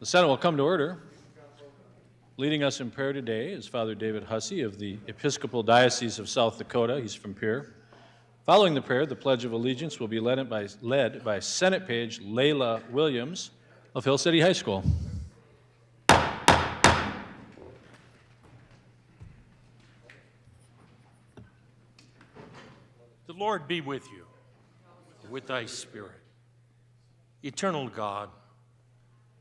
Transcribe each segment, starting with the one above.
The Senate will come to order. Leading us in prayer today is Father David Hussey of the Episcopal Diocese of South Dakota. He's from Pierre. Following the prayer, the Pledge of Allegiance will be led by Senate Page Layla Williams of Hill City High School. The Lord be with you, with thy spirit. Eternal God,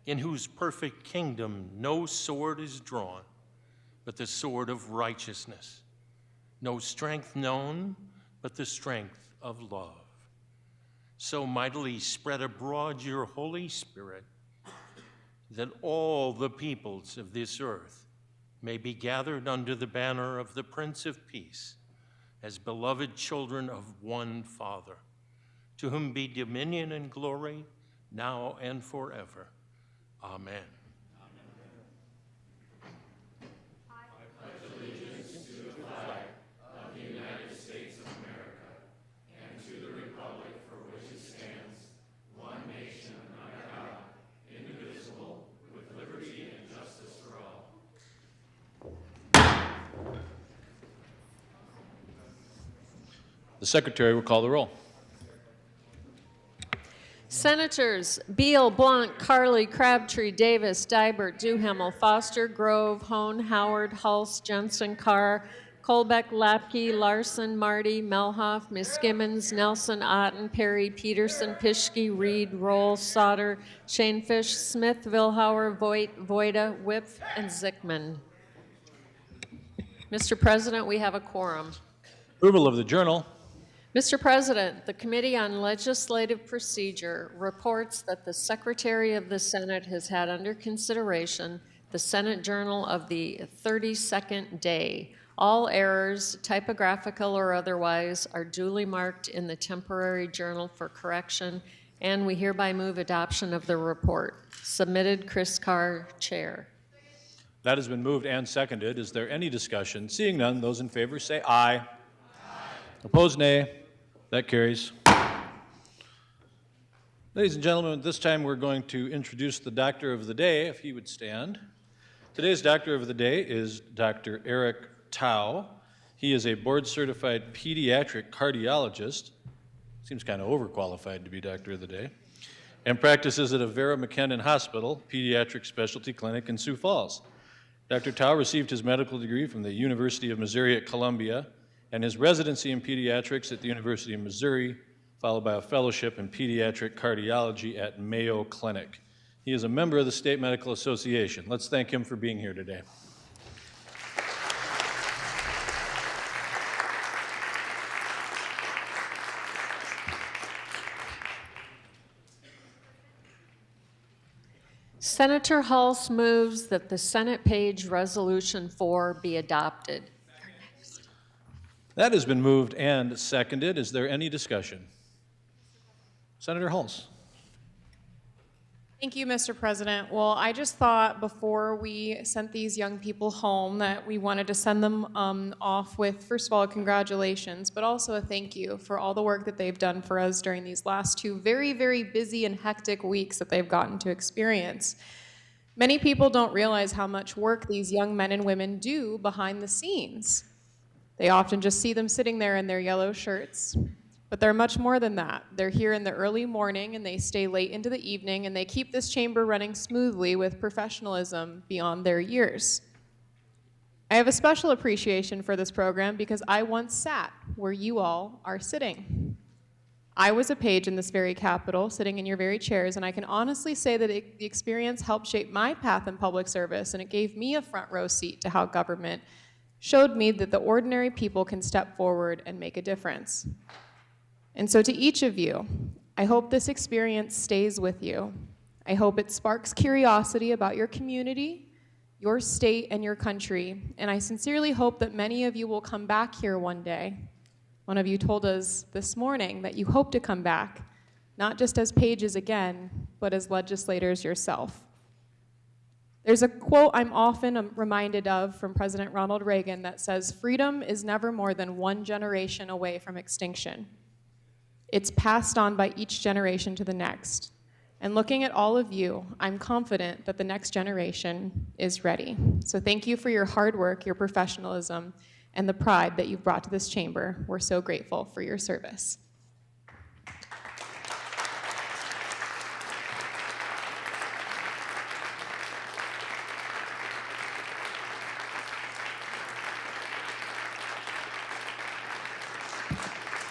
in whose perfect kingdom no sword is drawn, but the sword of righteousness, no strength known, but the strength of love. So mightily spread abroad your Holy Spirit, that all the peoples of this earth may be gathered under the banner of the Prince of Peace, as beloved children of one Father, to whom be dominion and glory, now and forever. Amen. The Secretary will call the roll. Senators Beal, Blunt, Carley, Crabtree, Davis, Dybert, Duhamel, Foster, Grove, Hone, Howard, Hulse, Jensen, Carr, Colbeck, Lapke, Larson, Marty, Melhoff, Miskimmons, Nelson, Otten, Perry, Peterson, Pischke, Reed, Roll, Sauter, Shanefish, Smith, Vilhauer, Voigt, Voida, Whipf, and Zickman. Mr. President, we have a quorum. Approval of the journal. Mr. President, the Committee on Legislative Procedure reports that the Secretary of the Senate has had under consideration the Senate Journal of the 32nd day. All errors, typographical or otherwise, are duly marked in the temporary journal for correction, and we hereby move adoption of the report. Submitted, Chris Carr, Chair. That has been moved and seconded. Is there any discussion? Seeing none, those in favor say aye. Aye. Opposed, nay. That carries. Ladies and gentlemen, at this time we're going to introduce the Doctor of the Day, if he would stand. Today's Doctor of the Day is Dr. Eric Tao. He is a board-certified pediatric cardiologist. Seems kind of overqualified to be Doctor of the Day. And practices at Avera McKinnon Hospital, Pediatric Specialty Clinic in Sioux Falls. Dr. Tao received his medical degree from the University of Missouri at Columbia and his residency in pediatrics at the University of Missouri, followed by a fellowship in pediatric cardiology at Mayo Clinic. He is a member of the State Medical Association. Let's thank him for being here today. Senator Hulse moves that the Senate Page Resolution 4 be adopted. That has been moved and seconded. Is there any discussion? Senator Hulse. Thank you, Mr. President. Well, I just thought before we sent these young people home that we wanted to send them off with, first of all, congratulations, but also a thank you for all the work that they've done for us during these last 2 very, very busy and hectic weeks that they've gotten to experience. Many people don't realize how much work these young men and women do behind the scenes. They often just see them sitting there in their yellow shirts, but they're much more than that. They're here in the early morning and they stay late into the evening and they keep this chamber running smoothly with professionalism beyond their years. I have a special appreciation for this program because I once sat where you all are sitting. I was a page in this very Capitol, sitting in your very chairs, and I can honestly say that the experience helped shape my path in public service, and it gave me a front row seat to how government showed me that the ordinary people can step forward and make a difference. And so to each of you, I hope this experience stays with you. I hope it sparks curiosity about your community, your state, and your country. And I sincerely hope that many of you will come back here one day. One of you told us this morning that you hope to come back, not just as pages again, but as legislators yourself. There's a quote I'm often reminded of from President Ronald Reagan that says, "Freedom is never more than one generation away from extinction. It's passed on by each generation to the next." And looking at all of you, I'm confident that the next generation is ready. So thank you for your hard work, your professionalism, and the pride that you've brought to this chamber. We're so grateful for your service.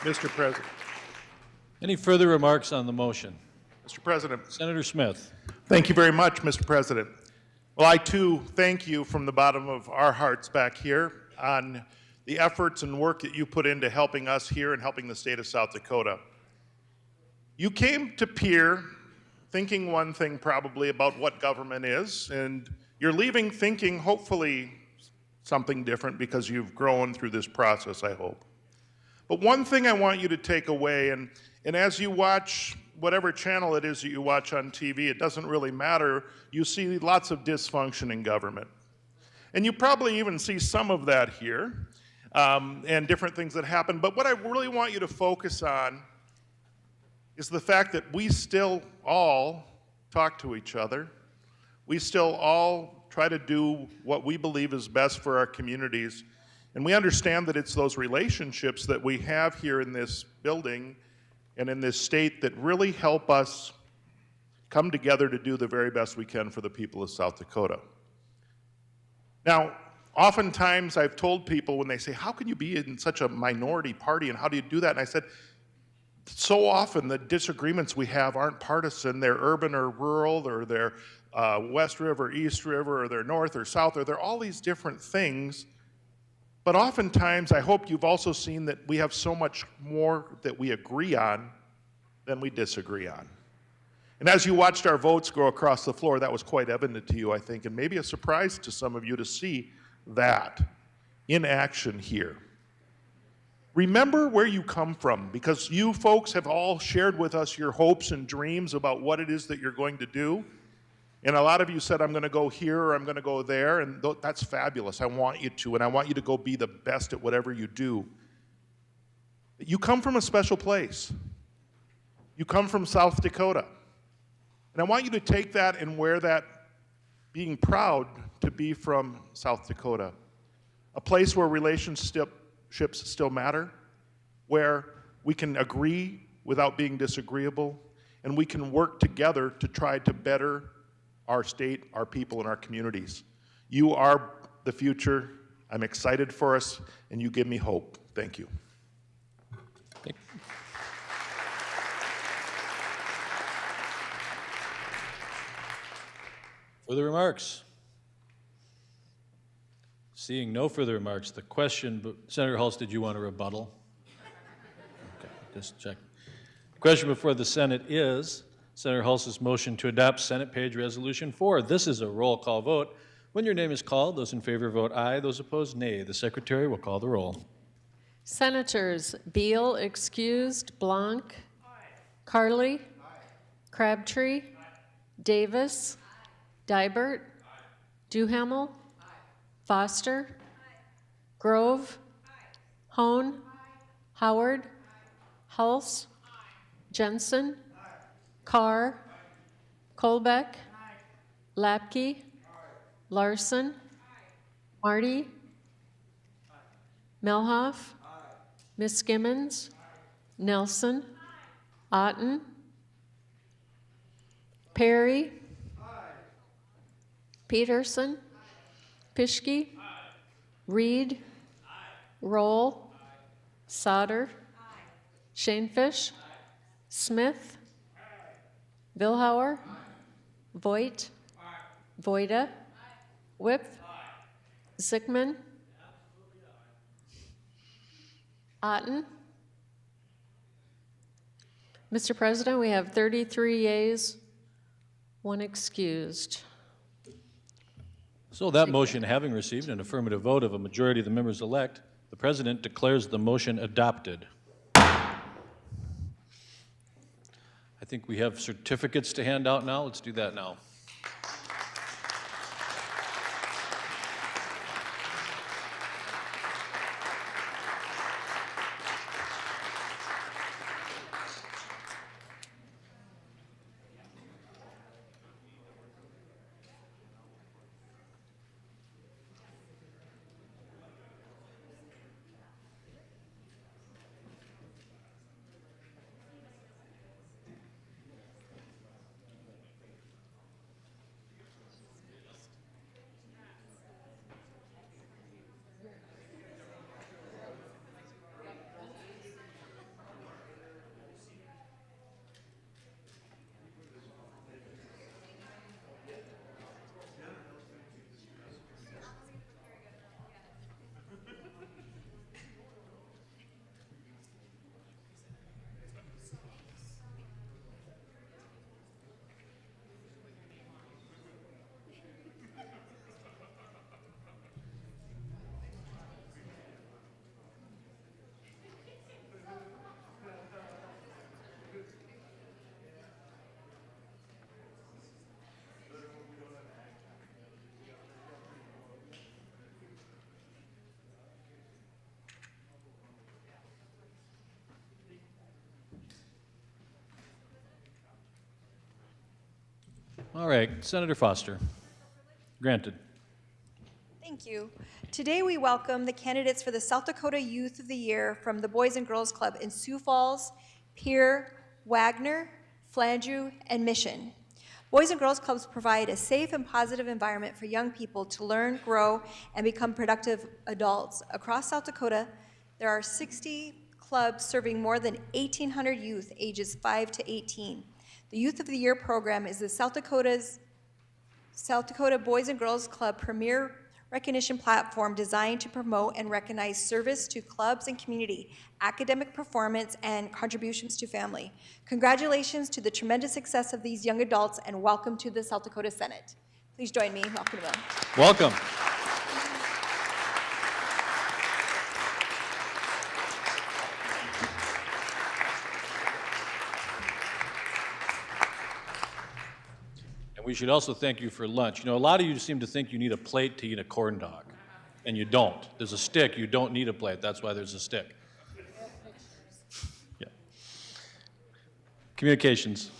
Mr. President. Any further remarks on the motion? Mr. President. Senator Smith. Thank you very much, Mr. President. Well, I too thank you from the bottom of our hearts back here on the efforts and work that you put into helping us here and helping the state of South Dakota. You came to Pierre thinking one thing probably about what government is, and you're leaving thinking hopefully something different because you've grown through this process, I hope. But one thing I want you to take away, and as you watch whatever channel it is that you watch on TV, it doesn't really matter, you see lots of dysfunction in government. And you probably even see some of that here, and different things that happen. But what I really want you to focus on is the fact that we still all talk to each other. We still all try to do what we believe is best for our communities. And we understand that it's those relationships that we have here in this building and in this state that really help us come together to do the very best we can for the people of South Dakota. Now, oftentimes I've told people when they say, how can you be in such a minority party and how do you do that? And I said, so often the disagreements we have aren't partisan. They're urban or rural, or they're West River, East River, or they're north or south, or they're all these different things. But oftentimes, I hope you've also seen that we have so much more that we agree on than we disagree on. And as you watched our votes go across the floor, that was quite evident to you, I think, and maybe a surprise to some of you to see that in action here. Remember where you come from, because you folks have all shared with us your hopes and dreams about what it is that you're going to do. And a lot of you said, I'm going to go here or I'm going to go there, and that's fabulous. I want you to, and I want you to go be the best at whatever you do. You come from a special place. You come from South Dakota. And I want you to take that and wear that, being proud to be from South Dakota, a place where relationships still matter, where we can agree without being disagreeable, and we can work together to try to better our state, our people, and our communities. You are the future. I'm excited for us, and you give me hope. Thank you. Further remarks? Seeing no further remarks, the question, Senator Hulse, did you want a rebuttal? Okay, just check. The question before the Senate is Senator Hulse's motion to adopt Senate Page Resolution 4. This is a roll call vote. When your name is called, those in favor vote aye, those opposed nay. The Secretary will call the roll. Senators Beal excused, Blanc, Carly, Crabtree, Davis, Dybert, Duhamel, Foster, Grove, Hone, Howard, Hulse, Jensen, Carr, Colbeck, Lapke, Larson, Marty, Melhoff, Miss Skimmons, Nelson, Otten, Perry, Peterson, Pischke, Reed, Roll, Sauter, Shanefish, Smith, Vilhauer, Voigt, Voida, Whip, Zickman, Otten. Mr. President, we have 33 yeas, 1 excused. So that motion having received an affirmative vote of a majority of the members elect, the President declares the motion adopted. I think we have certificates to hand out now. Let's do that now. All right, Senator Foster. Granted. Thank you. Today we welcome the candidates for the South Dakota Youth of the Year from the Boys and Girls Club in Sioux Falls, Pierre, Wagner, Flandreau, and Mission. Boys and Girls Clubs provide a safe and positive environment for young people to learn, grow, and become productive adults. Across South Dakota, there are 60 clubs serving more than 1,800 youth ages 5 to 18. The Youth of the Year program is the South Dakota Boys and Girls Club premier recognition platform designed to promote and recognize service to clubs and community, academic performance, and contributions to family. Congratulations to the tremendous success of these young adults, and welcome to the South Dakota Senate. Please join me in welcoming them. Welcome. And we should also thank you for lunch. You know, a lot of you seem to think you need a plate to eat a corn dog, and you don't. There's a stick. You don't need a plate. That's why there's a stick. Yeah. Communications.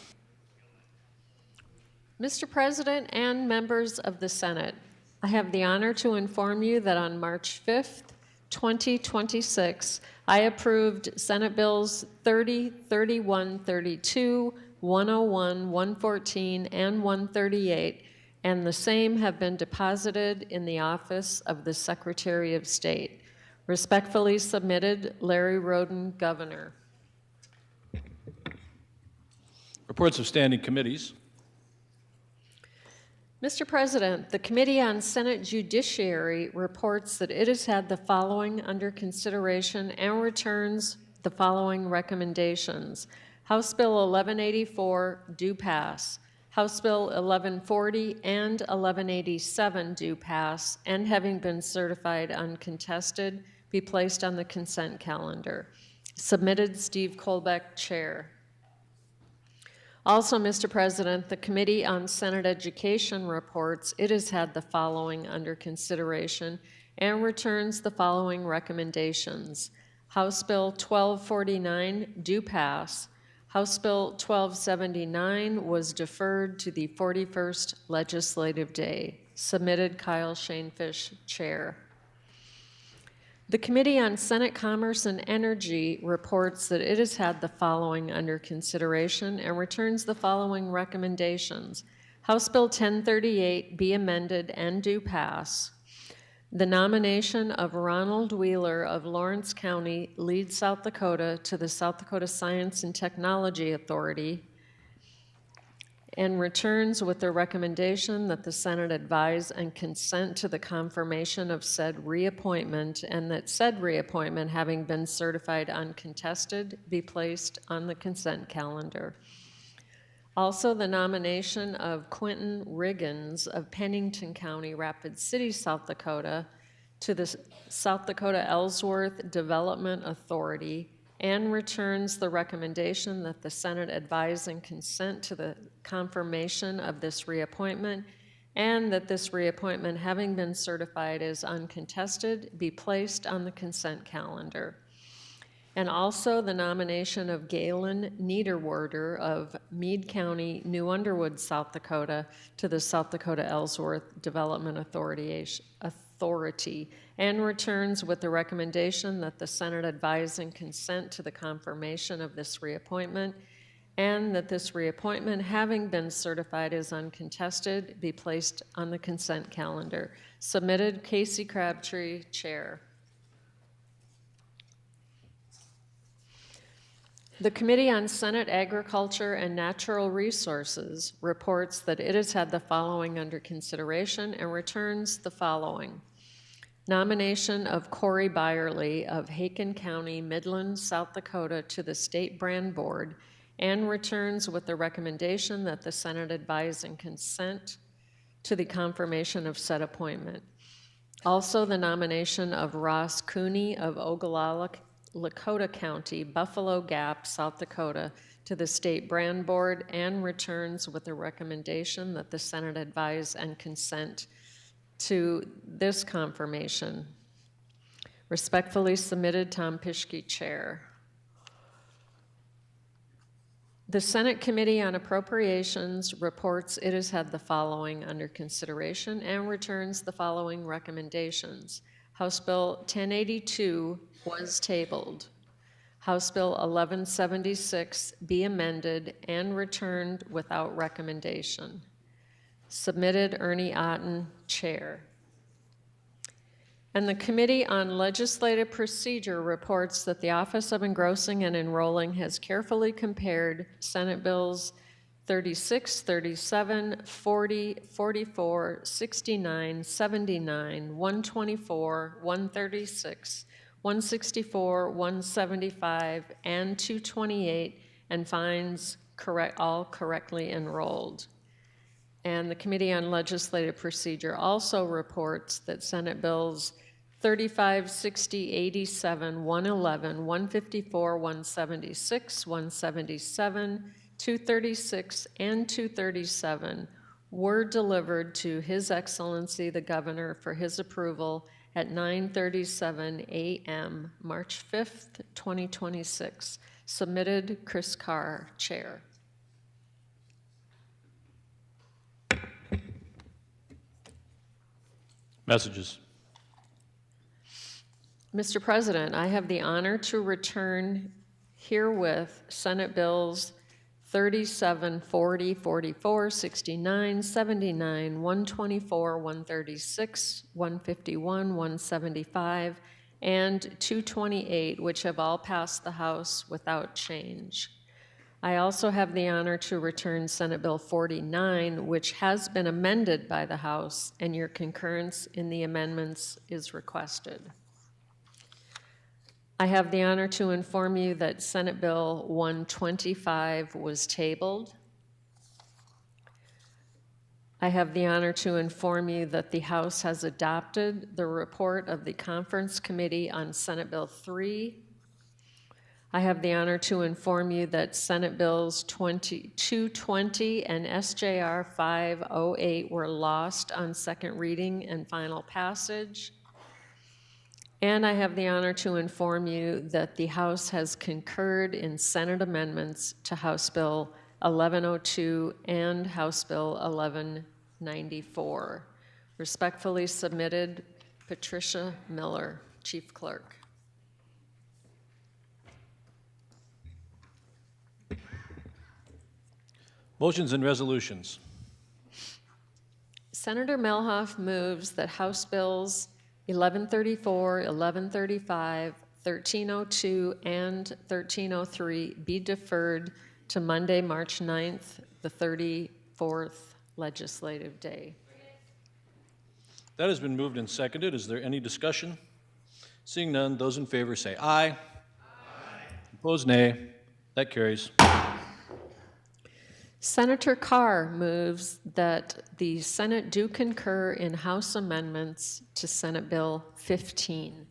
Mr. President and members of the Senate, I have the honor to inform you that on March 5th, 2026, I approved Senate Bills 30, 31, 32, 101, 114, and 138, and the same have been deposited in the office of the Secretary of State. Respectfully submitted, Larry Roden, Governor. Reports of standing committees. Mr. President, the Committee on Senate Judiciary reports that it has had the following under consideration and returns the following recommendations. House Bill 1184 do pass. House Bill 1140 and 1187 do pass, and having been certified uncontested, be placed on the consent calendar. Submitted, Steve Kolbeck, Chair. Also, Mr. President, the Committee on Senate Education reports it has had the following under consideration and returns the following recommendations. House Bill 1249 do pass. House Bill 1279 was deferred to the 41st legislative day. Submitted, Kyle Shanefish, Chair. The Committee on Senate Commerce and Energy reports that it has had the following under consideration and returns the following recommendations. House Bill 1038 be amended and do pass. The nomination of Ronald Wheeler of Lawrence County, Lead, South Dakota, to the South Dakota Science and Technology Authority, and returns with the recommendation that the Senate advise and consent to the confirmation of said reappointment, and that said reappointment, having been certified uncontested, be placed on the consent calendar. Also, the nomination of Quentin Riggins of Pennington County, Rapid City, South Dakota, to the South Dakota Ellsworth Development Authority, and returns the recommendation that the Senate advise and consent to the confirmation of this reappointment, and that this reappointment, having been certified as uncontested, be placed on the consent calendar. And also the nomination of Galen Niederwerder of Meade County, New Underwood, South Dakota, to the South Dakota Ellsworth Development Authority, and returns with the recommendation that the Senate advise and consent to the confirmation of this reappointment, and that this reappointment, having been certified as uncontested, be placed on the consent calendar. Submitted, Casey Crabtree, Chair. The Committee on Senate Agriculture and Natural Resources reports that it has had the following under consideration and returns the following. Nomination of Corey Byerly of Haken County, Midland, South Dakota, to the State Brand Board, and returns with the recommendation that the Senate advise and consent to the confirmation of said appointment. Also, the nomination of Ross Cooney of Ogallala, Lakota County, Buffalo Gap, South Dakota, to the State Brand Board, and returns with the recommendation that the Senate advise and consent to this confirmation. Respectfully submitted, Tom Pischke, Chair. The Senate Committee on Appropriations reports it has had the following under consideration and returns the following recommendations. House Bill 1082 was tabled. House Bill 1176 be amended and returned without recommendation. Submitted Ernie Otten, Chair. And the Committee on Legislative Procedure reports that the Office of Engrossing and Enrolling has carefully compared Senate Bills 36, 37, 40, 44, 69, 79, 124, 136, 164, 175, and 228, and finds all correctly enrolled. And the Committee on Legislative Procedure also reports that Senate Bills 35, 60, 87, 111, 154, 176, 177, 236, and 237 were delivered to His Excellency the Governor for his approval at 9:37 a.m., March 5th, 2026. Submitted, Chris Carr, Chair. Messages. Mr. President, I have the honor to return herewith Senate Bills 37, 40, 44, 69, 79, 124, 136, 151, 175, and 228, which have all passed the House without change. I also have the honor to return Senate Bill 49, which has been amended by the House, and your concurrence in the amendments is requested. I have the honor to inform you that Senate Bill 125 was tabled. I have the honor to inform you that the House has adopted the report of the Conference Committee on Senate Bill 3. I have the honor to inform you that Senate Bills 220 and SJR 508 were lost on second reading and final passage. And I have the honor to inform you that the House has concurred in Senate amendments to House Bill 1102 and House Bill 1194. Respectfully submitted, Patricia Miller, Chief Clerk. Motions and resolutions. Senator Melhoff moves that House Bills 1134, 1135, 1302, and 1303 be deferred to Monday, March 9th, the 34th legislative day. That has been moved and seconded. Is there any discussion? Seeing none, those in favor say aye. Aye. Opposed, nay. That carries. Senator Carr moves that the Senate do concur in House amendments to Senate Bill 15.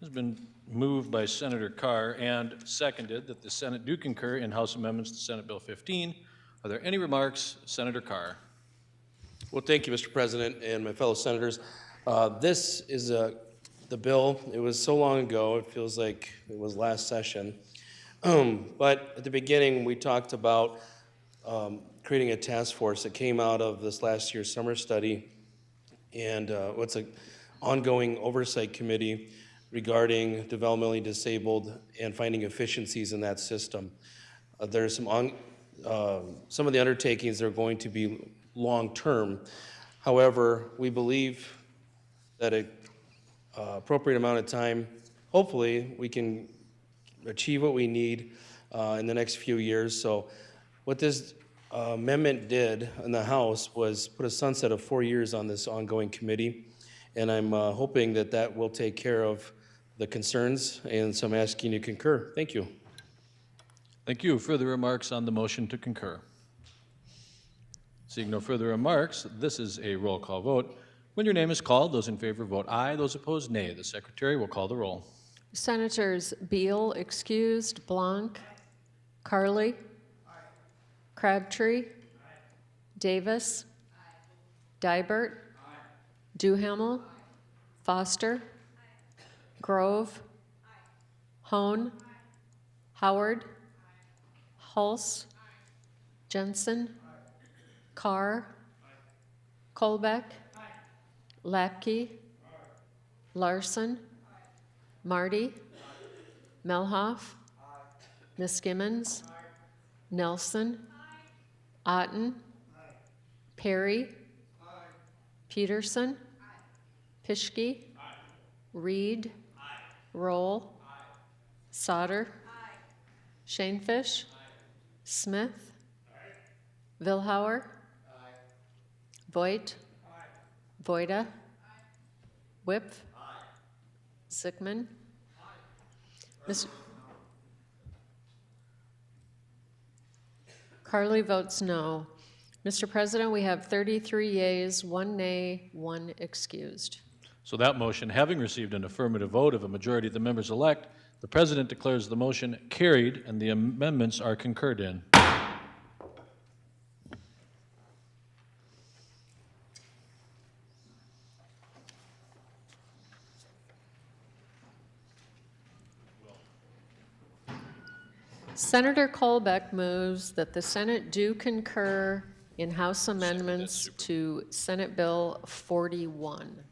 It has been moved by Senator Carr and seconded that the Senate do concur in House amendments to Senate Bill 15. Are there any remarks? Senator Carr. Well, thank you, Mr. President and my fellow senators. This is the bill. It was so long ago, it feels like it was last session. But at the beginning, we talked about creating a task force that came out of this last year's summer study and what's an ongoing oversight committee regarding developmentally disabled and finding efficiencies in that system. There's some of the undertakings that are going to be long-term. However, we believe that an appropriate amount of time, hopefully, we can achieve what we need in the next few years. So what this amendment did in the House was put a sunset of 4 years on this ongoing committee, and I'm hoping that that will take care of the concerns, and so I'm asking you to concur. Thank you. Thank you. Further remarks on the motion to concur? Seeing no further remarks, this is a roll call vote. When your name is called, those in favor vote aye, those opposed nay. The Secretary will call the roll. Senators Beal, excused, Blanc, Carley, Crabtree, Davis, Dibert, Duhamel, Foster, Grove, Hone, Howard, Hulse, Jensen, Carr, Colbeck, Lapke, Larson, Marty, Melhoff, Miskimmons, Nelson, Otten, Perry, Peterson, Pischke, Reed, Roll, Sauter, Shanefish, Smith, Vilhauer, Voigt, Voida, Whip, Sickman. Mr. Carly votes no. Mr. President, we have 33 yeas, 1 nay, 1 excused. So that motion, having received an affirmative vote of a majority of the members elect, the president declares the motion carried and the amendments are concurred in. Senator Colbeck moves that the Senate do concur in House amendments to Senate Bill 41.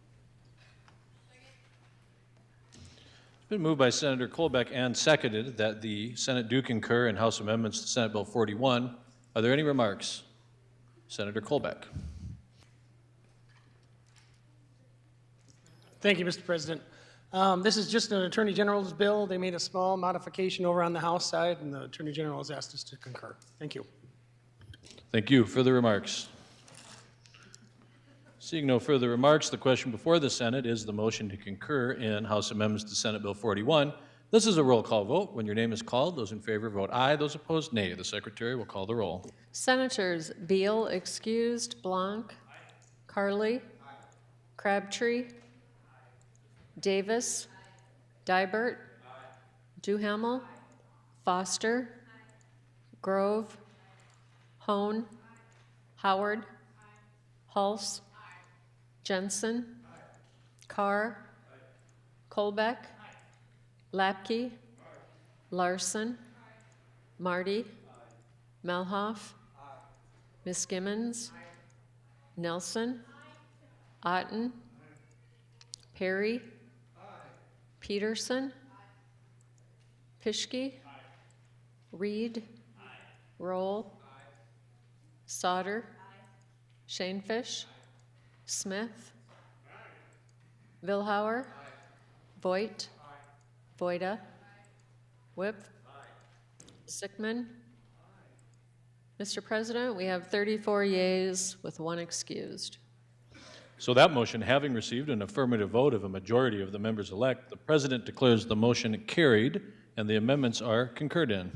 It's been moved by Senator Colbeck and seconded that the Senate do concur in House amendments to Senate Bill 41. Are there any remarks? Senator Colbeck. Thank you, Mr. President. This is just an Attorney General's bill. They made a small modification over on the House side, and the Attorney General has asked us to concur. Thank you. Thank you. Further remarks? Seeing no further remarks, the question before the Senate is the motion to concur in House amendments to Senate Bill 41. This is a roll call vote. When your name is called, those in favor vote aye, those opposed nay. The Secretary will call the roll. Senators Beal excused, Blanc, Carly, Crabtree, Davis, Dybert, Duhamel, Foster, Grove, Hone, Howard, Hulse, Jensen, Carr, Colbeck, Lapke, Larson, Marty, Melhoff, Miskimmons, Nelson, Otten, Perry, Peterson, Pischke, Reed, Roll, Sauter, Shanefish, Smith, Vilhauer, Voigt, Voida, Whip, Sickman. Mr. President, we have 34 yeas with 1 excused. So that motion, having received an affirmative vote of a majority of the members elect, the president declares the motion carried and the amendments are concurred in.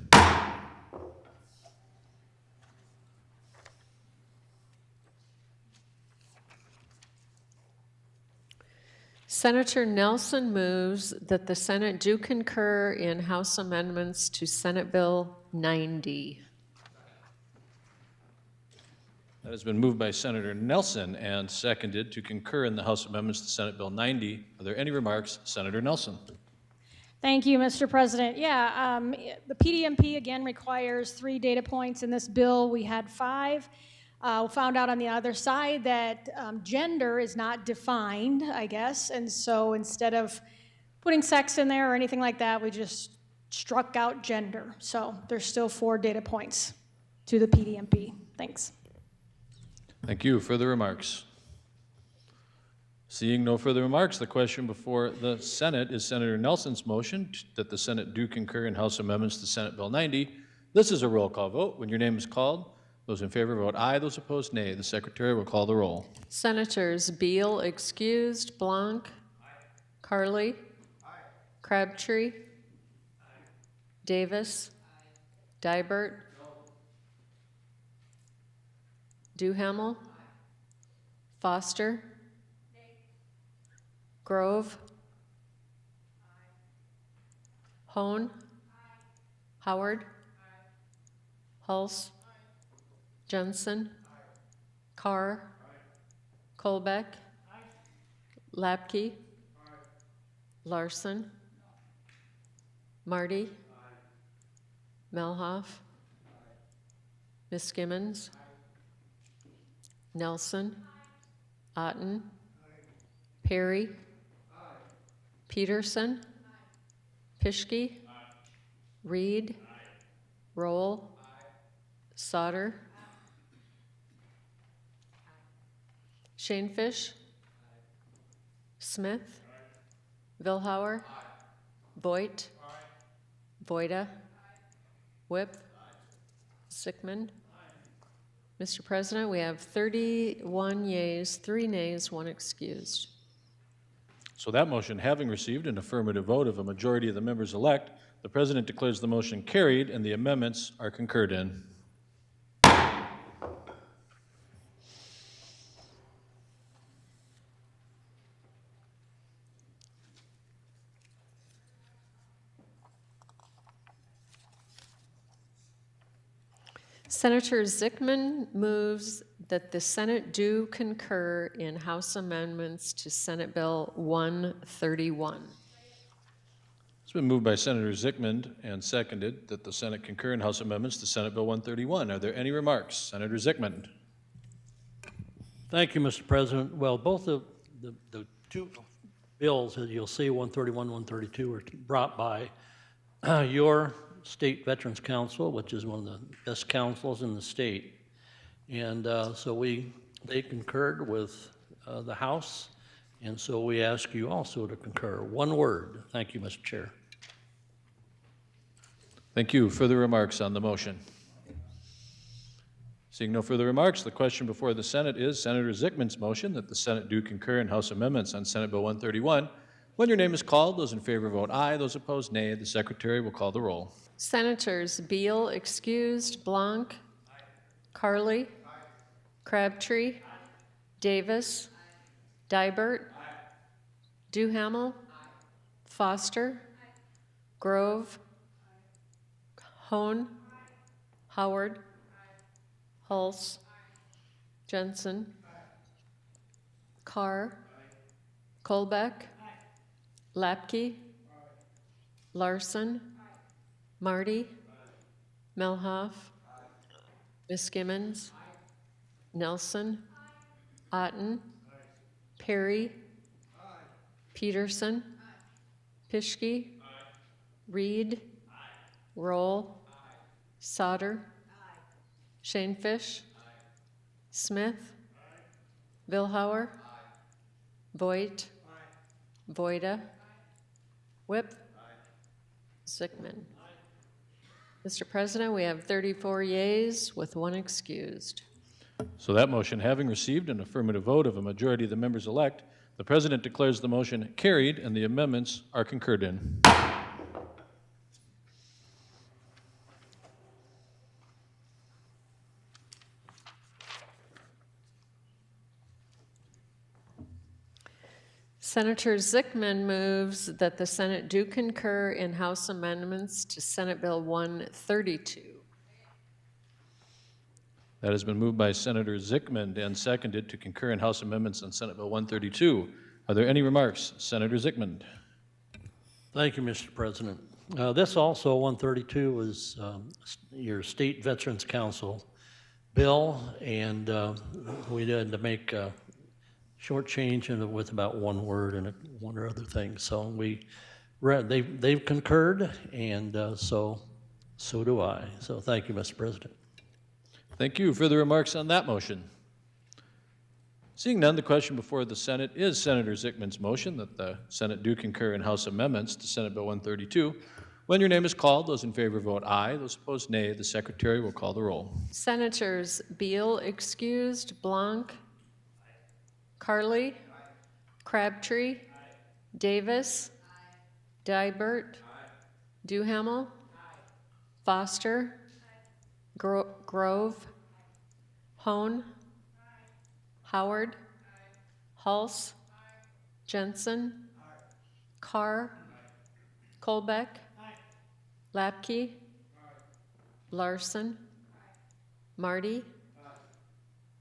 Senator Nelson moves that the Senate do concur in House amendments to Senate Bill 90. That has been moved by Senator Nelson and seconded to concur in the House amendments to Senate Bill 90. Are there any remarks? Senator Nelson. Thank you, Mr. President. Yeah, the PDMP again requires 3 data points in this bill. We had 5. We found out on the other side that gender is not defined, I guess, and so instead of putting sex in there or anything like that, we just struck out gender. So there's still 4 data points to the PDMP. Thanks. Thank you. Further remarks? Seeing no further remarks, the question before the Senate is Senator Nelson's motion that the Senate do concur in House amendments to Senate Bill 90. This is a roll call vote. When your name is called, those in favor vote aye, those opposed nay. The Secretary will call the roll. Senators Beal excused, Blanc, Carly, Crabtree, Davis, Dybert, Duhamel, Foster, Grove, Hone, Howard, Hulse, Jensen, Carr, Colbeck, Lapke, Larson, Marty, Melhoff, Ms. Gimmons? Nelson? Otten? Perry? Peterson? Pischke? Reed? Roll? Sauter? Shanefish? Smith? Vilhauer? Voigt? Voida? Whip? Sickman? Mr. President, we have 31 yeas, 3 nays, 1 excused. So that motion having received an affirmative vote of a majority of the members elect, the president declares the motion carried and the amendments are concurred in. Senator Zickman moves that the Senate do concur in House amendments to Senate Bill 131. It's been moved by Senator Zickman and seconded that the Senate concur in House amendments to Senate Bill 131. Are there any remarks? Senator Zickman. Thank you, Mr. President. Well, both of the two bills, as you'll see, 131, 132, were brought by your State Veterans Council, which is one of the best councils in the state. And so they concurred with the House, and so we ask you also to concur. One word. Thank you, Mr. Chair. Thank you. Further remarks on the motion? Seeing no further remarks, the question before the Senate is Senator Zickman's motion that the Senate do concur in House amendments on Senate Bill 131. When your name is called, those in favor vote aye, those opposed nay. The Secretary will call the roll. Senators Beal excused, Blanc, Carly, Crabtree, Davis, Dybert, Duhamel, Foster, Grove, Hone, Howard, Hulse, Jensen, Carr, Colbeck, Lapke, Larson, Marty, Melhoff, Ms. Gimmons, Nelson, Otten, Perry, Peterson, Pischke, Reed, Roll, Sauter, Shanefish, Smith, Vilhauer, Voigt, Voida, Whip, Zickman. Mr. President, we have 34 yeas with 1 excused. So that motion having received an affirmative vote of a majority of the members elect, the President declares the motion carried and the amendments are concurred in. Senator Zickman moves that the Senate do concur in House amendments to Senate Bill 132. That has been moved by Senator Zickman and seconded to concur in House amendments on Senate Bill 132. Are there any remarks? Senator Zickman. Thank you, Mr. President. This also, 132, was your State Veterans Council bill, and we had to make a short change in it with about one word and one or other thing. So they've concurred, and so do I. So thank you, Mr. President. Thank you. Further remarks on that motion? Seeing none, the question before the Senate is Senator Zickman's motion that the Senate do concur in House amendments to Senate Bill 132. When your name is called, those in favor vote aye, those opposed nay. The Secretary will call the roll. Senators Beal excused, Blanc, Carly, Crabtree, Davis, Dybert, Duhamel, Foster, Grove, Hone, Howard, Hulse, Jensen, Carr, Colbeck, Lapke, Larson, Marty,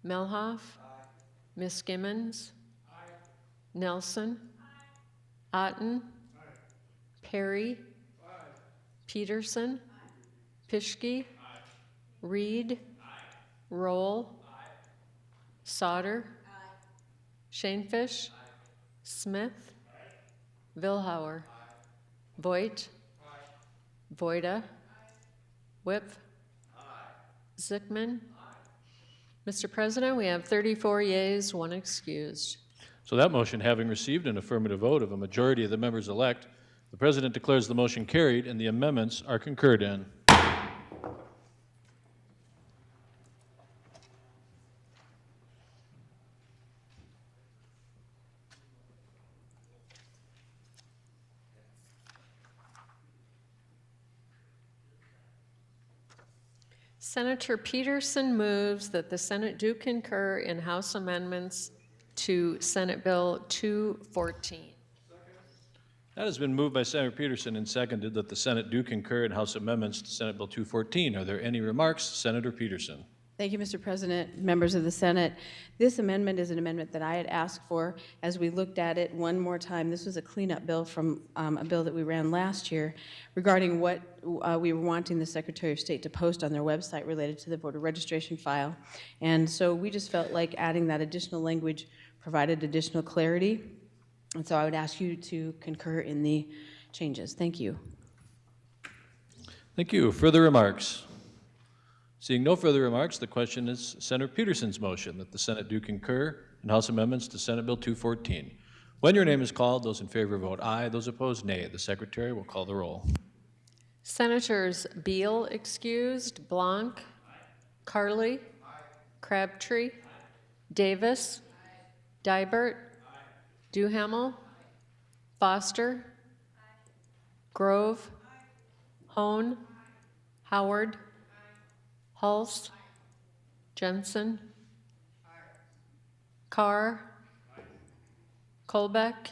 Melhoff, Ms. Gimmons, Nelson, Otten, Perry, Peterson, Pischke, Reed, Roll. Sauter. Shanefish. Smith. Vilhauer. Voigt. Voida. Whip. Zickman. Mr. President, we have 34 yeas, 1 excused. So that motion having received an affirmative vote of a majority of the members elect, the president declares the motion carried and the amendments are concurred in. Senator Peterson moves that the Senate do concur in House amendments to Senate Bill 214. That has been moved by Senator Peterson and seconded that the Senate do concur in House amendments to Senate Bill 214. Are there any remarks? Senator Peterson. Thank you, Mr. President, members of the Senate. This amendment is an amendment that I had asked for. As we looked at it one more time, this was a cleanup bill from a bill that we ran last year regarding what we were wanting the Secretary of State to post on their website related to the voter registration file. And so we just felt like adding that additional language provided additional clarity. And so I would ask you to concur in the changes. Thank you. Thank you. Further remarks? Seeing no further remarks, the question is Senator Peterson's motion that the Senate do concur in House amendments to Senate Bill 214. When your name is called, those in favor vote aye, those opposed nay. The Secretary will call the roll. Senators Beal excused, Blanc, Carley, Crabtree, Davis, Dybert, Duhamel, Foster, Grove, Hone, Howard, Hulse, Jensen, Carr, Colbeck,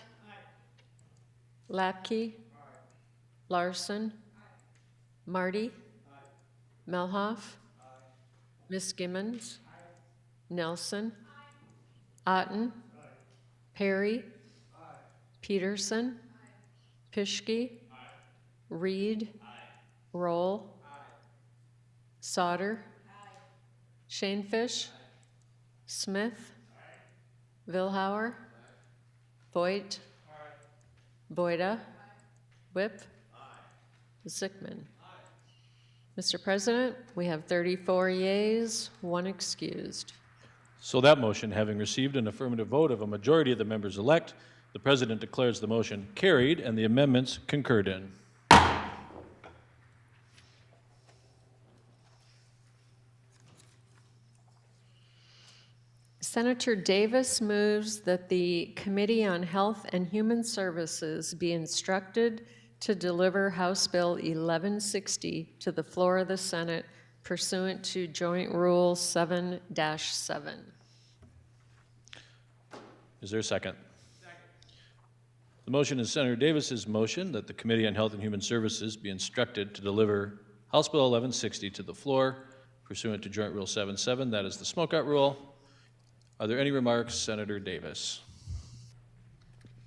Lapke, Larson, Marty, Melhoff, Miss Gimmons, Nelson, Otten, Perry, Peterson, Pischke, Reed, Roll, Sauter, Shanefish, Smith, Vilhauer, Voigt, Voida, Whip, Zickman. Mr. President, we have 34 yeas, 1 excused. So that motion having received an affirmative vote of a majority of the members elect, the President declares the motion carried and the amendments concurred in. Senator Davis moves that the Committee on Health and Human Services be instructed to deliver House Bill 1160 to the floor of the Senate pursuant to Joint Rule 7-7. Is there a second? Second. The motion is Senator Davis's motion that the Committee on Health and Human Services be instructed to deliver House Bill 1160 to the floor pursuant to Joint Rule 7-7. That is the smokeout rule. Are there any remarks, Senator Davis?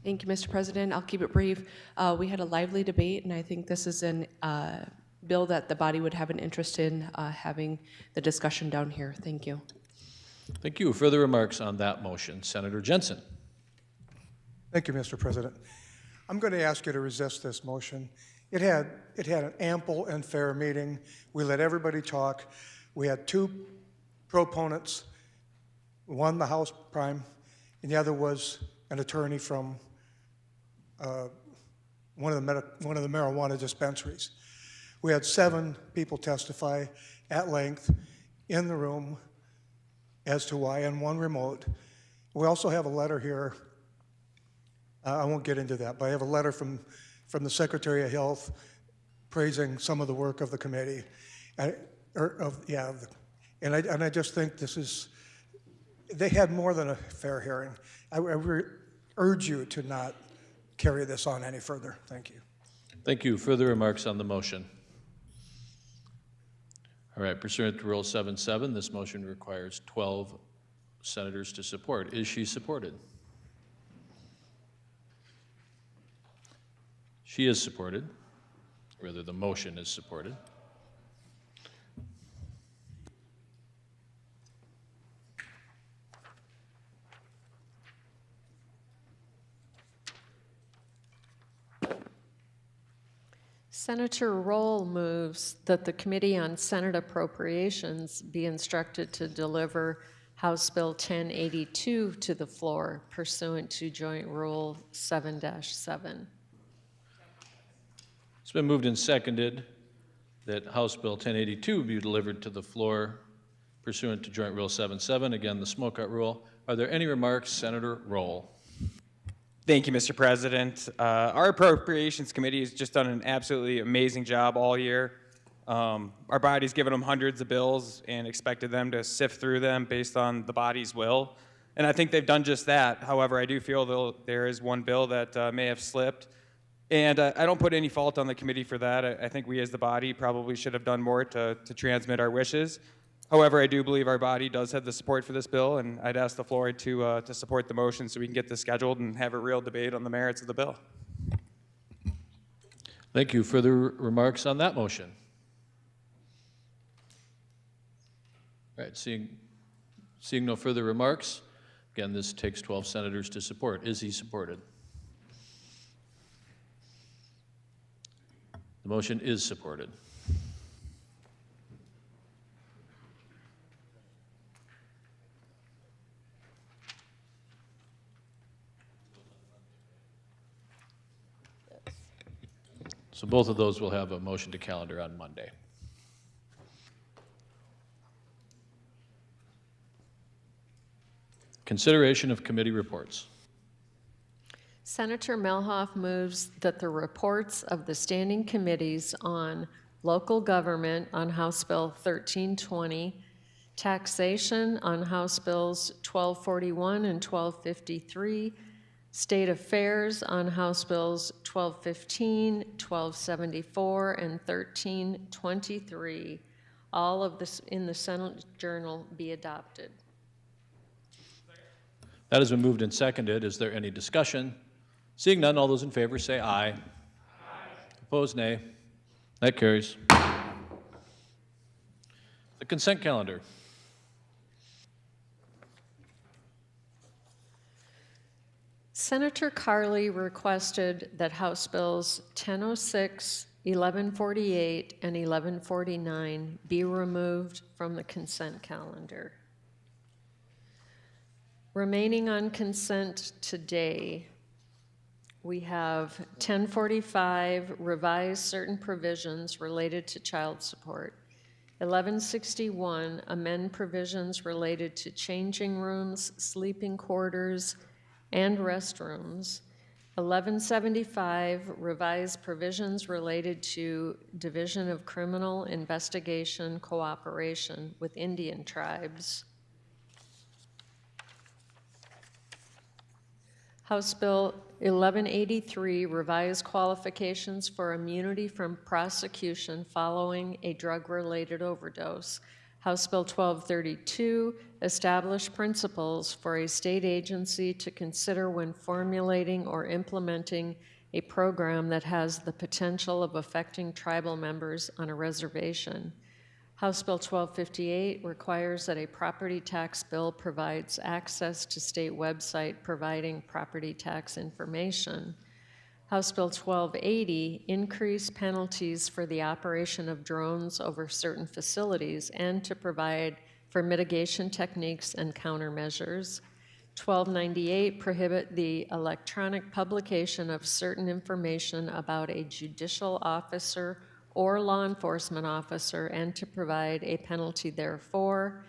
Thank you, Mr. President. I'll keep it brief. We had a lively debate, and I think this is a bill that the body would have an interest in having the discussion down here. Thank you. Thank you. Further remarks on that motion, Senator Jensen. Thank you, Mr. President. I'm going to ask you to resist this motion. It had an ample and fair meeting. We let everybody talk. We had 2 proponents. One, the House Prime, and the other was an attorney from one of the marijuana dispensaries. We had 7 people testify at length in the room as to why, and 1 remote. We also have a letter here. I won't get into that, but I have a letter from the Secretary of Health praising some of the work of the committee. And I just think this is. They had more than a fair hearing. I urge you to not carry this on any further. Thank you. Thank you. Further remarks on the motion? All right, pursuant to Rule 7-7, this motion requires 12 senators to support. Is she supported? She is supported. Rather, the motion is supported. Senator Roll moves that the Committee on Senate Appropriations be instructed to deliver House Bill 1082 to the floor pursuant to Joint Rule 7-7. It's been moved and seconded that House Bill 1082 be delivered to the floor pursuant to Joint Rule 7-7, again, the smokeout rule. Are there any remarks? Senator Roll. Thank you, Mr. President. Our Appropriations Committee has just done an absolutely amazing job all year. Our body's given them hundreds of bills and expected them to sift through them based on the body's will. And I think they've done just that. However, I do feel there is one bill that may have slipped. And I don't put any fault on the committee for that. I think we as the body probably should have done more to transmit our wishes. However, I do believe our body does have the support for this bill, and I'd ask the floor to support the motion so we can get this scheduled and have a real debate on the merits of the bill. Thank you. Further remarks on that motion? All right, seeing no further remarks, again, this takes 12 senators to support. Is he supported? The motion is supported. So both of those will have a motion to calendar on Monday. Consideration of committee reports. Senator Melhoff moves that the reports of the standing committees on local government on House Bill 1320, taxation on House Bills 1241 and 1253, State Affairs on House Bills 1215, 1274, and 1323, all of this in the Senate Journal be adopted. That has been moved and seconded. Is there any discussion? Seeing none, all those in favor say aye. Aye. Opposed, nay. That carries. The consent calendar. Senator Carley requested that House Bills 1006, 1148, and 1149 be removed from the consent calendar. Remaining on consent today, we have 1045, revise certain provisions related to child support. 1161, amend provisions related to changing rooms, sleeping quarters, and restrooms. 1175, revise provisions related to Division of Criminal Investigation cooperation with Indian tribes. House Bill 1183, revise qualifications for immunity from prosecution following a drug-related overdose. House Bill 1232, establish principles for a state agency to consider when formulating or implementing a program that has the potential of affecting tribal members on a reservation. House Bill 1258 requires that a property tax bill provides access to state website providing property tax information. House Bill 1280, increase penalties for the operation of drones over certain facilities and to provide for mitigation techniques and countermeasures. 1298, prohibit the electronic publication of certain information about a judicial officer or law enforcement officer and to provide a penalty therefor.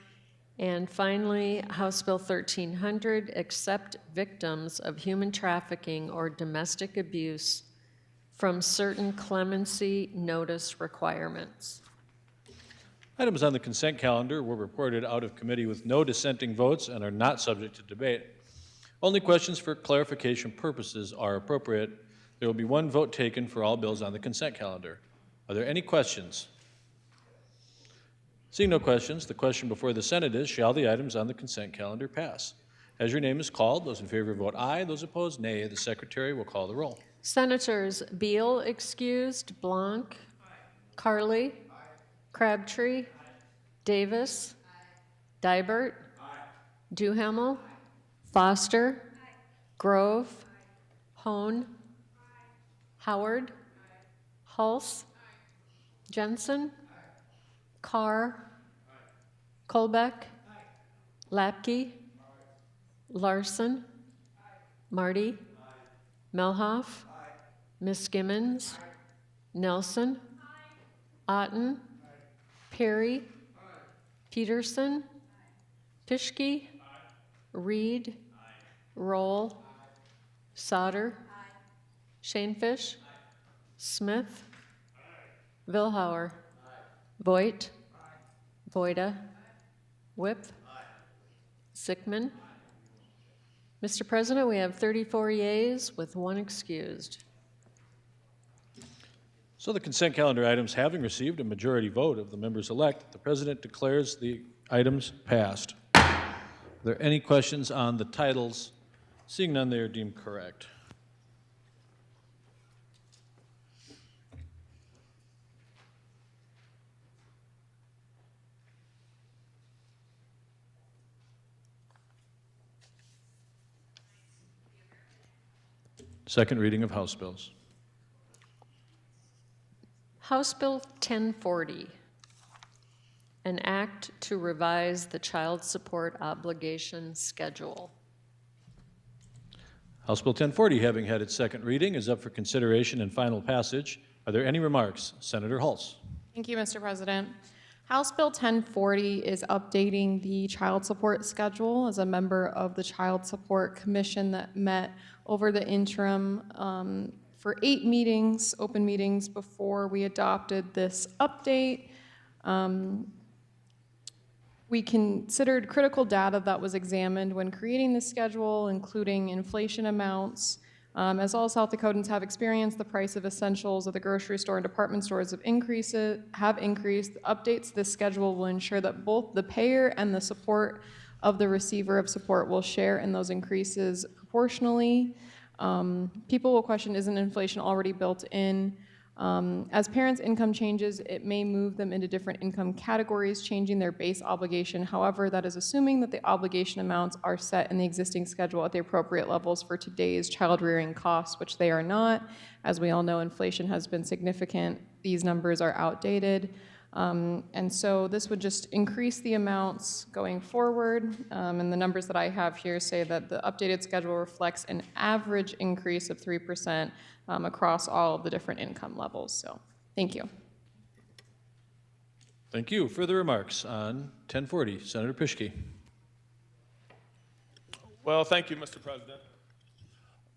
And finally, House Bill 1300, accept victims of human trafficking or domestic abuse from certain clemency notice requirements. Items on the consent calendar were reported out of committee with no dissenting votes and are not subject to debate. Only questions for clarification purposes are appropriate. There will be one vote taken for all bills on the consent calendar. Are there any questions? Seeing no questions, the question before the Senate is, shall the items on the consent calendar pass? As your name is called, those in favor vote aye, those opposed nay. The Secretary will call the roll. Senators Beal excused, Blanc, Carley, Crabtree, Davis, Dibert, Duhamel, Foster, Grove, Hone, Howard, Hulse. Jensen. Carr. Colbeck. Lapke. Larson. Marty. Melhoff. Miss Gimmons. Nelson. Otten. Perry. Peterson. Pischke. Reed. Roll. Sauter. Shanefish. Smith. Vilhauer. Voigt. Voida. Whip. Sickman. Mr. President, we have 34 yeas with 1 excused. So the consent calendar items having received a majority vote of the members elect, the president declares the items passed. Are there any questions on the titles? Seeing none, they are deemed correct. Second reading of House bills. House Bill 1040, an act to revise the child support obligation schedule. House Bill 1040, having had its second reading, is up for consideration and final passage. Are there any remarks? Senator Hulse. Thank you, Mr. President. House Bill 1040 is updating the child support schedule. As a member of the Child Support Commission that met over the interim for 8 meetings, open meetings, before we adopted this update, we considered critical data that was examined when creating the schedule, including inflation amounts. As all South Dakotans have experienced, the price of essentials at the grocery store and department stores have increased. Updates to this schedule will ensure that both the payer and the support of the receiver of support will share in those increases proportionally. People will question, isn't inflation already built in? As parents' income changes, it may move them into different income categories, changing their base obligation. However, that is assuming that the obligation amounts are set in the existing schedule at the appropriate levels for today's child-rearing costs, which they are not. As we all know, inflation has been significant. These numbers are outdated. And so this would just increase the amounts going forward. And the numbers that I have here say that the updated schedule reflects an average increase of 3% across all of the different income levels. So thank you. Thank you. Further remarks on 1040? Senator Pischke. Well, thank you, Mr. President.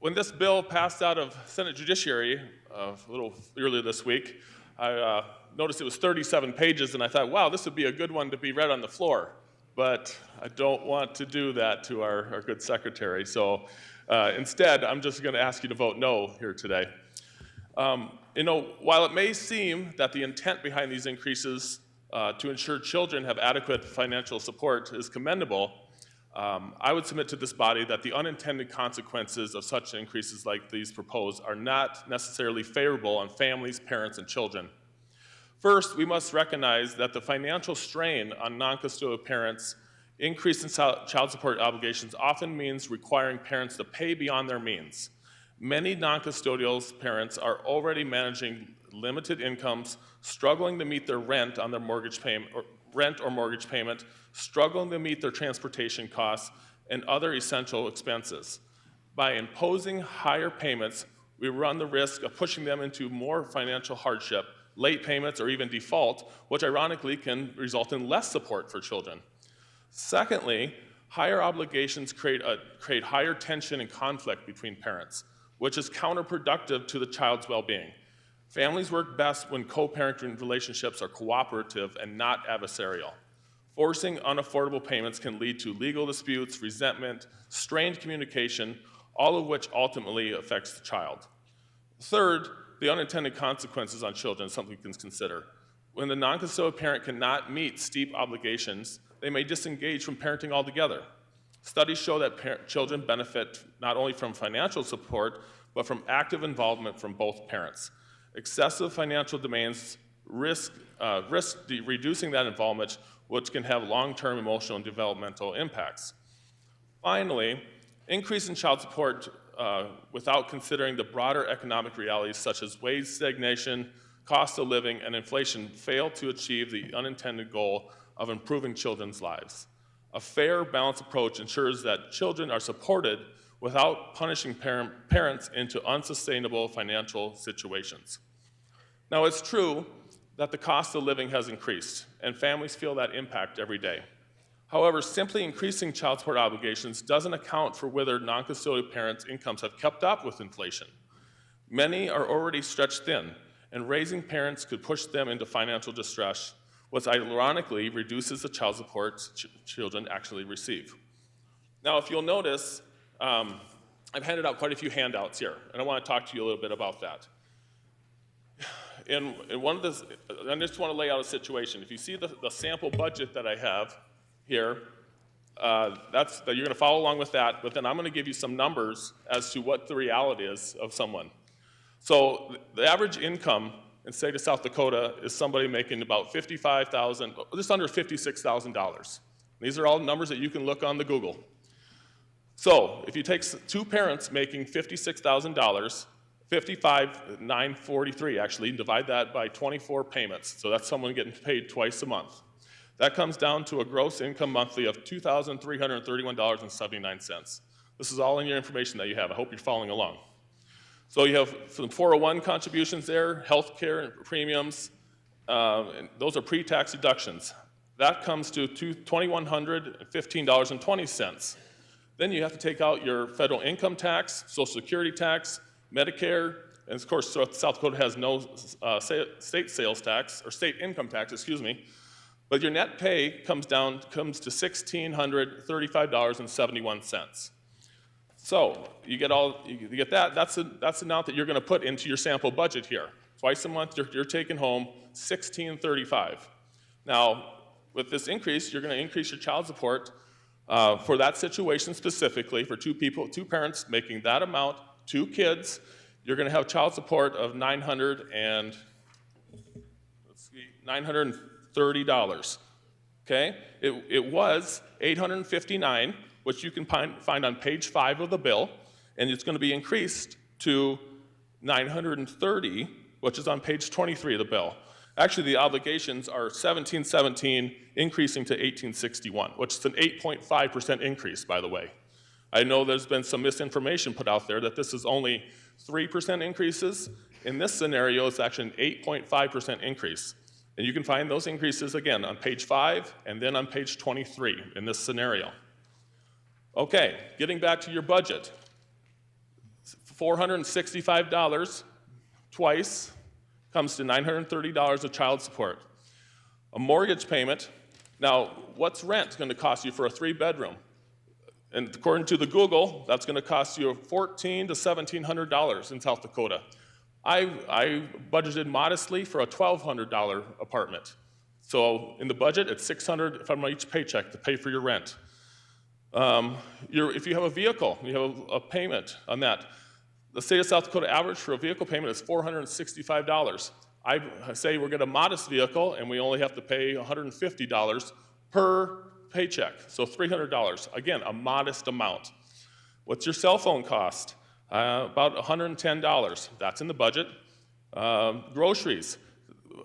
When this bill passed out of Senate Judiciary a little earlier this week, I noticed it was 37 pages, and I thought, wow, this would be a good one to be read on the floor. But I don't want to do that to our good secretary. So instead, I'm just going to ask you to vote no here today. While it may seem that the intent behind these increases to ensure children have adequate financial support is commendable, I would submit to this body that the unintended consequences of such increases like these proposed are not necessarily favorable on families, parents, and children. First, we must recognize that the financial strain on non-custodial parents, increase in child support obligations often means requiring parents to pay beyond their means. Many non-custodial parents are already managing limited incomes, struggling to meet their rent on their mortgage payment, or mortgage payment, struggling to meet their transportation costs, and other essential expenses. By imposing higher payments, we run the risk of pushing them into more financial hardship, late payments, or even default, which ironically can result in less support for children. Secondly, higher obligations create higher tension and conflict between parents, which is counterproductive to the child's well-being. Families work best when co-parenting relationships are cooperative and not adversarial. Forcing unaffordable payments can lead to legal disputes, resentment, strained communication, all of which ultimately affects the child. Third, the unintended consequences on children is something we can consider. When the non-custodial parent cannot meet steep obligations, they may disengage from parenting altogether. Studies show that children benefit not only from financial support, but from active involvement from both parents. Excessive financial demands risk reducing that involvement, which can have long-term emotional and developmental impacts. Finally, increase in child support without considering the broader economic realities such as wage stagnation, cost of living, and inflation fail to achieve the unintended goal of improving children's lives. A fair, balanced approach ensures that children are supported without punishing parents into unsustainable financial situations. Now, it's true that the cost of living has increased, and families feel that impact every day. However, simply increasing child support obligations doesn't account for whether non-custodial parents' incomes have kept up with inflation. Many are already stretched thin, and raising parents could push them into financial distress, which ironically reduces the child support children actually receive. Now, if you'll notice, I've handed out quite a few handouts here, and I want to talk to you a little bit about that. In one of the, I just want to lay out a situation. If you see the sample budget that I have here, you're going to follow along with that, but then I'm going to give you some numbers as to what the reality is of someone. So the average income in the state of South Dakota is somebody making about $55,000, just under $56,000. These are all numbers that you can look on the Google. So if you take two parents making $56,000, $55,943 actually, and divide that by 24 payments, so that's someone getting paid twice a month. That comes down to a gross income monthly of $2,331.79. This is all in your information that you have. I hope you're following along. So you have some 401 contributions there, health care premiums, and those are pre-tax deductions. That comes to $2,115.20. Then you have to take out your federal income tax, Social Security tax, Medicare, and of course South Dakota has no state sales tax, or state income tax, excuse me. But your net pay comes to $1,635.71. So you get that. That's the amount that you're going to put into your sample budget here. Twice a month, you're taking home $1,635. Now, with this increase, you're going to increase your child support for that situation specifically for two parents making that amount, 2 kids. You're going to have child support of $930. Okay, it was $859, which you can find on page 5 of the bill, and it's going to be increased to $930, which is on page 23 of the bill. Actually, the obligations are $1,717 increasing to $1,861, which is an 8.5% increase, by the way. I know there's been some misinformation put out there that this is only 3% increases. In this scenario, it's actually an 8.5% increase. And you can find those increases, again, on page 5 and then on page 23 in this scenario. Okay, getting back to your budget. $465 twice comes to $930 of child support. A mortgage payment, now what's rent going to cost you for a 3-bedroom? And according to the Google, that's going to cost you $1,400 to $1,700 in South Dakota. I budgeted modestly for a $1,200 apartment. So in the budget, it's $600 from each paycheck to pay for your rent. If you have a vehicle, you have a payment on that. The state of South Dakota average for a vehicle payment is $465. I say we're getting a modest vehicle and we only have to pay $150 per paycheck, so $300. Again, a modest amount. What's your cell phone cost? About $110. That's in the budget. Groceries.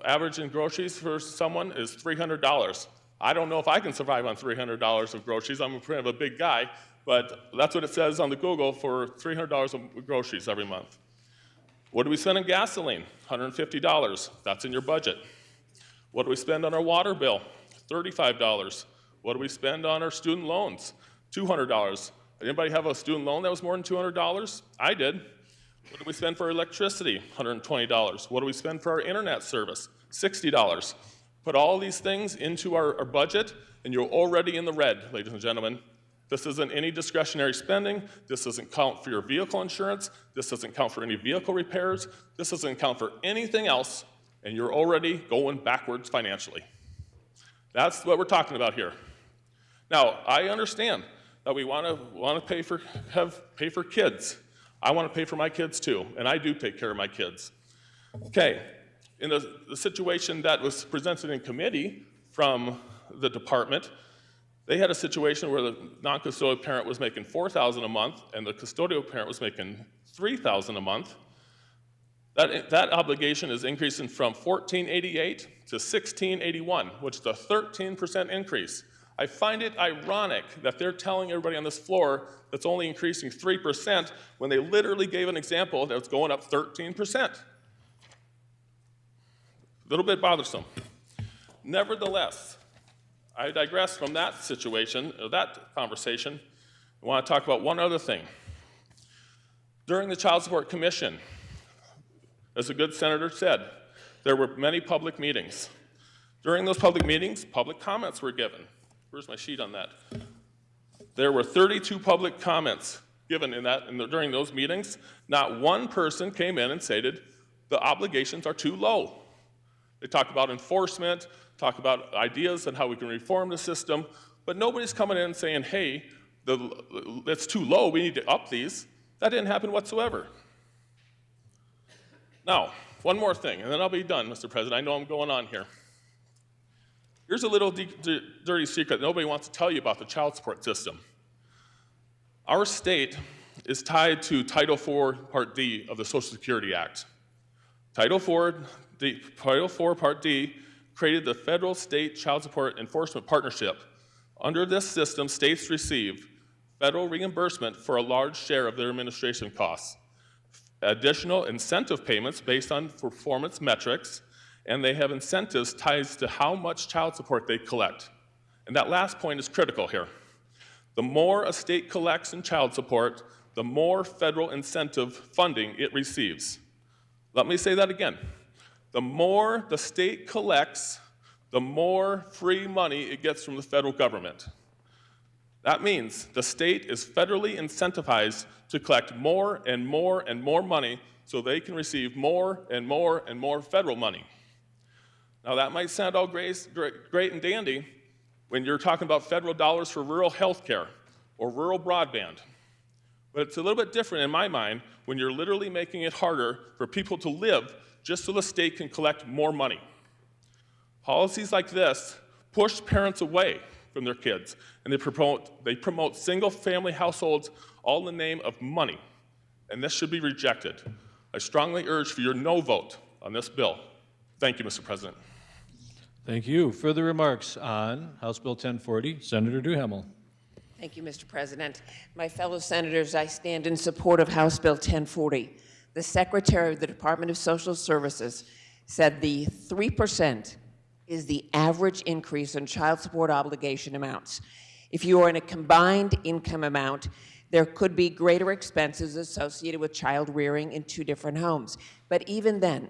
Average in groceries for someone is $300. I don't know if I can survive on $300 of groceries. I'm kind of a big guy, but that's what it says on the Google for $300 of groceries every month. What do we spend on gasoline? $150. That's in your budget. What do we spend on our water bill? $35. What do we spend on our student loans? $200. Anybody have a student loan that was more than $200? I did. What do we spend for electricity? $120. What do we spend for our internet service? $60. Put all these things into our budget, and you're already in the red, ladies and gentlemen. This isn't any discretionary spending. This doesn't count for your vehicle insurance. This doesn't count for any vehicle repairs. This doesn't count for anything else, and you're already going backwards financially. That's what we're talking about here. Now, I understand that we want to pay for kids. I want to pay for my kids too, and I do take care of my kids. Okay, in the situation that was presented in committee from the department, they had a situation where the non-custodial parent was making $4,000 a month and the custodial parent was making $3,000 a month. That obligation is increasing from $14.88 to $16.81, which is a 13% increase. I find it ironic that they're telling everybody on this floor that's only increasing 3% when they literally gave an example that was going up 13%. A little bit bothersome. Nevertheless, I digress from that situation, or that conversation. I want to talk about one other thing. During the Child Support Commission, as a good senator said, there were many public meetings. During those public meetings, public comments were given. Where's my sheet on that? There were 32 public comments given during those meetings. Not one person came in and stated the obligations are too low. They talk about enforcement, talk about ideas and how we can reform the system, but nobody's coming in and saying, hey, it's too low, we need to up these. That didn't happen whatsoever. Now, one more thing, and then I'll be done, Mr. President. I know I'm going on here. Here's a little dirty secret that nobody wants to tell you about the child support system. Our state is tied to Title IV, Part D of the Social Security Act. Title IV, Part D created the Federal State Child Support Enforcement Partnership. Under this system, states receive federal reimbursement for a large share of their administration costs, additional incentive payments based on performance metrics, and they have incentives tied to how much child support they collect. And that last point is critical here. The more a state collects in child support, the more federal incentive funding it receives. Let me say that again. The more the state collects, the more free money it gets from the federal government. That means the state is federally incentivized to collect more and more and more money so they can receive more and more and more federal money. Now that might sound all great and dandy when you're talking about federal dollars for rural health care or rural broadband. But it's a little bit different in my mind when you're literally making it harder for people to live just so the state can collect more money. Policies like this push parents away from their kids, and they promote single-family households all in the name of money, and this should be rejected. I strongly urge for your no vote on this bill. Thank you, Mr. President. Thank you. Further remarks on House Bill 1040, Senator Duhamel. Thank you, Mr. President. My fellow senators, I stand in support of House Bill 1040. The Secretary of the Department of Social Services said the 3% is the average increase in child support obligation amounts. If you are in a combined income amount, there could be greater expenses associated with child rearing in two different homes. But even then,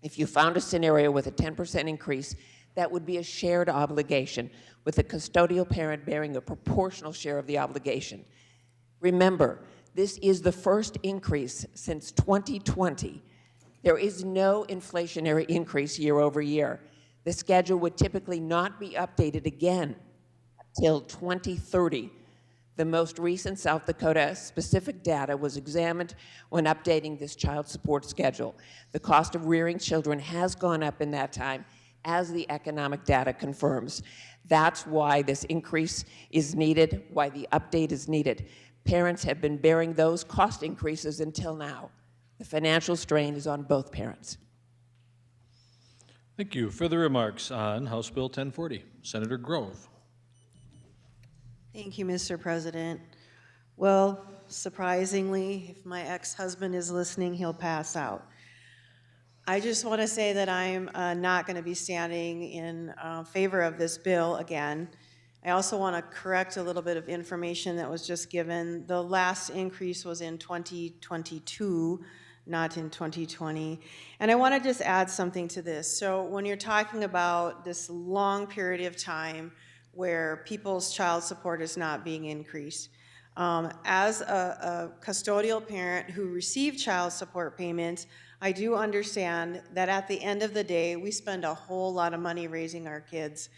if you found a scenario with a 10% increase, that would be a shared obligation, with the custodial parent bearing a proportional share of the obligation. Remember, this is the first increase since 2020. There is no inflationary increase year over year. The schedule would typically not be updated again until 2030. The most recent South Dakota specific data was examined when updating this child support schedule. The cost of rearing children has gone up in that time, as the economic data confirms. That's why this increase is needed, why the update is needed. Parents have been bearing those cost increases until now. The financial strain is on both parents. Thank you. Further remarks on House Bill 1040, Senator Grove. Thank you, Mr. President. Well, surprisingly, if my ex-husband is listening, he'll pass out. I just want to say that I'm not going to be standing in favor of this bill again. I also want to correct a little bit of information that was just given. The last increase was in 2022, not in 2020. And I want to just add something to this. So when you're talking about this long period of time where people's child support is not being increased, as a custodial parent who received child support payments, I do understand that at the end of the day, we spend a whole lot of money raising our kids,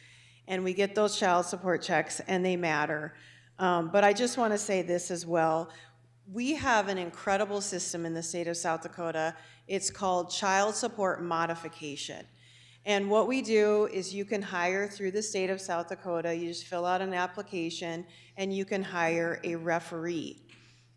and we get those child support checks, and they matter. But I just want to say this as well. We have an incredible system in the state of South Dakota. It's called child support modification. And what we do is you can hire through the state of South Dakota. You just fill out an application, and you can hire a referee.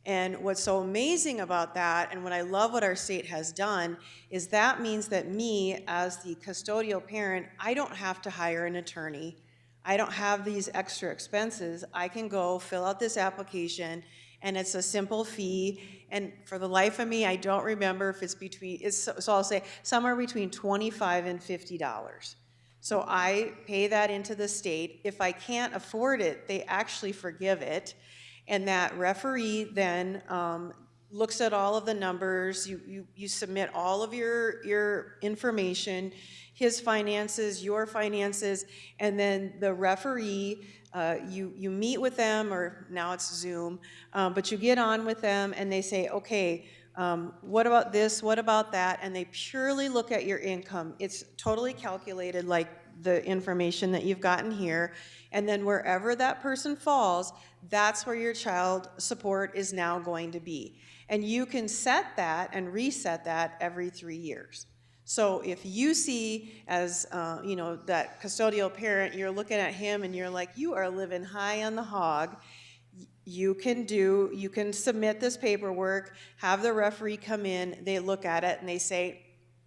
And what's so amazing about that, and what I love what our state has done, is that means that me, as the custodial parent, I don't have to hire an attorney. I don't have these extra expenses. I can go fill out this application, and it's a simple fee. And for the life of me, I don't remember if it's between, so I'll say somewhere between $25 and $50. So I pay that into the state. If I can't afford it, they actually forgive it. And that referee then looks at all of the numbers. You submit all of your information, his finances, your finances, and then the referee, you meet with them, or now it's Zoom, but you get on with them and they say, okay, what about this, what about that? And they purely look at your income. It's totally calculated like the information that you've gotten here. And then wherever that person falls, that's where your child support is now going to be. And you can set that and reset that every 3 years. So if you see as, that custodial parent, you're looking at him and you're like, you are living high on the hog, you can submit this paperwork, have the referee come in, they look at it and they say,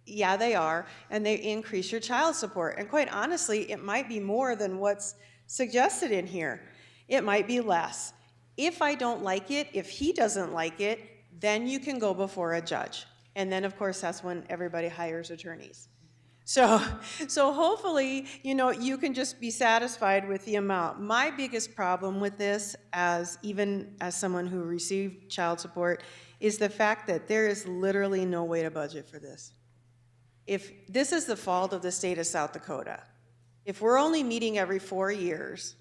yeah, they are, and they increase your child support. And quite honestly, it might be more than what's suggested in here. It might be less. If I don't like it, if he doesn't like it, then you can go before a judge. And then, of course, that's when everybody hires attorneys. So hopefully, you can just be satisfied with the amount. My biggest problem with this, even as someone who received child support, is the fact that there is literally no way to budget for this. If this is the fault of the state of South Dakota, if we're only meeting every 4 years,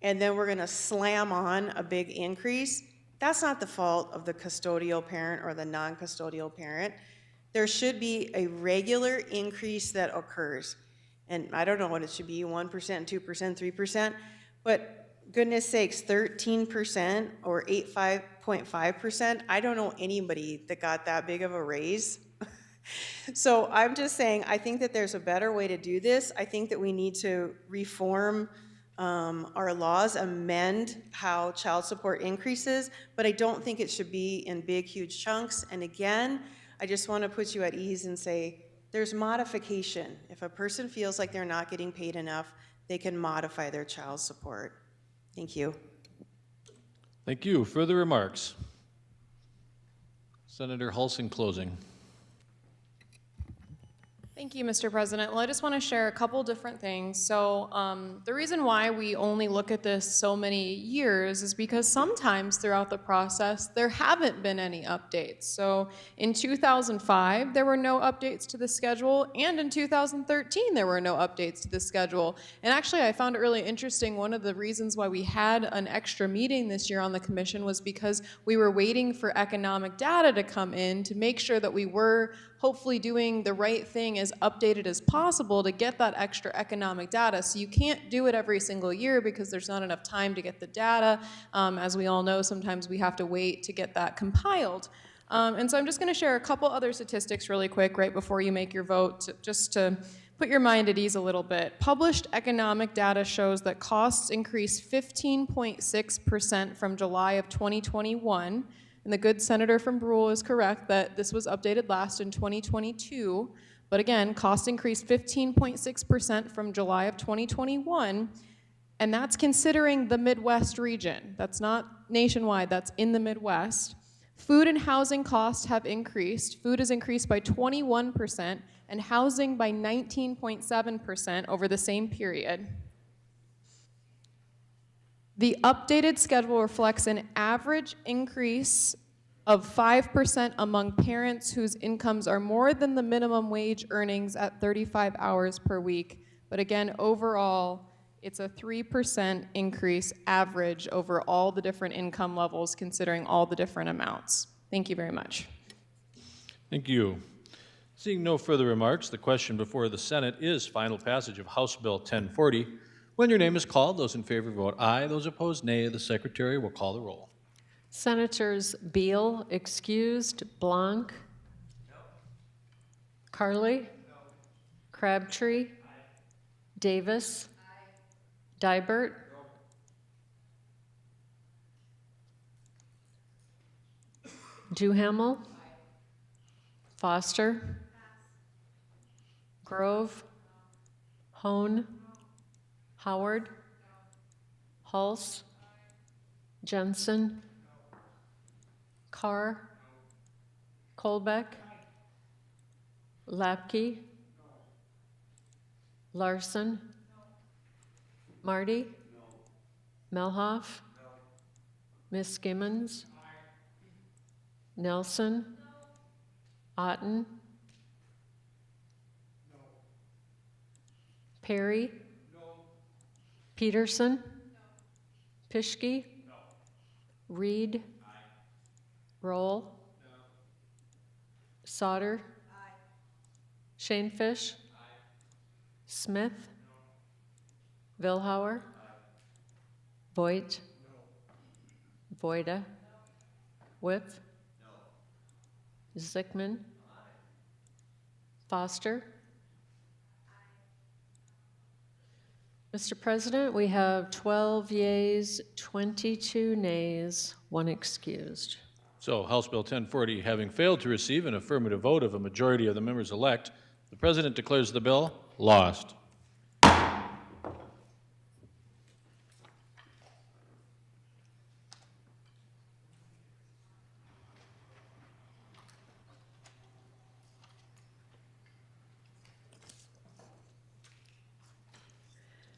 and then we're gonna slam on a big increase, that's not the fault of the custodial parent or the non-custodial parent. There should be a regular increase that occurs. And I don't know what it should be, 1%, 2%, 3%, but goodness sakes, 13% or 5.5%, I don't know anybody that got that big of a raise. So I'm just saying, I think that there's a better way to do this. I think that we need to reform our laws, amend how child support increases, but I don't think it should be in big, huge chunks. And again, I just want to put you at ease and say, there's modification. If a person feels like they're not getting paid enough, they can modify their child support. Thank you. Thank you. Further remarks? Senator Hulsing, closing. Thank you, Mr. President. Well, I just want to share a couple different things. So the reason why we only look at this so many years is because sometimes throughout the process, there haven't been any updates. So in 2005, there were no updates to the schedule, and in 2013, there were no updates to the schedule. And actually, I found it really interesting. One of the reasons why we had an extra meeting this year on the commission was because we were waiting for economic data to come in to make sure that we were hopefully doing the right thing as updated as possible to get that extra economic data. So you can't do it every single year because there's not enough time to get the data. As we all know, sometimes we have to wait to get that compiled. And so I'm just gonna share a couple other statistics really quick right before you make your vote, just to put your mind at ease a little bit. Published economic data shows that costs increased 15.6% from July of 2021. And the good senator from Brule is correct that this was updated last in 2022. But again, costs increased 15.6% from July of 2021. And that's considering the Midwest region. That's not nationwide, that's in the Midwest. Food and housing costs have increased. Food has increased by 21% and housing by 19.7% over the same period. The updated schedule reflects an average increase of 5% among parents whose incomes are more than the minimum wage earnings at 35 hours per week. But again, overall, it's a 3% increase average over all the different income levels, considering all the different amounts. Thank you very much. Thank you. Seeing no further remarks, the question before the Senate is final passage of House Bill 1040. When your name is called, those in favor vote aye, those opposed nay. The Secretary will call the roll. Senators Beal, excused. Blanc? No. Carly? No. Crabtree? Aye. Davis? Aye. Dibert? No. Duhamel. Foster. Grove. Hone. Howard. Hulse. Jensen. Carr. Colbeck. Lapke. Larson. Marty. Melhoff. Miss Gimmons. Nelson. Otten. Perry. Peterson. Pischke. Reed. Roll. Sauter. Shanefish. Smith. Vilhauer. Voigt. Voida. Whip. Zickman. Foster. Mr. President, we have 12 yeas, 22 nays, 1 excused. So House Bill 1040 having failed to receive an affirmative vote of a majority of the members elect, the President declares the bill lost.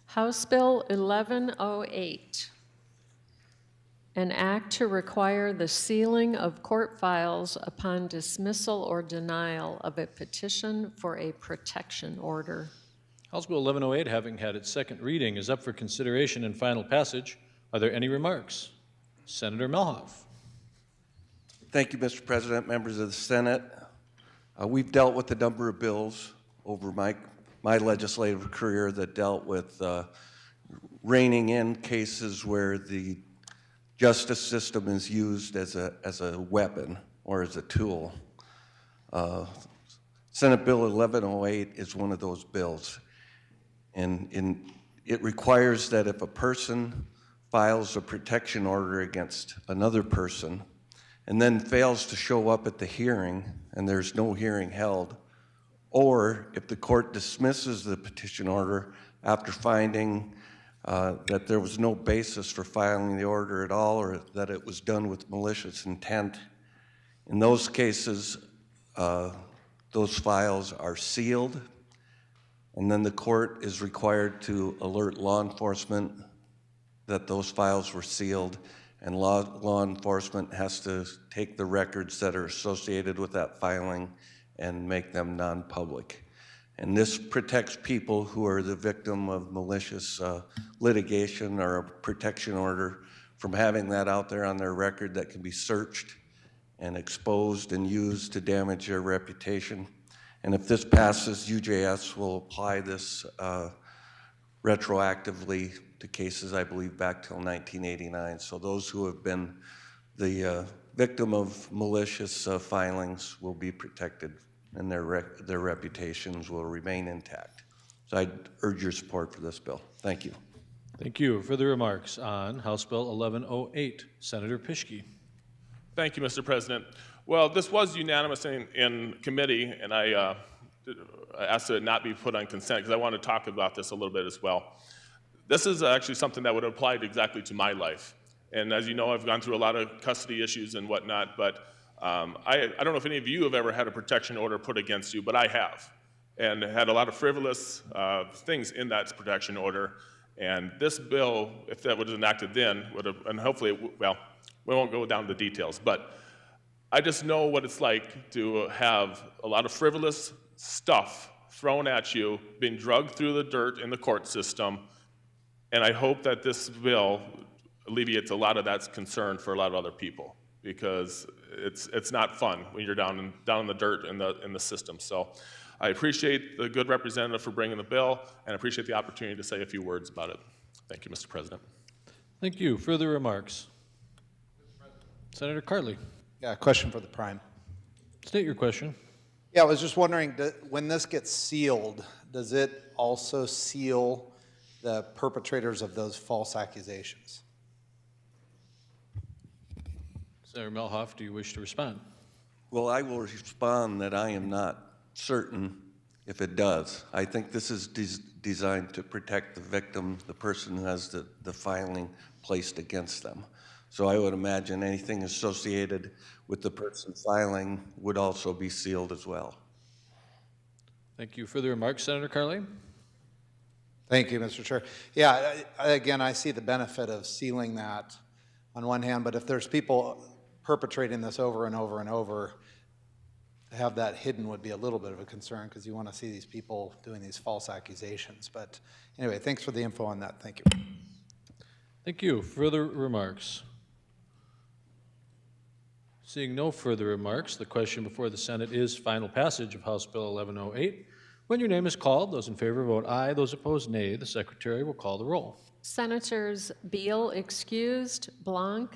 House Bill 1108, an act to require the sealing of court files upon dismissal or denial of a petition for a protection order. House Bill 1108, having had its second reading, is up for consideration and final passage. Are there any remarks? Senator Melhoff. Thank you, Mr. President, members of the Senate. We've dealt with a number of bills over my legislative career that dealt with reining in cases where the justice system is used as a weapon or as a tool. Senate Bill 1108 is one of those bills. And it requires that if a person files a protection order against another person and then fails to show up at the hearing and there's no hearing held, or if the court dismisses the petition order after finding that there was no basis for filing the order at all, or that it was done with malicious intent, in those cases, those files are sealed, and then the court is required to alert law enforcement that those files were sealed, and law enforcement has to take the records that are associated with that filing and make them non-public. And this protects people who are the victim of malicious litigation or a protection order from having that out there on their record that can be searched and exposed and used to damage their reputation. And if this passes, UJS will apply this retroactively to cases, I believe, back till 1989. So those who have been the victim of malicious filings will be protected, and their reputations will remain intact. So I urge your support for this bill. Thank you. Thank you. Further remarks on House Bill 1108. Senator Pischke. Thank you, Mr. President. Well, this was unanimous in committee, and I asked that it not be put on consent because I want to talk about this a little bit as well. This is actually something that would apply exactly to my life. And as you know, I've gone through a lot of custody issues and whatnot, but I don't know if any of you have ever had a protection order put against you, but I have, and had a lot of frivolous things in that protection order. And this bill, if that was enacted then, would have, and hopefully, well, we won't go down to the details, but I just know what it's like to have a lot of frivolous stuff thrown at you, being drugged through the dirt in the court system, and I hope that this bill alleviates a lot of that concern for a lot of other people, because it's not fun when you're down in the dirt in the system. So I appreciate the good representative for bringing the bill, and appreciate the opportunity to say a few words about it. Thank you, Mr. President. Thank you. Further remarks? Senator Cartley. Yeah, a question for the Prime. State your question. Yeah, I was just wondering, when this gets sealed, does it also seal the perpetrators of those false accusations? Senator Melhoff, do you wish to respond? Well, I will respond that I am not certain if it does. I think this is designed to protect the victim, the person who has the filing placed against them. So I would imagine anything associated with the person filing would also be sealed as well. Thank you. Further remarks, Senator Carley? Thank you, Mr. Chair. Yeah, again, I see the benefit of sealing that on one hand, but if there's people perpetrating this over and over and over, to have that hidden would be a little bit of a concern because you want to see these people doing these false accusations. But anyway, thanks for the info on that. Thank you. Thank you. Further remarks? Seeing no further remarks, the question before the Senate is final passage of House Bill 1108. When your name is called, those in favor vote aye, those opposed nay. The Secretary will call the roll. Senators Beal excused, Blanc,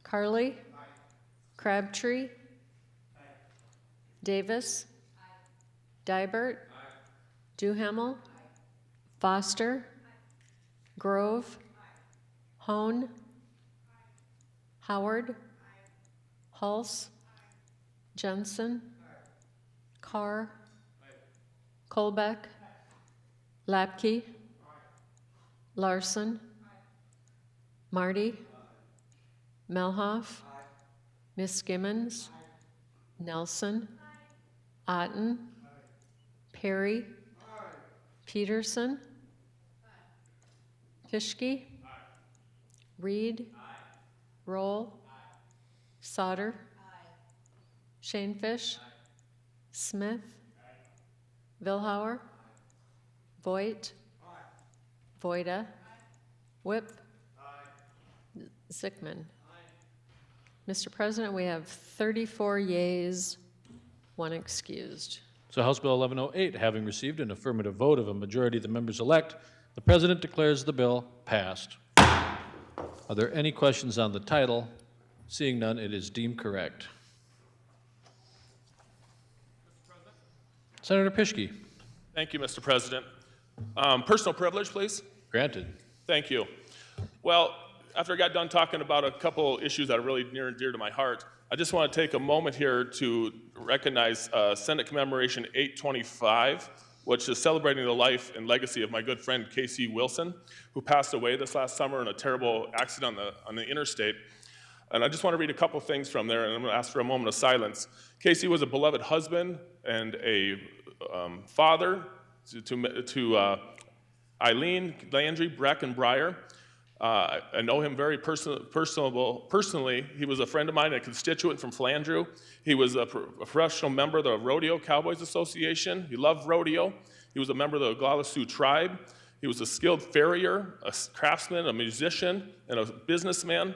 Carley, Crabtree, Davis, Dybert, Duhamel, Foster, Grove, Hone, Howard, Hulse, Jensen, Carr, Colbeck, Lapke, Larson, Marty, Melhoff, Miss Gimmons, Nelson, Otten, Perry, Peterson, Fischke, Reed, Roll, Sauter, Shanefish, Smith, Vilhauer, Voigt, Voida, Whip, Zickman. Mr. President, we have 34 yeas, 1 excused. So House Bill 1108, having received an affirmative vote of a majority of the members elect, the President declares the bill passed. Are there any questions on the title? Seeing none, it is deemed correct. Senator Pischke. Thank you, Mr. President. Personal privilege, please. Granted. Thank you. Well, after I got done talking about a couple issues that are really near and dear to my heart, I just want to take a moment here to recognize Senate Commemoration 825, which is celebrating the life and legacy of my good friend Casey Wilson, who passed away this last summer in a terrible accident on the interstate. And I just want to read a couple things from there, and I'm going to ask for a moment of silence. Casey was a beloved husband and a father to Eileen, Landry, Breck, and Breyer. I know him very personally. He was a friend of mine, a constituent from Flandreau. He was a professional member of the Rodeo Cowboys Association. He loved rodeo. He was a member of the Oglala Sioux tribe. He was a skilled farrier, a craftsman, a musician, and a businessman.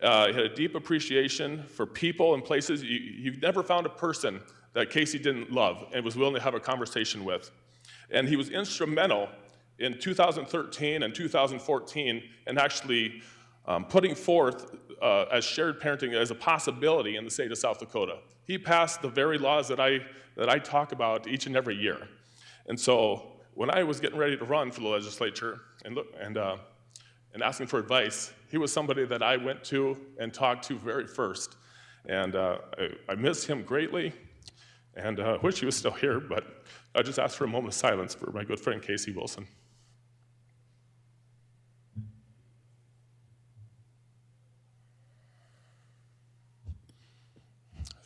He had a deep appreciation for people and places. You never found a person that Casey didn't love and was willing to have a conversation with. And he was instrumental in 2013 and 2014 in actually putting forth as shared parenting as a possibility in the state of South Dakota. He passed the very laws that I talk about each and every year. And so when I was getting ready to run for the legislature and asking for advice, he was somebody that I went to and talked to very first. And I miss him greatly, and I wish he was still here, but I just ask for a moment of silence for my good friend Casey Wilson.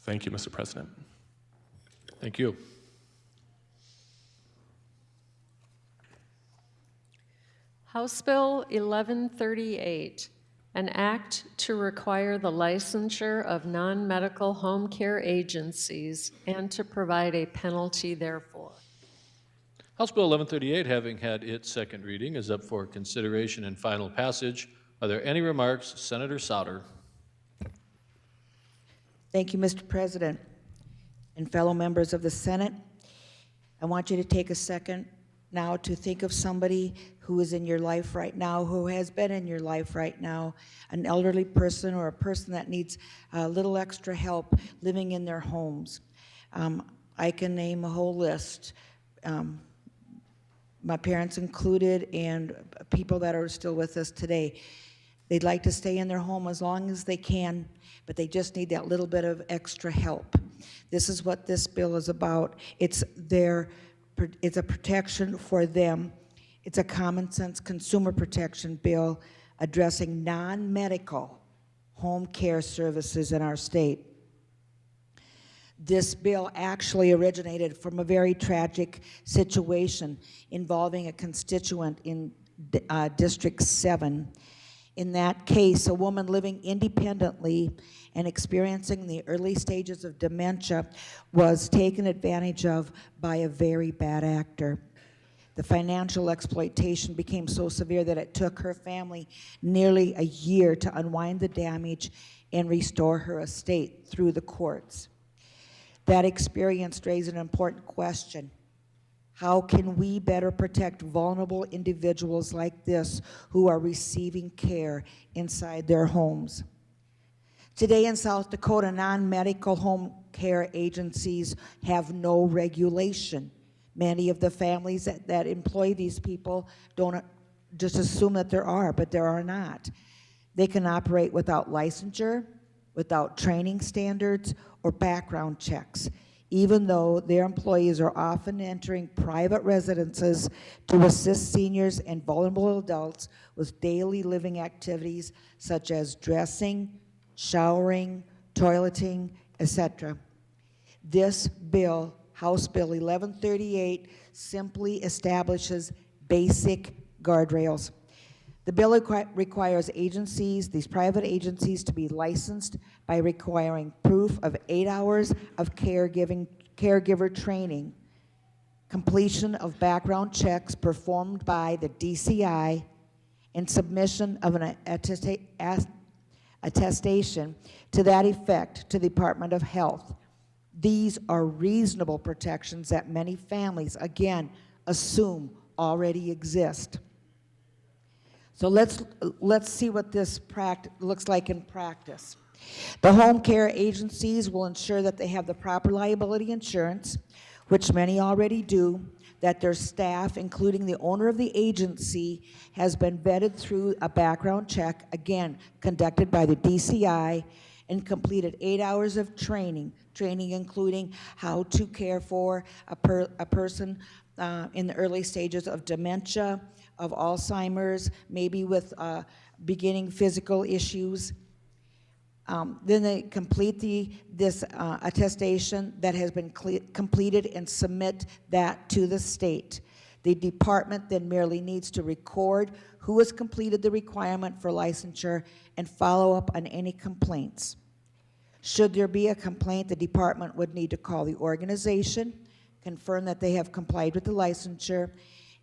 Thank you, Mr. President. Thank you. House Bill 1138, an act to require the licensure of non-medical home care agencies and to provide a penalty therefor. House Bill 1138, having had its second reading, is up for consideration and final passage. Are there any remarks? Senator Sauter. Thank you, Mr. President. And fellow members of the Senate, I want you to take a second now to think of somebody who is in your life right now, who has been in your life right now, an elderly person or a person that needs a little extra help living in their homes. I can name a whole list, my parents included, and people that are still with us today. They'd like to stay in their home as long as they can, but they just need that little bit of extra help. This is what this bill is about. It's a protection for them. It's a common sense consumer protection bill addressing non-medical home care services in our state. This bill actually originated from a very tragic situation involving a constituent in District 7. In that case, a woman living independently and experiencing the early stages of dementia was taken advantage of by a very bad actor. The financial exploitation became so severe that it took her family nearly a year to unwind the damage and restore her estate through the courts. That experience raised an important question. How can we better protect vulnerable individuals like this who are receiving care inside their homes? Today in South Dakota, non-medical home care agencies have no regulation. Many of the families that employ these people don't just assume that there are, but there are not. They can operate without licensure, without training standards, or background checks, even though their employees are often entering private residences to assist seniors and vulnerable adults with daily living activities such as dressing, showering, toileting, etc. This bill, House Bill 1138, simply establishes basic guardrails. The bill requires agencies, these private agencies, to be licensed by requiring proof of 8 hours of caregiver training, completion of background checks performed by the DCI, and submission of an attestation to that effect to the Department of Health. These are reasonable protections that many families, again, assume already exist. So let's see what this looks like in practice. The home care agencies will ensure that they have the proper liability insurance, which many already do, that their staff, including the owner of the agency, has been vetted through a background check, again, conducted by the DCI, and completed 8 hours of training including how to care for a person in the early stages of dementia, of Alzheimer's, maybe with beginning physical issues. Then they complete this attestation that has been completed and submit that to the state. The department then merely needs to record who has completed the requirement for licensure and follow up on any complaints. Should there be a complaint, the department would need to call the organization, confirm that they have complied with the licensure,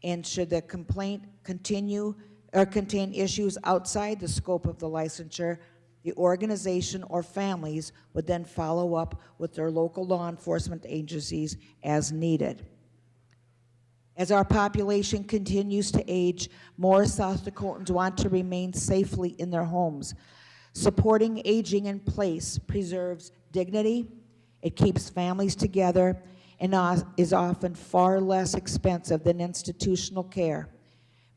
and should the complaint continue or contain issues outside the scope of the licensure, the organization or families would then follow up with their local law enforcement agencies as needed. As our population continues to age, more South Dakotans want to remain safely in their homes. Supporting aging in place preserves dignity, it keeps families together, and is often far less expensive than institutional care.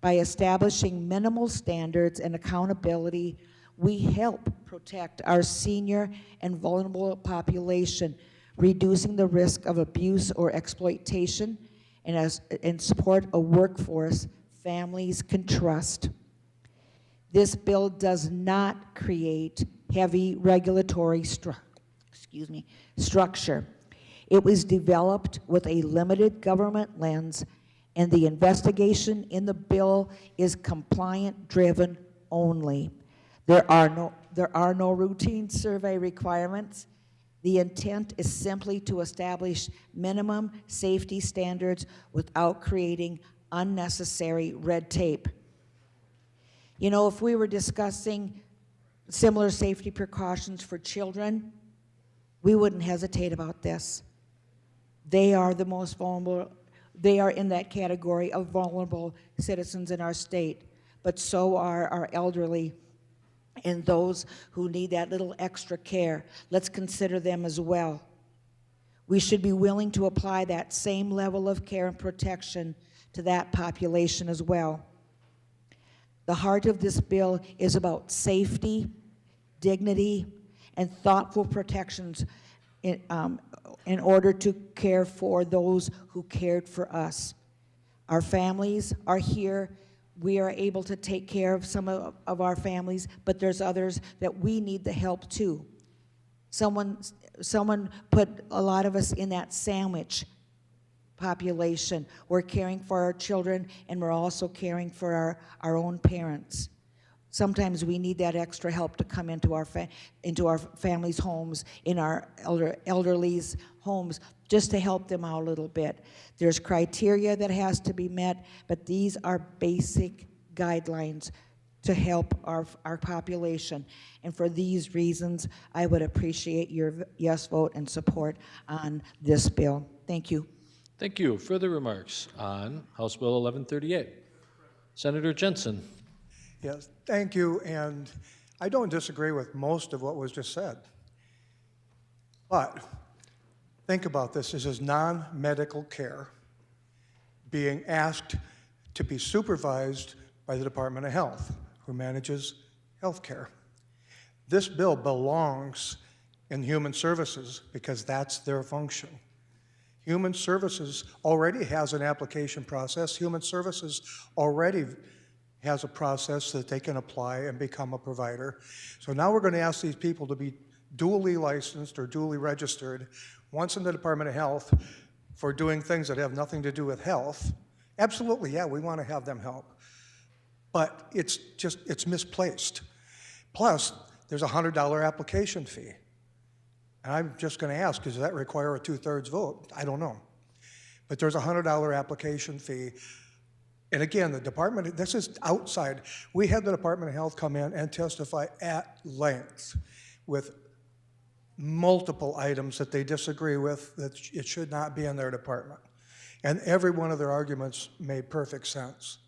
By establishing minimal standards and accountability, we help protect our senior and vulnerable population, reducing the risk of abuse or exploitation, and support a workforce families can trust. This bill does not create heavy regulatory structure. It was developed with a limited government lens, and the investigation in the bill is compliant-driven only. There are no routine survey requirements. The intent is simply to establish minimum safety standards without creating unnecessary red tape. You know, if we were discussing similar safety precautions for children, we wouldn't hesitate about this. They are the most vulnerable. They are in that category of vulnerable citizens in our state, but so are our elderly and those who need that little extra care. Let's consider them as well. We should be willing to apply that same level of care and protection to that population as well. The heart of this bill is about safety, dignity, and thoughtful protections in order to care for those who cared for us. Our families are here. We are able to take care of some of our families, but there's others that we need the help too. Someone put a lot of us in that sandwich population. We're caring for our children, and we're also caring for our own parents. Sometimes we need that extra help to come into our families' homes, in our elderly's homes, just to help them out a little bit. There's criteria that has to be met, but these are basic guidelines to help our population. And for these reasons, I would appreciate your yes vote and support on this bill. Thank you. Thank you. Further remarks on House Bill 1138? Senator Jensen. Yes, thank you, and I don't disagree with most of what was just said. But think about this. This is non-medical care being asked to be supervised by the Department of Health, who manages health care. This bill belongs in Human Services because that's their function. Human Services already has an application process. Human Services already has a process that they can apply and become a provider. So now we're going to ask these people to be duly licensed or duly registered, once in the Department of Health, for doing things that have nothing to do with health. Absolutely, yeah, we want to have them help. But it's misplaced. Plus, there's a $100 application fee. And I'm just going to ask, does that require a 2/3 vote? I don't know. But there's a $100 application fee. And again, the department, this is outside. We had the Department of Health come in and testify at length with multiple items that they disagree with, that it should not be in their department. And every one of their arguments made perfect sense.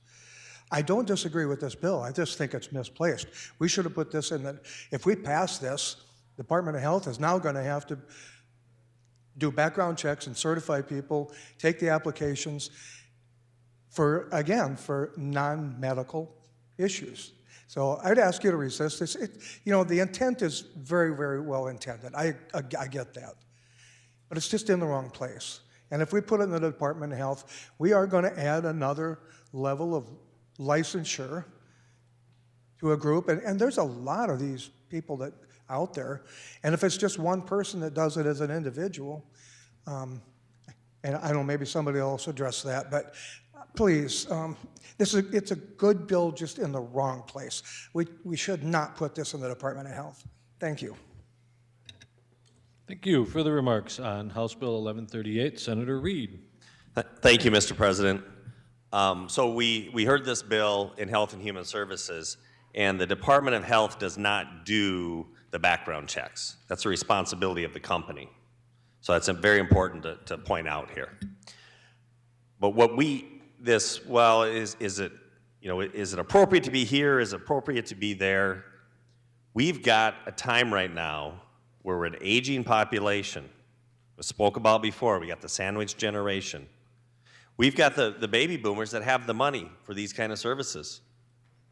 I don't disagree with this bill. I just think it's misplaced. We should have put this in that if we pass this, the Department of Health is now going to have to do background checks and certify people, take the applications for non-medical issues. So I'd ask you to resist this. The intent is very, very well intended. I get that. But it's just in the wrong place. And if we put it in the Department of Health, we are going to add another level of licensure to a group. And there's a lot of these people that out there. And if it's just one person that does it as an individual, and I don't know, maybe somebody else address that, but please, it's a good bill, just in the wrong place. We should not put this in the Department of Health. Thank you. Thank you. Further remarks on House Bill 1138, Senator Reed. Thank you, Mr. President. So we heard this bill in Health and Human Services, and the Department of Health does not do the background checks. That's a responsibility of the company. So that's very important to point out here. But is it appropriate to be here? Is it appropriate to be there? We've got a time right now where we're an aging population. We spoke about before, we got the sandwich generation. We've got the baby boomers that have the money for these kind of services.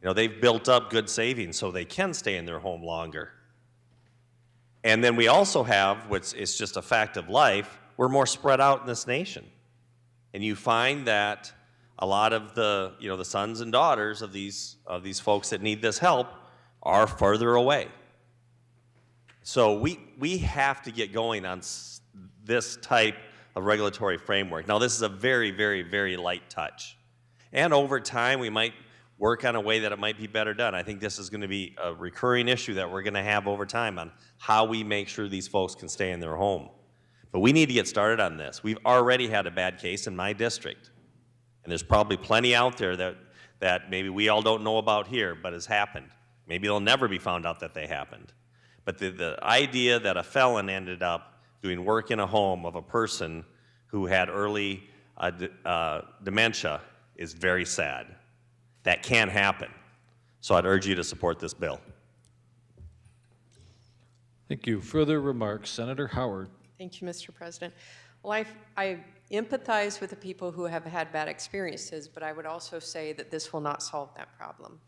They've built up good savings so they can stay in their home longer. And then we also have, which is just a fact of life, we're more spread out in this nation. And you find that a lot of the sons and daughters of these folks that need this help are further away. So we have to get going on this type of regulatory framework. Now, this is a very, very, very light touch. And over time, we might work on a way that it might be better done. I think this is going to be a recurring issue that we're going to have over time on how we make sure these folks can stay in their home. But we need to get started on this. We've already had a bad case in my district. And there's probably plenty out there that maybe we all don't know about here, but has happened. Maybe they'll never be found out that they happened. But the idea that a felon ended up doing work in a home of a person who had early dementia is very sad. That can happen. So I'd urge you to support this bill. Thank you. Further remarks, Senator Howard. Thank you, Mr. President. Well, I empathize with the people who have had bad experiences, but I would also say that this will not solve that problem.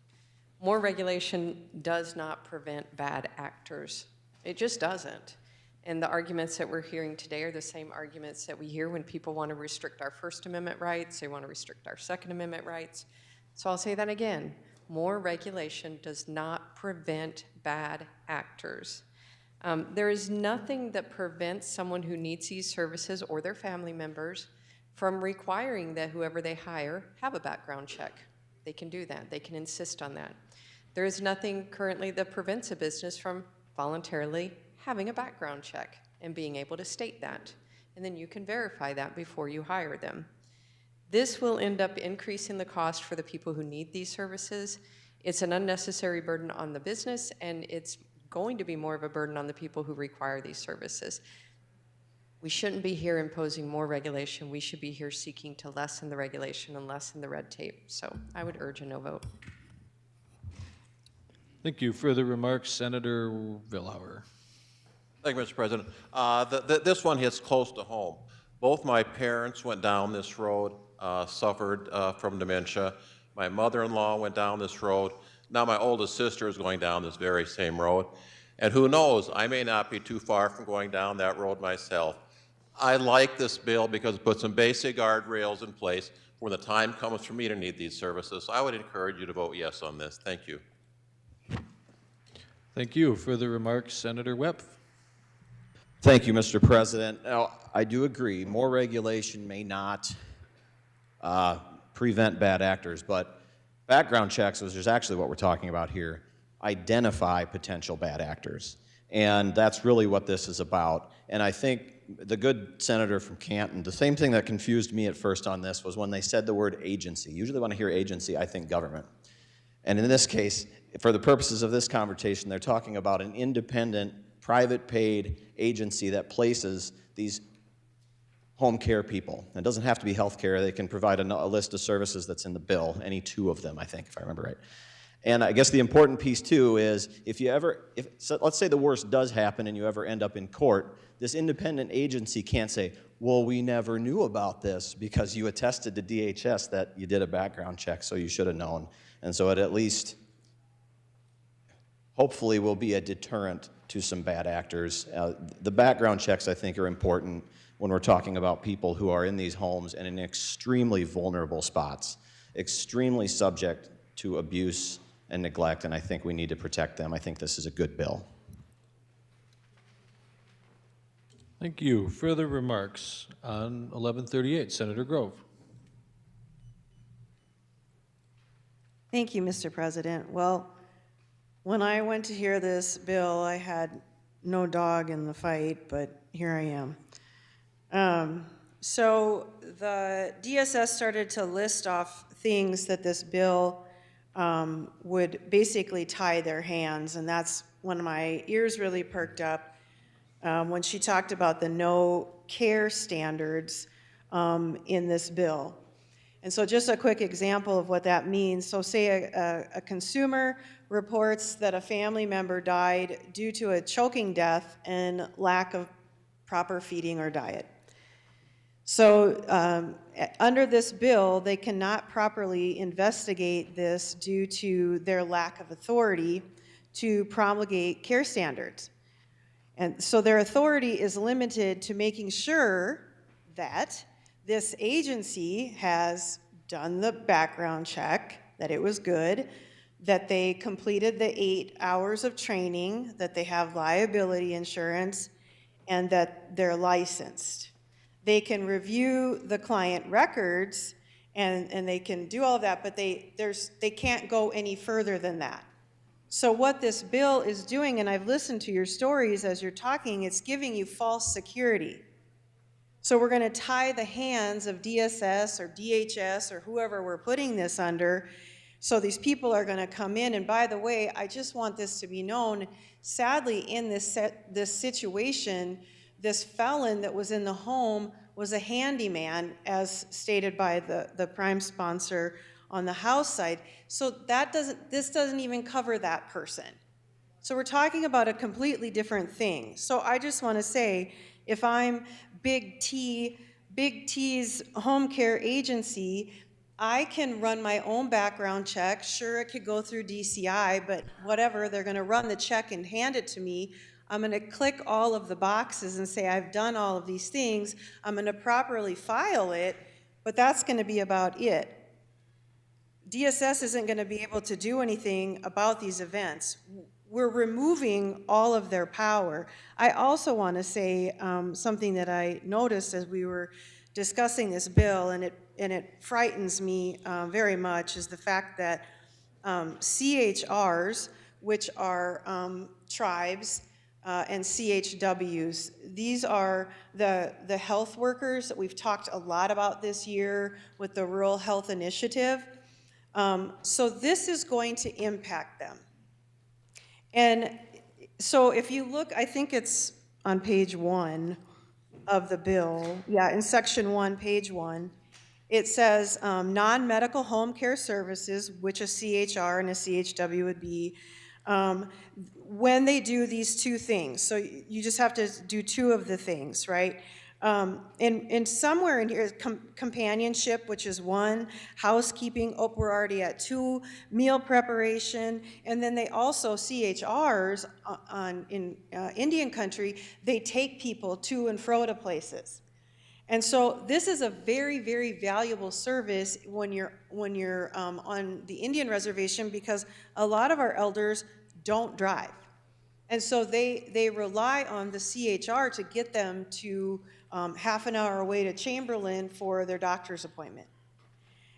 more regulation does not prevent bad actors. It just doesn't. And the arguments that we're hearing today are the same arguments that we hear when people want to restrict our First Amendment rights, they want to restrict our Second Amendment rights. So I'll say that again. More regulation does not prevent bad actors. There is nothing that prevents someone who needs these services or their family members from requiring that whoever they hire have a background check. They can do that. They can insist on that. There is nothing currently that prevents a business from voluntarily having a background check and being able to state that. And then you can verify that before you hire them. This will end up increasing the cost for the people who need these services. It's an unnecessary burden on the business, and it's going to be more of a burden on the people who require these services. We shouldn't be here imposing more regulation. We should be here seeking to lessen the regulation and lessen the red tape. So I would urge a no vote. Thank you. Further remarks, Senator Vilhauer. Thank you, Mr. President. This one hits close to home. Both my parents went down this road, suffered from dementia. My mother-in-law went down this road. Now my oldest sister is going down this very same road. And who knows, I may not be too far from going down that road myself. I like this bill because it puts some basic guardrails in place when the time comes for me to need these services. So I would encourage you to vote yes on this. Thank you. Thank you. Further remarks, Senator Wepf. Thank you, Mr. President. Now, I do agree, more regulation may not prevent bad actors, but background checks, which is actually what we're talking about here, identify potential bad actors. And that's really what this is about. And I think the good senator from Canton, the same thing that confused me at first on this was when they said the word agency. Usually when I hear agency, I think government. And in this case, for the purposes of this conversation, they're talking about an independent, private paid agency that places these home care people. It doesn't have to be health care. They can provide a list of services that's in the bill, any two of them, I think, if I remember right. And I guess the important piece, too, is so let's say the worst does happen and you ever end up in court, this independent agency can't say, well, we never knew about this because you attested to DHS that you did a background check, so you should have known. And so it at least, hopefully, will be a deterrent to some bad actors. The background checks, I think, are important when we're talking about people who are in these homes and in extremely vulnerable spots, extremely subject to abuse and neglect, and I think we need to protect them. I think this is a good bill. Thank you. Further remarks on 1138, Senator Grove. Thank you, Mr. President. Well, when I went to hear this bill, I had no dog in the fight, but here I am. So the DSS started to list off things that this bill would basically tie their hands, and that's when my ears really perked up when she talked about the no care standards in this bill. And so just a quick example of what that means. So say a consumer reports that a family member died due to a choking death and lack of proper feeding or diet. So under this bill, they cannot properly investigate this due to their lack of authority to promulgate care standards. And so their authority is limited to making sure that this agency has done the background check, that it was good, that they completed the 8 hours of training, that they have liability insurance, and that they're licensed. They can review the client records and they can do all of that, but they can't go any further than that. So what this bill is doing, and I've listened to your stories as you're talking, it's giving you false security. So we're going to tie the hands of DSS or DHS or whoever we're putting this under. So these people are going to come in, and by the way, I just want this to be known, sadly in this situation, this felon that was in the home was a handyman, as stated by the prime sponsor on the House side. So this doesn't even cover that person. So we're talking about a completely different thing. So I just want to say, if I'm Big T's home care agency, I can run my own background check. Sure, it could go through DCI, but whatever, they're going to run the check and hand it to me. I'm going to click all of the boxes and say I've done all of these things. I'm going to properly file it, but that's going to be about it. DSS isn't going to be able to do anything about these events. We're removing all of their power. I also want to say something that I noticed as we were discussing this bill, and it frightens me very much, is the fact that CHRs, which are tribes, and CHWs, these are the health workers that we've talked a lot about this year with the Rural Health Initiative. So this is going to impact them. And so if you look, I think it's on page 1 of the bill, yeah, in section 1, page 1, it says non-medical home care services, which a CHR and a CHW would be, when they do these two things. So you just have to do two of the things, right? And somewhere in here is companionship, which is 1, housekeeping, oh, we're already at 2, meal preparation, and then they also, CHRs in Indian country, they take people to and fro to places. And so this is a very, very valuable service when you're on the Indian reservation, because a lot of our elders don't drive. And so they rely on the CHR to get them to half an hour away to Chamberlain for their doctor's appointment.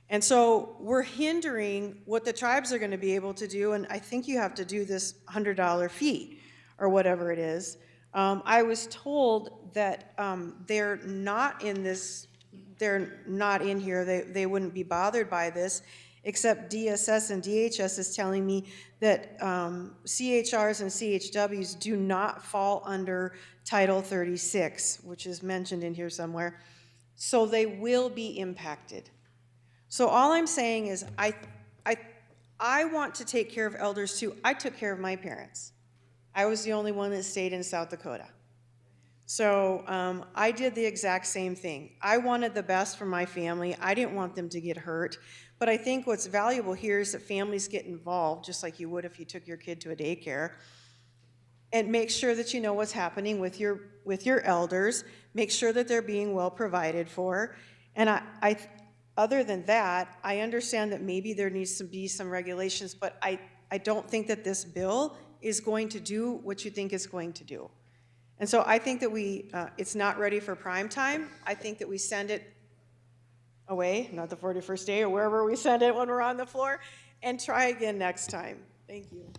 And so we're hindering what the tribes are going to be able to do, and I think you have to do this $100 fee or whatever it is. I was told that they're not in here, they wouldn't be bothered by this, except DSS and DHS is telling me that CHRs and CHWs do not fall under Title 36, which is mentioned in here somewhere, so they will be impacted. So all I'm saying is I want to take care of elders too. I took care of my parents. I was the only one that stayed in South Dakota. So I did the exact same thing. I wanted the best for my family. I didn't want them to get hurt. But I think what's valuable here is that families get involved, just like you would if you took your kid to a daycare, and make sure that you know what's happening with your elders. Make sure that they're being well provided for. And other than that, I understand that maybe there needs to be some regulations, but I don't think that this bill is going to do what you think it's going to do. And so I think that it's not ready for prime time. I think that we send it away, not the 41st day or wherever we send it when we're on the floor, and try again next time. Thank you.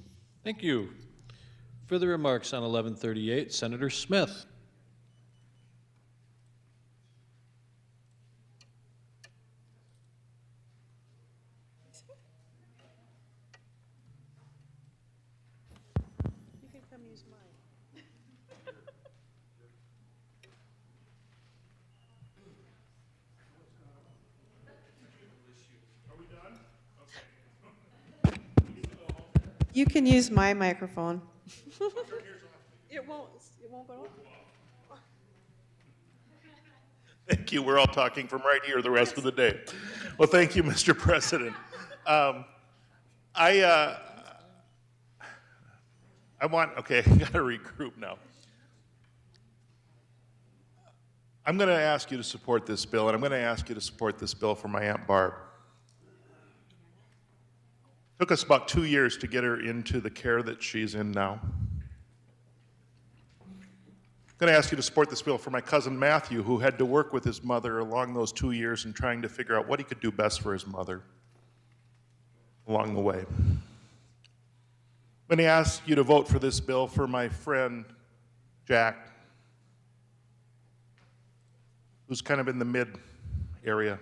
Thank you. Further remarks on 1138, Senator Smith. You can come use mine. You can use my microphone. It won't go off. Thank you. We're all talking from right here the rest of the day. Well, thank you, Mr. President. I got to regroup now. I'm going to ask you to support this bill, and I'm going to ask you to support this bill for my Aunt Barb. Took us about 2 years to get her into the care that she's in now. I'm going to ask you to support this bill for my cousin Matthew, who had to work with his mother along those 2 years and trying to figure out what he could do best for his mother along the way. I'm going to ask you to vote for this bill for my friend Jack, who's kind of in the mid area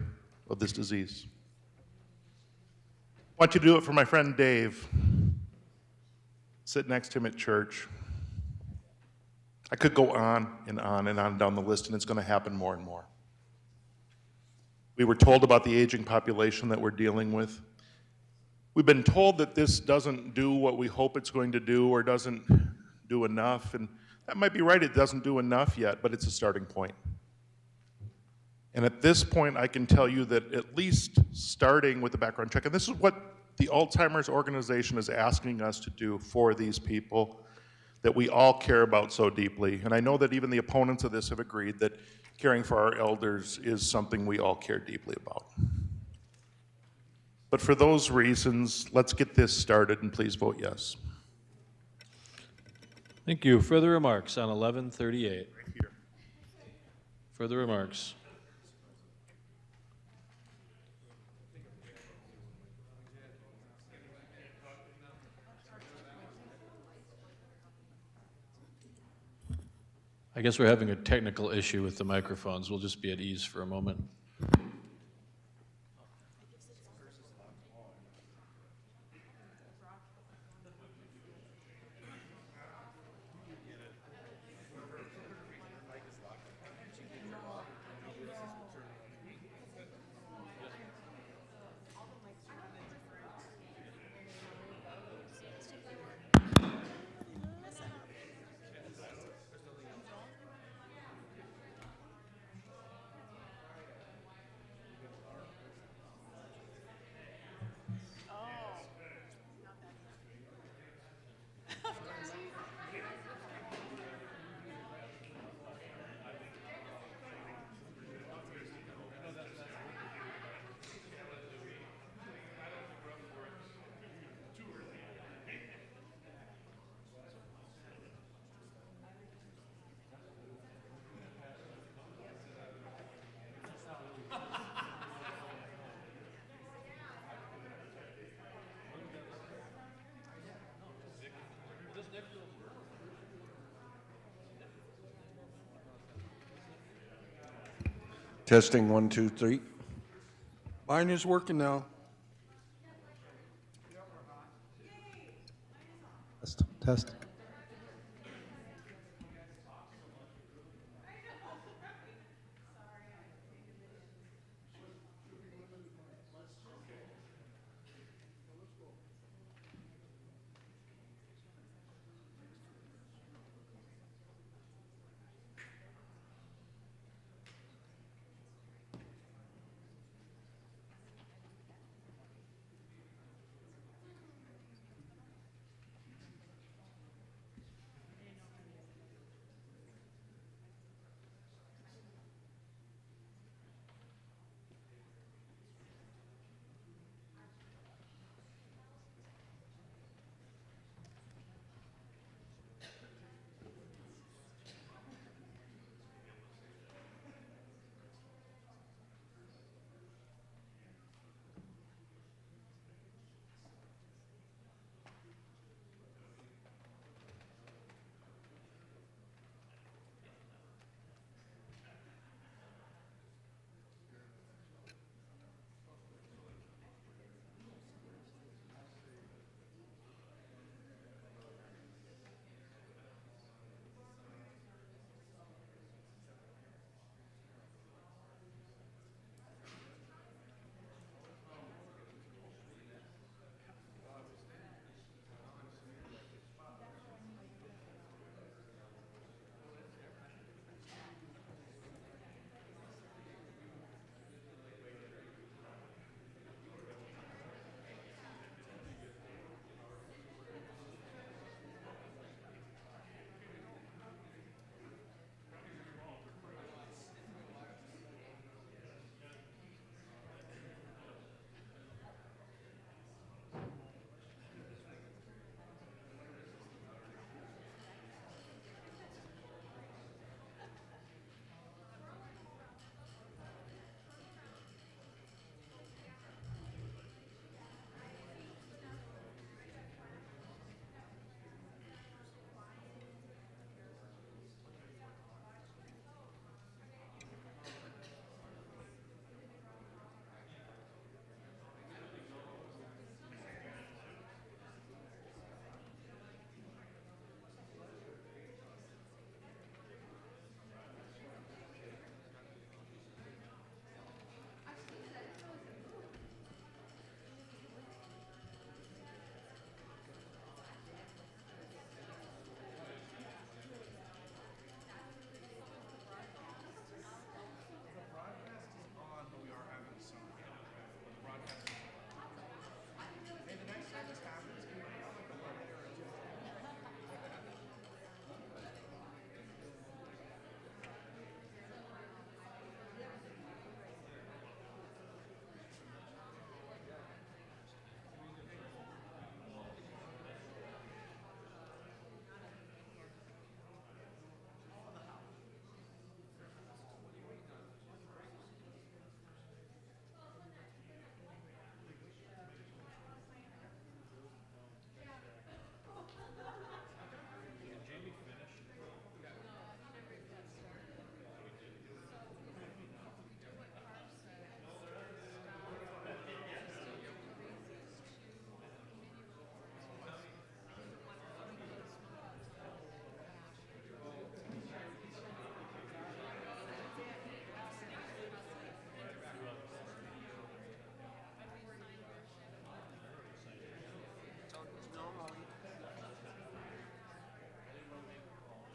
of this disease. I want you to do it for my friend Dave. Sit next to him at church. I could go on and on and on down the list, and it's going to happen more and more. We were told about the aging population that we're dealing with. We've been told that this doesn't do what we hope it's going to do or doesn't do enough, and that might be right, it doesn't do enough yet, but it's a starting point. And at this point, I can tell you that at least starting with the background check, and this is what the Alzheimer's organization is asking us to do for these people that we all care about so deeply. And I know that even the opponents of this have agreed that caring for our elders is something we all care deeply about. But for those reasons, let's get this started, and please vote yes. Thank you. Further remarks on 1138? Further remarks? I guess we're having a technical issue with the microphones. We'll just be at ease for a moment. Testing 1, 2, 3. Mine is working now. Test.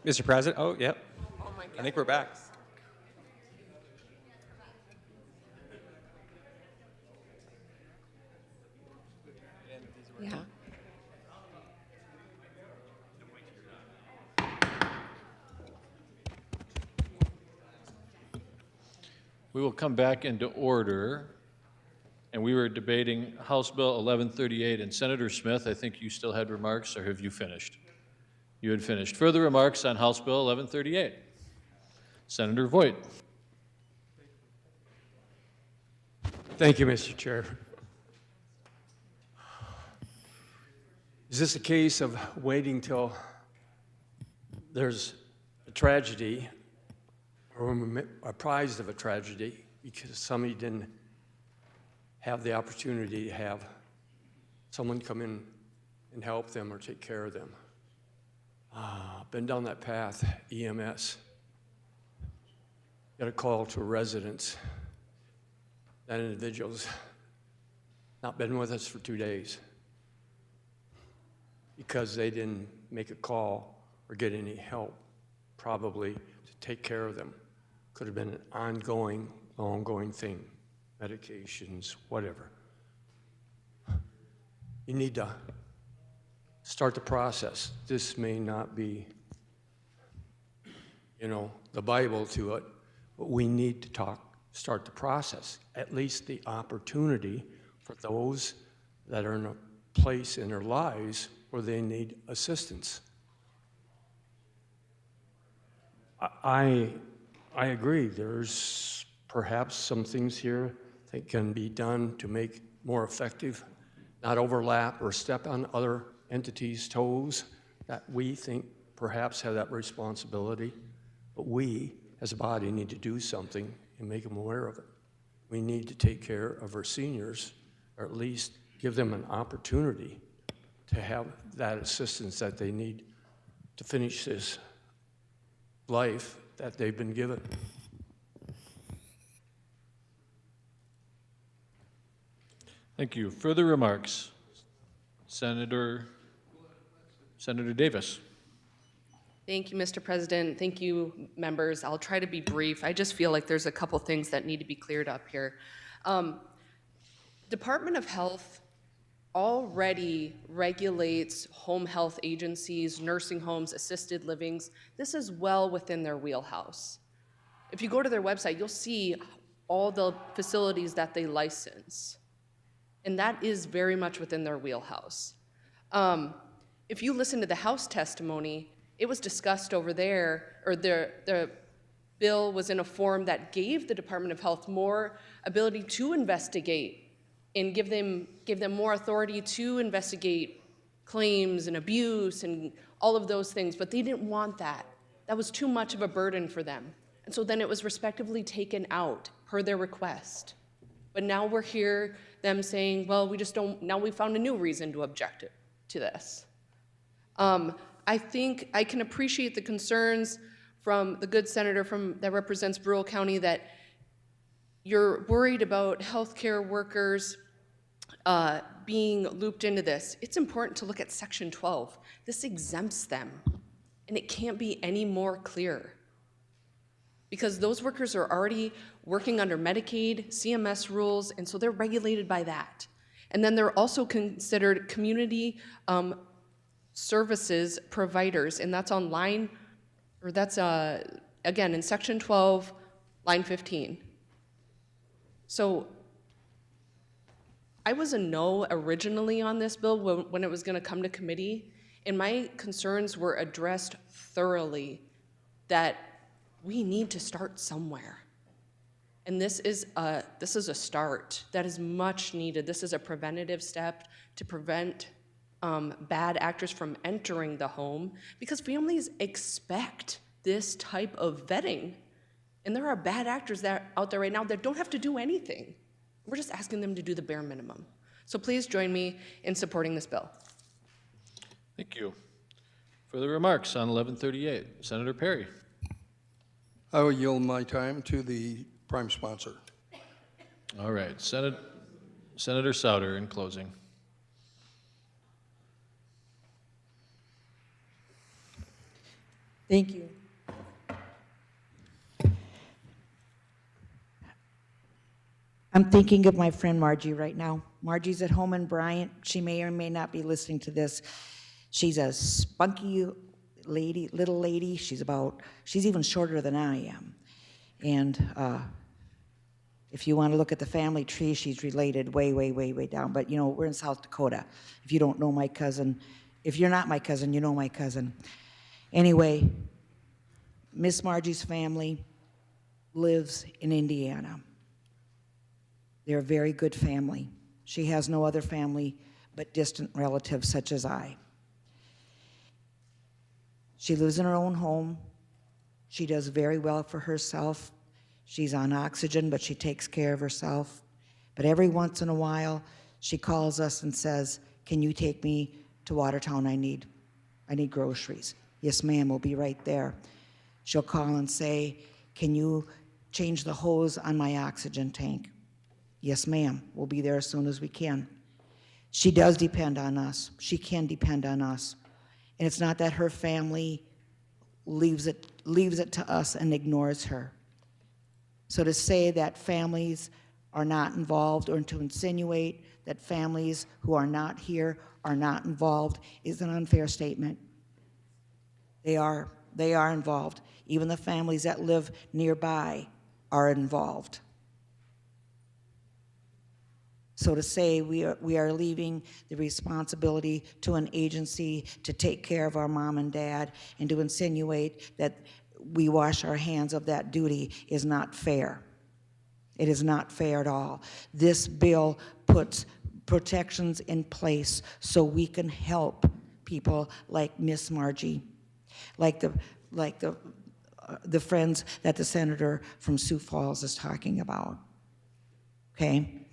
Mr. President, oh, yep. I think we're back. Yeah. We will come back into order. And we were debating House Bill 1138. And Senator Smith, I think you still had remarks, or have you finished? You had finished. Further remarks on House Bill 1138? Senator Voigt. Thank you, Mr. Chair. Is this a case of waiting till there's a tragedy or we're apprised of a tragedy because somebody didn't have the opportunity to have someone come in and help them or take care of them? Been down that path, EMS. Got a call to a residence. That individual's not been with us for 2 days because they didn't make a call or get any help, probably, to take care of them. Could have been an ongoing thing, medications, whatever. You need to start the process. This may not be, the Bible to it, but we need to start the process, at least the opportunity for those that are in a place in their lives where they need assistance. I agree. There's perhaps some things here that can be done to make more effective, not overlap or step on other entities' toes that we think perhaps have that responsibility. But we, as a body, need to do something and make them aware of it. We need to take care of our seniors, or at least give them an opportunity to have that assistance that they need to finish this life that they've been given. Thank you. Further remarks? Senator Davis. Thank you, Mr. President. Thank you, members. I'll try to be brief. I just feel like there's a couple things that need to be cleared up here. Department of Health already regulates home health agencies, nursing homes, assisted livings. This is well within their wheelhouse. If you go to their website, you'll see all the facilities that they license. And that is very much within their wheelhouse. If you listen to the House testimony, it was discussed over there, or the bill was in a form that gave the Department of Health more ability to investigate and give them more authority to investigate claims and abuse and all of those things, but they didn't want that. That was too much of a burden for them. And so then it was respectively taken out per their request. But now we're here, them saying, well, now we found a new reason to object to this. I think I can appreciate the concerns from the good senator that represents Brule County that you're worried about healthcare workers being looped into this. It's important to look at Section 12. This exempts them, and it can't be any more clear. Because those workers are already working under Medicaid, CMS rules, and so they're regulated by that. And then they're also considered community services providers, and that's on line, or that's, again, in Section 12, line 15. So I was a no originally on this bill when it was going to come to committee, and my concerns were addressed thoroughly that we need to start somewhere. And this is a start that is much needed. This is a preventative step to prevent bad actors from entering the home, because families expect this type of vetting. And there are bad actors out there right now that don't have to do anything. We're just asking them to do the bare minimum. So please join me in supporting this bill. Thank you. Further remarks on 1138? Senator Perry. I will yield my time to the prime sponsor. All right. Senator Souter in closing. Thank you. I'm thinking of my friend Margie right now. Margie's at home in Bryant. She may or may not be listening to this. She's a spunky lady, little lady. She's even shorter than I am. And if you want to look at the family tree, she's related way, way, way, way down. But, you know, we're in South Dakota. If you don't know my cousin, if you're not my cousin, you know my cousin. Anyway, Miss Margie's family lives in Indiana. They're a very good family. She has no other family but distant relatives such as I. She lives in her own home. She does very well for herself. She's on oxygen, but she takes care of herself. But every once in a while, she calls us and says, "Can you take me to Watertown? I need groceries." "Yes, ma'am, we'll be right there." She'll call and say, "Can you change the hose on my oxygen tank?" "Yes, ma'am, we'll be there as soon as we can." She does depend on us. She can depend on us. And it's not that her family leaves it to us and ignores her. So to say that families are not involved, or to insinuate that families who are not here are not involved, is an unfair statement. They are involved. Even the families that live nearby are involved. So to say we are leaving the responsibility to an agency to take care of our mom and dad, and to insinuate that we wash our hands of that duty, is not fair. It is not fair at all. This bill puts protections in place so we can help people like Miss Margie, like the friends that the senator from Sioux Falls is talking about. Okay?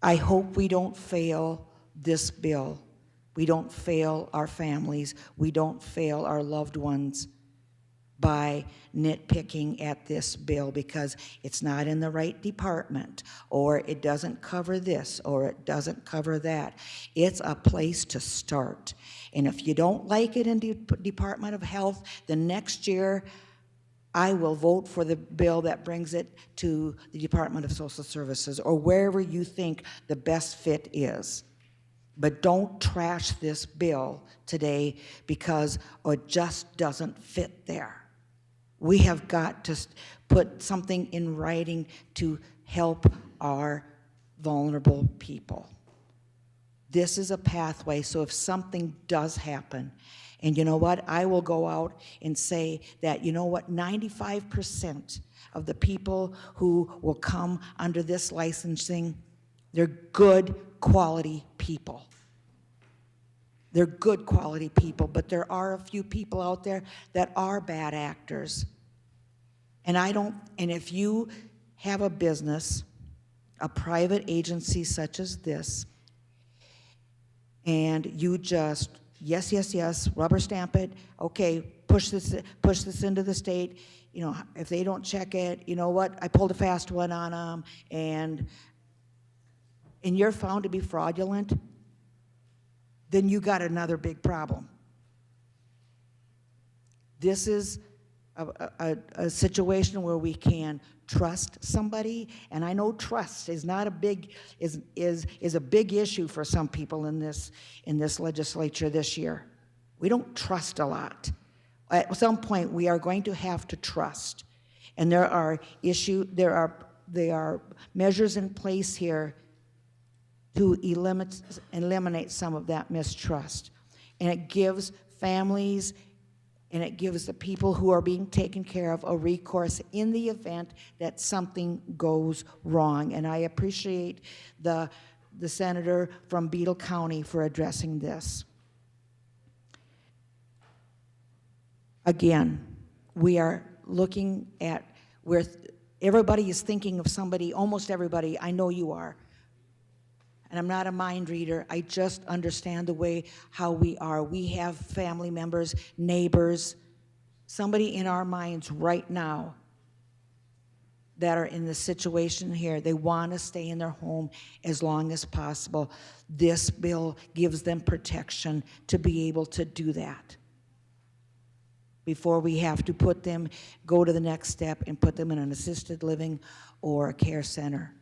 I hope we don't fail this bill. We don't fail our families. We don't fail our loved ones by nitpicking at this bill because it's not in the right department, or it doesn't cover this, or it doesn't cover that. It's a place to start. And if you don't like it in the Department of Health, then next year I will vote for the bill that brings it to the Department of Social Services, or wherever you think the best fit is. But don't trash this bill today because it just doesn't fit there. We have got to put something in writing to help our vulnerable people. This is a pathway, so if something does happen, and you know what, I will go out and say that, you know what, 95% of the people who will come under this licensing, they're good quality people. They're good quality people, but there are a few people out there that are bad actors. And if you have a business, a private agency such as this, and you just, yes, rubber stamp it, okay, push this into the state, you know, if they don't check it, you know what, I pulled a fast one on them, and you're found to be fraudulent, then you got another big problem. This is a situation where we can trust somebody, and I know trust is not a big is a big issue for some people in this legislature this year. We don't trust a lot. At some point, we are going to have to trust, and there are measures in place here to eliminate some of that mistrust, and it gives families. And it gives the people who are being taken care of a recourse in the event that something goes wrong. And I appreciate the senator from Beadle County for addressing this. Again, we are looking at where everybody is thinking of somebody, almost everybody, I know you are. And I'm not a mind reader. I just understand the way how we are. We have family members, neighbors, somebody in our minds right now that are in the situation here. They want to stay in their home as long as possible. This bill gives them protection to be able to do that. before we have to go to the next step and put them in an assisted living or a care center.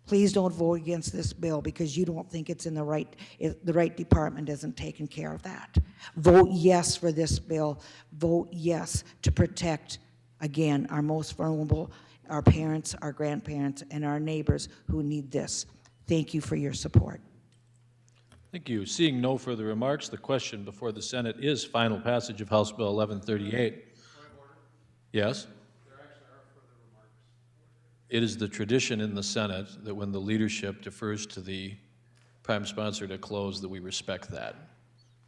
Please don't vote against this bill because you don't think it's in the right department isn't taking care of that. Vote yes for this bill. Vote yes to protect, again, our most vulnerable, our parents, our grandparents, and our neighbors who need this. Thank you for your support. Thank you. Seeing no further remarks, the question before the Senate is final passage of House Bill 1138. Yes? It is the tradition in the Senate that when the leadership defers to the prime sponsor to close, that we respect that.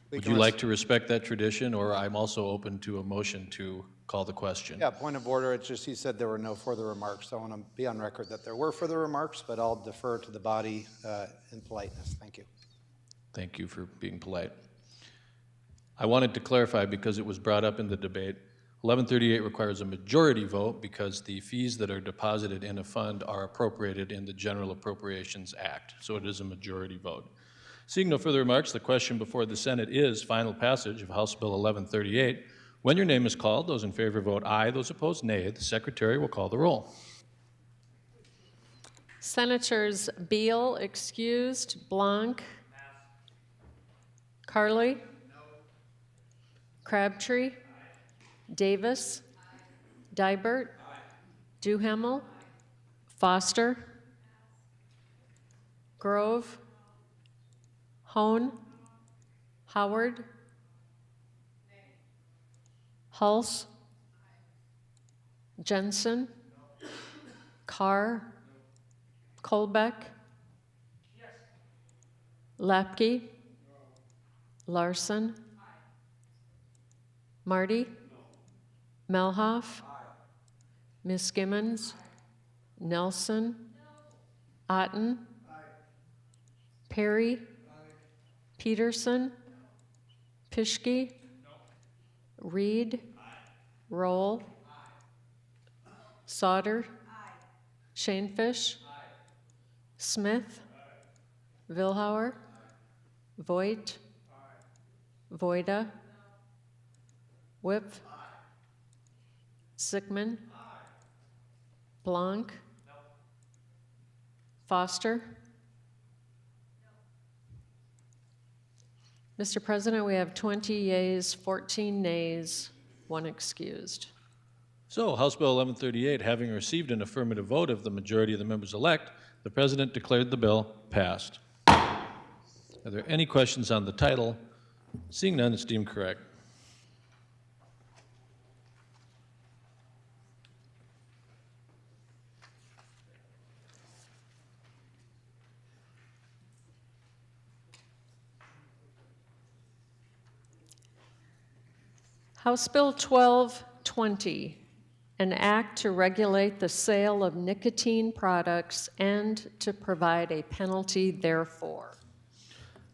Would you like to respect that tradition, or I'm also open to a motion to call the question? Yeah, point of order. It's just he said there were no further remarks. So I want to be on record that there were further remarks, but I'll defer to the body in politeness. Thank you. Thank you for being polite. I wanted to clarify because it was brought up in the debate. 1138 requires a majority vote because the fees that are deposited in a fund are appropriated in the General Appropriations Act. So it is a majority vote. Seeing no further remarks, the question before the Senate is final passage of House Bill 1138. When your name is called, those in favor vote aye, those opposed nay. The Secretary will call the roll. Senators Beal excused, Blanc, Carley, Crabtree, Davis, Dybert, Duhamel, Foster, Grove, Hone, Howard, Hulse, Jensen, Carr, Colbeck, Lapke, Larson, Marty, Melhoff, Ms. Gimmons, Nelson, Otten, Perry, Peterson, Pischke, Reed, Roll, Sauter, Shanefish, Smith, Vilhauer, Voigt, Voida, Whip, Sickman, Blanc, Foster. Mr. President, we have 20 yeas, 14 nays, 1 excused. So, House Bill 1138, having received an affirmative vote of the majority of the members elect, the President declared the bill passed. Are there any questions on the title? Seeing none, it's deemed correct. House Bill 1220, an act to regulate the sale of nicotine products and to provide a penalty therefor.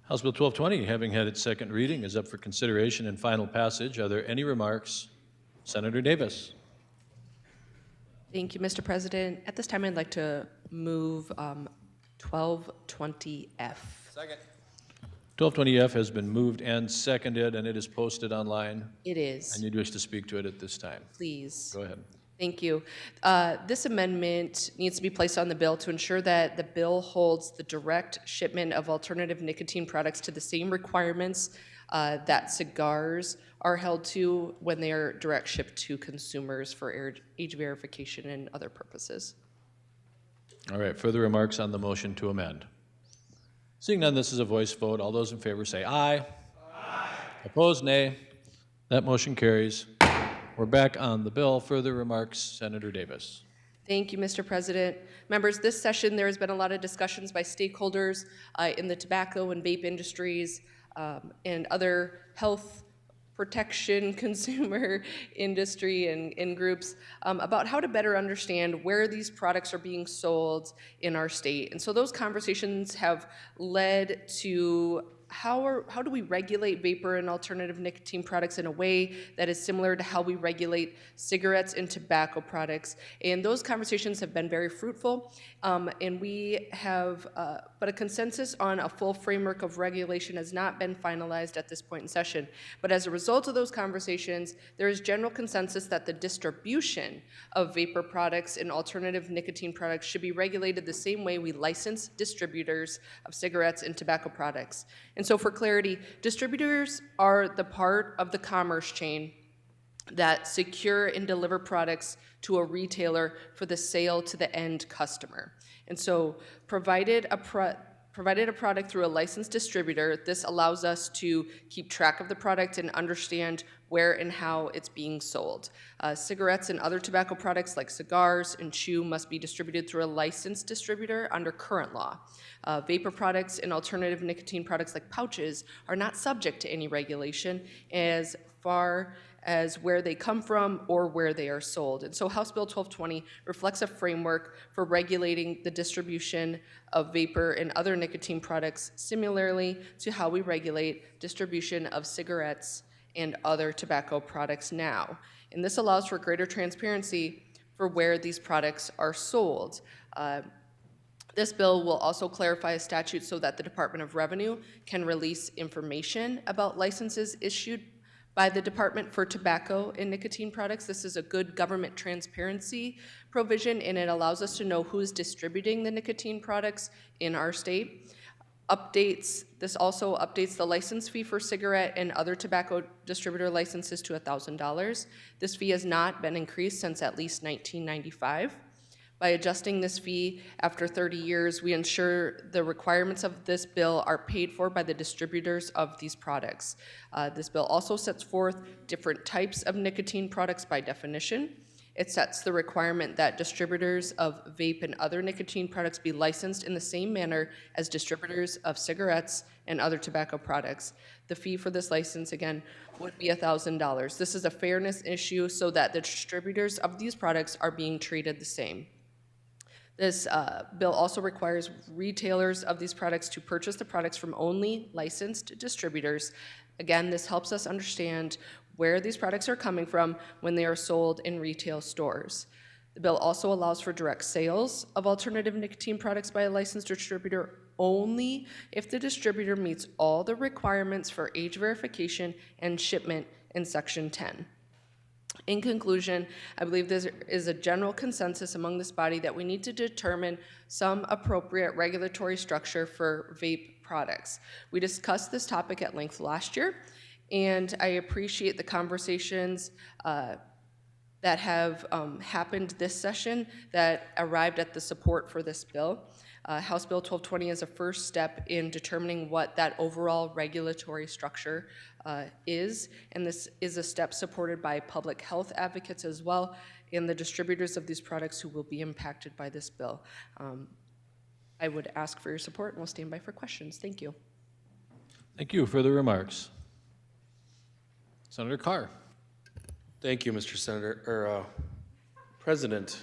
House Bill 1220, having had its second reading, is up for consideration and final passage. Are there any remarks? Senator Davis. Thank you, Mr. President. At this time, I'd like to move 1220F. Second. 1220F has been moved and seconded, and it is posted online. It is. And you'd wish to speak to it at this time. Please. Go ahead. Thank you. This amendment needs to be placed on the bill to ensure that the bill holds the direct shipment of alternative nicotine products to the same requirements that cigars are held to when they are direct shipped to consumers for age verification and other purposes. All right, further remarks on the motion to amend? Seeing none, this is a voice vote. All those in favor say aye. Aye. Opposed, nay. That motion carries. We're back on the bill. Further remarks, Senator Davis. Thank you, Mr. President. Members, this session there has been a lot of discussions by stakeholders in the tobacco and vape industries and other health protection consumer industry and groups about how to better understand where these products are being sold in our state. And so those conversations have led to how do we regulate vapor and alternative nicotine products in a way that is similar to how we regulate cigarettes and tobacco products? And those conversations have been very fruitful, and we have, but a consensus on a full framework of regulation has not been finalized at this point in session. But as a result of those conversations, there is general consensus that the distribution of vapor products and alternative nicotine products should be regulated the same way we license distributors of cigarettes and tobacco products. And so for clarity, distributors are the part of the commerce chain that secure and deliver products to a retailer for the sale to the end customer. And so provided a product through a licensed distributor, this allows us to keep track of the product and understand where and how it's being sold. Cigarettes and other tobacco products like cigars and chew must be distributed through a licensed distributor under current law. Vapor products and alternative nicotine products like pouches are not subject to any regulation as far as where they come from or where they are sold. And so House Bill 1220 reflects a framework for regulating the distribution of vapor and other nicotine products similarly to how we regulate distribution of cigarettes and other tobacco products now. And this allows for greater transparency for where these products are sold. This bill will also clarify a statute so that the Department of Revenue can release information about licenses issued by the Department for tobacco and nicotine products. This is a good government transparency provision, and it allows us to know who's distributing the nicotine products in our state. This also updates the license fee for cigarette and other tobacco distributor licenses to $1,000. This fee has not been increased since at least 1995. By adjusting this fee after 30 years, we ensure the requirements of this bill are paid for by the distributors of these products. This bill also sets forth different types of nicotine products by definition. It sets the requirement that distributors of vape and other nicotine products be licensed in the same manner as distributors of cigarettes and other tobacco products. The fee for this license, again, would be $1,000. This is a fairness issue so that the distributors of these products are being treated the same. This bill also requires retailers of these products to purchase the products from only licensed distributors. Again, this helps us understand where these products are coming from when they are sold in retail stores. The bill also allows for direct sales of alternative nicotine products by a licensed distributor only if the distributor meets all the requirements for age verification and shipment in Section 10. In conclusion, I believe there is a general consensus among this body that we need to determine some appropriate regulatory structure for vape products. We discussed this topic at length last year, and I appreciate the conversations that have happened this session that arrived at the support for this bill. House Bill 1220 is a first step in determining what that overall regulatory structure is, and this is a step supported by public health advocates as well, and the distributors of these products who will be impacted by this bill. I would ask for your support, and we'll stand by for questions. Thank you. Thank you. Further remarks? Senator Carr. Thank you, Mr. President,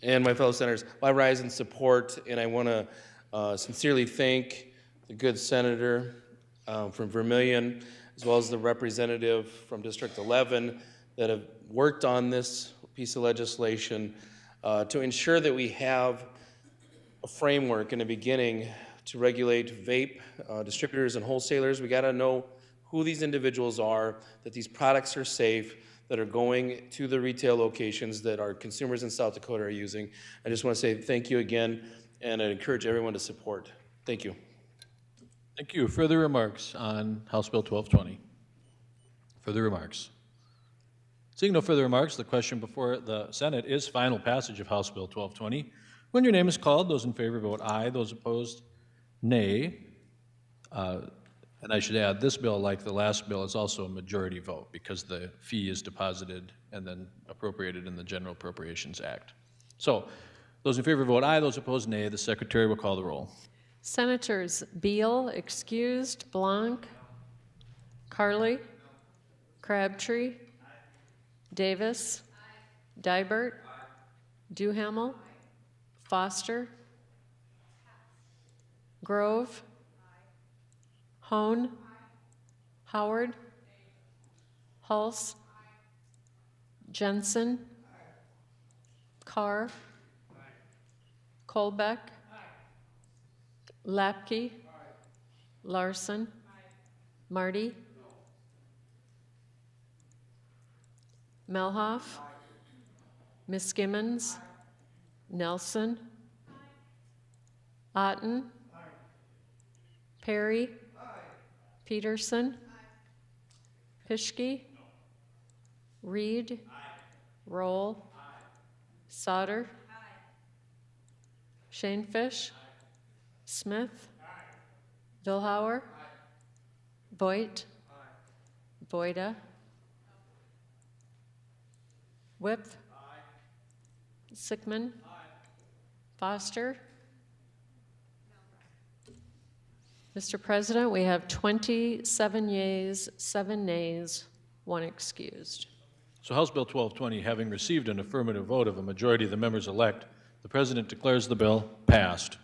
and my fellow senators. I rise in support, and I want to sincerely thank the good senator from Vermillion, as well as the representative from District 11 that have worked on this piece of legislation to ensure that we have a framework in the beginning to regulate vape distributors and wholesalers. We got to know who these individuals are, that these products are safe, that are going to the retail locations that our consumers in South Dakota are using. I just want to say thank you again, and I encourage everyone to support. Thank you. Thank you. Further remarks on House Bill 1220? Further remarks? Seeing no further remarks, the question before the Senate is final passage of House Bill 1220. When your name is called, those in favor vote aye, those opposed, nay. And I should add, this bill, like the last bill, is also a majority vote because the fee is deposited and then appropriated in the General Appropriations Act. So, those in favor vote aye, those opposed nay. The Secretary will call the roll. Senators Beal, excused, Blanc, Carley, Crabtree, Davis, Dybert, Duhamel, Foster, Grove. Hone. Howard. Hulse. Jensen. Carr. Colbeck. Lapke. Larson. Marty. Melhoff. Miskimmons. Nelson. Otten. Perry. Peterson. Pischke. Reed. Roll. Sauter. Shanefish. Smith. Vilhauer. Voigt. Voida. Whip. Sickman. Foster. Mr. President, we have 27 yeas, 7 nays, 1 excused. So House Bill 1220, having received an affirmative vote of a majority of the members elect, the President declares the bill passed.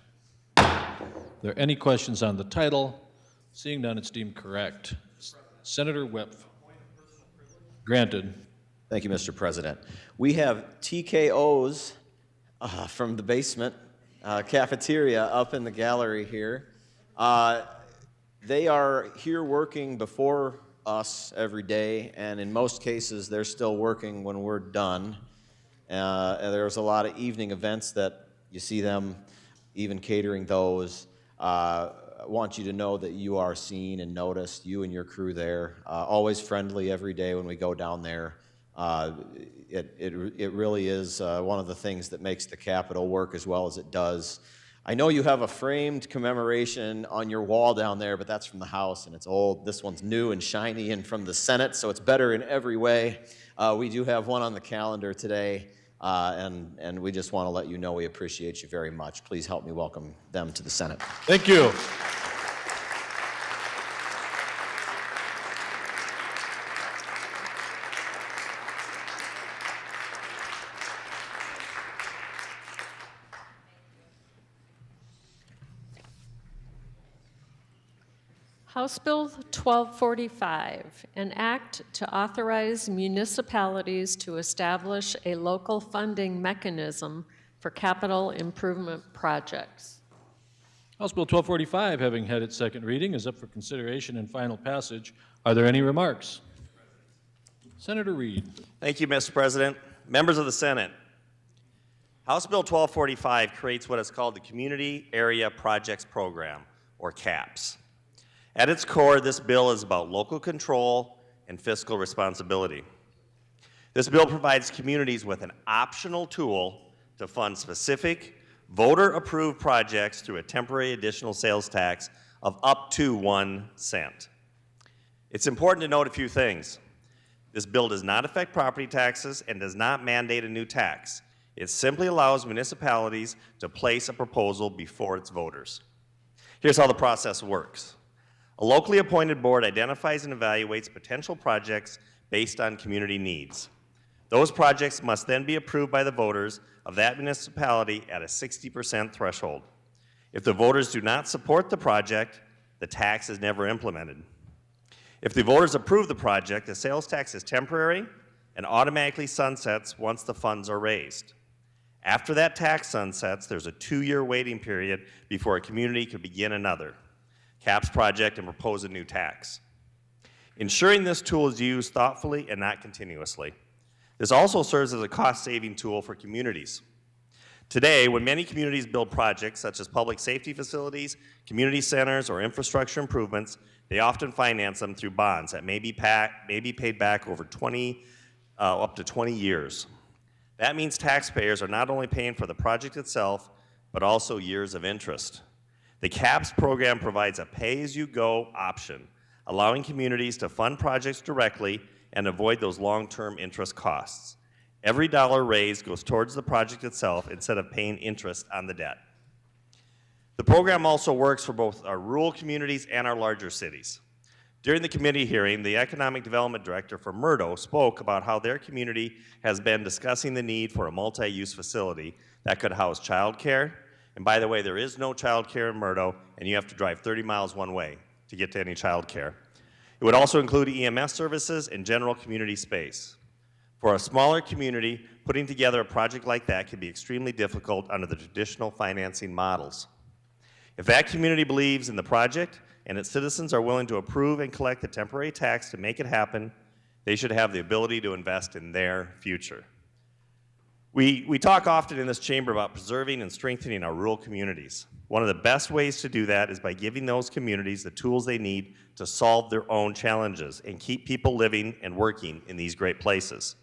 Are there any questions on the title? Seeing none, it's deemed correct. Senator Whip. Granted. Thank you, Mr. President. We have TKOs from the basement cafeteria up in the gallery here. They are here working before us every day, and in most cases, they're still working when we're done. And there's a lot of evening events that you see them even catering those. I want you to know that you are seen and noticed, you and your crew there. Always friendly every day when we go down there. It really is one of the things that makes the Capitol work as well as it does. I know you have a framed commemoration on your wall down there, but that's from the House, and it's old. This one's new and shiny and from the Senate, so it's better in every way. We do have one on the calendar today, and we just want to let you know we appreciate you very much. Please help me welcome them to the Senate. Thank you. House Bill 1245, an act to authorize municipalities to establish a local funding mechanism for capital improvement projects. House Bill 1245, having had its second reading, is up for consideration and final passage. Are there any remarks? Senator Reed. Thank you, Mr. President. Members of the Senate, House Bill 1245 creates what is called the Community Area Projects Program, or CAPS. At its core, this bill is about local control and fiscal responsibility. This bill provides communities with an optional tool to fund specific, voter-approved projects through a temporary additional sales tax of up to 1 cent. It's important to note a few things. This bill does not affect property taxes and does not mandate a new tax. It simply allows municipalities to place a proposal before its voters. Here's how the process works. A locally appointed board identifies and evaluates potential projects based on community needs. Those projects must then be approved by the voters of that municipality at a 60% threshold. If the voters do not support the project, the tax is never implemented. If the voters approve the project, the sales tax is temporary and automatically sunsets once the funds are raised. After that tax sunsets, there's a 2-year waiting period before a community could begin another CAPS project and propose a new tax. Ensuring this tool is used thoughtfully and not continuously. This also serves as a cost-saving tool for communities. Today, when many communities build projects such as public safety facilities, community centers, or infrastructure improvements, they often finance them through bonds that may be paid back over up to 20 years. That means taxpayers are not only paying for the project itself, but also years of interest. The CAPS program provides a pay-as-you-go option, allowing communities to fund projects directly and avoid those long-term interest costs. Every dollar raised goes towards the project itself instead of paying interest on the debt. The program also works for both our rural communities and our larger cities. During the committee hearing, the Economic Development Director for Murdo spoke about how their community has been discussing the need for a multi-use facility that could house childcare, And by the way, there is no childcare in Murdo, and you have to drive 30 miles one way to get to any childcare. It would also include EMS services and general community space. For a smaller community, putting together a project like that can be extremely difficult under the traditional financing models. If that community believes in the project and its citizens are willing to approve and collect a temporary tax to make it happen, they should have the ability to invest in their future. We talk often in this chamber about preserving and strengthening our rural communities. One of the best ways to do that is by giving those communities the tools they need to solve their own challenges and keep people living and working in these great places.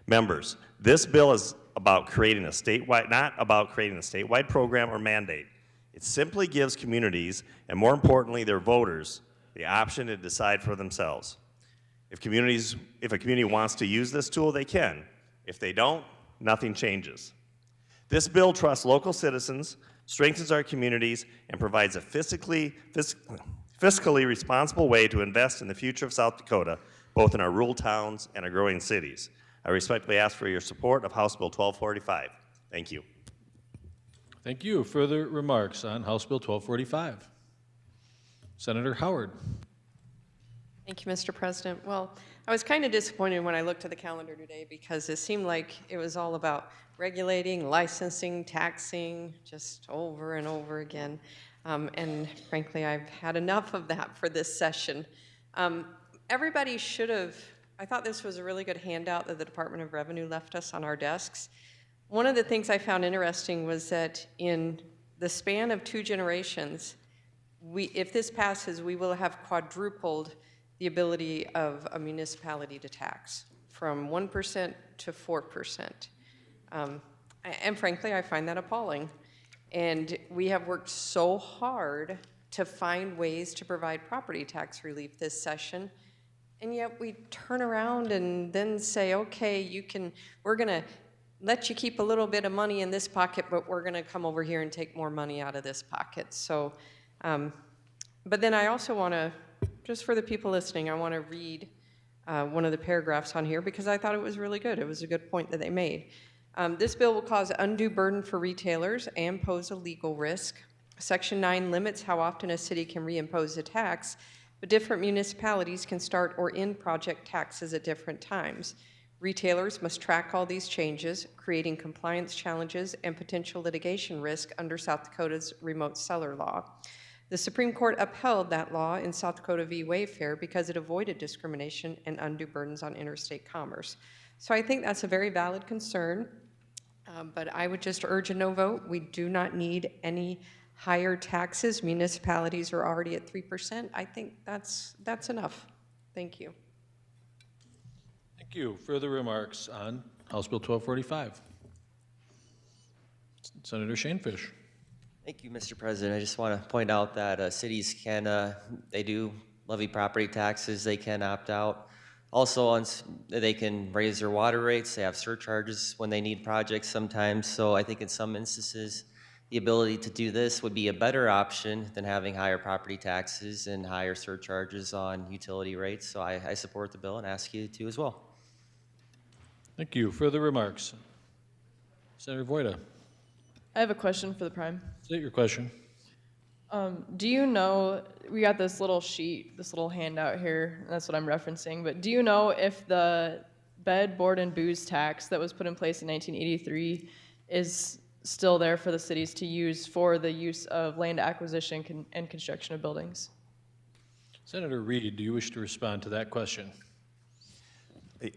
Members, this bill is about creating a statewide, not about creating a statewide program or mandate. It simply gives communities, and more importantly, their voters, the option to decide for themselves. If a community wants to use this tool, they can. If they don't, nothing changes. This bill trusts local citizens, strengthens our communities, and provides a fiscally responsible way to invest in the future of South Dakota, both in our rural towns and our growing cities. I respectfully ask for your support of House Bill 1245. Thank you. Thank you. Further remarks on House Bill 1245? Senator Howard. Thank you, Mr. President. Well, I was kind of disappointed when I looked at the calendar today because it seemed like it was all about regulating, licensing, taxing, just over and over again. And frankly, I've had enough of that for this session. Everybody should have, I thought this was a really good handout that the Department of Revenue left us on our desks. One of the things I found interesting was that in the span of 2 generations, if this passes, we will have quadrupled the ability of a municipality to tax from 1% to 4%. And frankly, I find that appalling. And we have worked so hard to find ways to provide property tax relief this session, and yet we turn around and then say, okay, we're gonna let you keep a little bit of money in this pocket, but we're gonna come over here and take more money out of this pocket. So, but then I also wanna, just for the people listening, I wanna read one of the paragraphs on here because I thought it was really good. It was a good point that they made. This bill will cause undue burden for retailers and pose a legal risk. Section 9 limits how often a city can reimpose a tax, but different municipalities can start or end project taxes at different times. Retailers must track all these changes, creating compliance challenges and potential litigation risk under South Dakota's remote seller law. The Supreme Court upheld that law in South Dakota v. Wayfair because it avoided discrimination and undue burdens on interstate commerce. So I think that's a very valid concern, but I would just urge a no vote. We do not need any higher taxes. Municipalities are already at 3%. I think that's enough. Thank you. Thank you. Further remarks on House Bill 1245? Senator Shanefish. Thank you, Mr. President. I just want to point out that cities can, they do levy property taxes. They can opt out. Also, they can raise their water rates. They have surcharges when they need projects sometimes. So I think in some instances, the ability to do this would be a better option than having higher property taxes and higher surcharges on utility rates. So I support the bill and ask you to as well. Thank you. Further remarks? Senator Voida. I have a question for the Prime. State your question. Do you know, we got this little sheet, this little handout here, and that's what I'm referencing, but do you know if the bed, board, and booze tax that was put in place in 1983 is still there for the cities to use for the use of land acquisition and construction of buildings? Senator Reed, do you wish to respond to that question?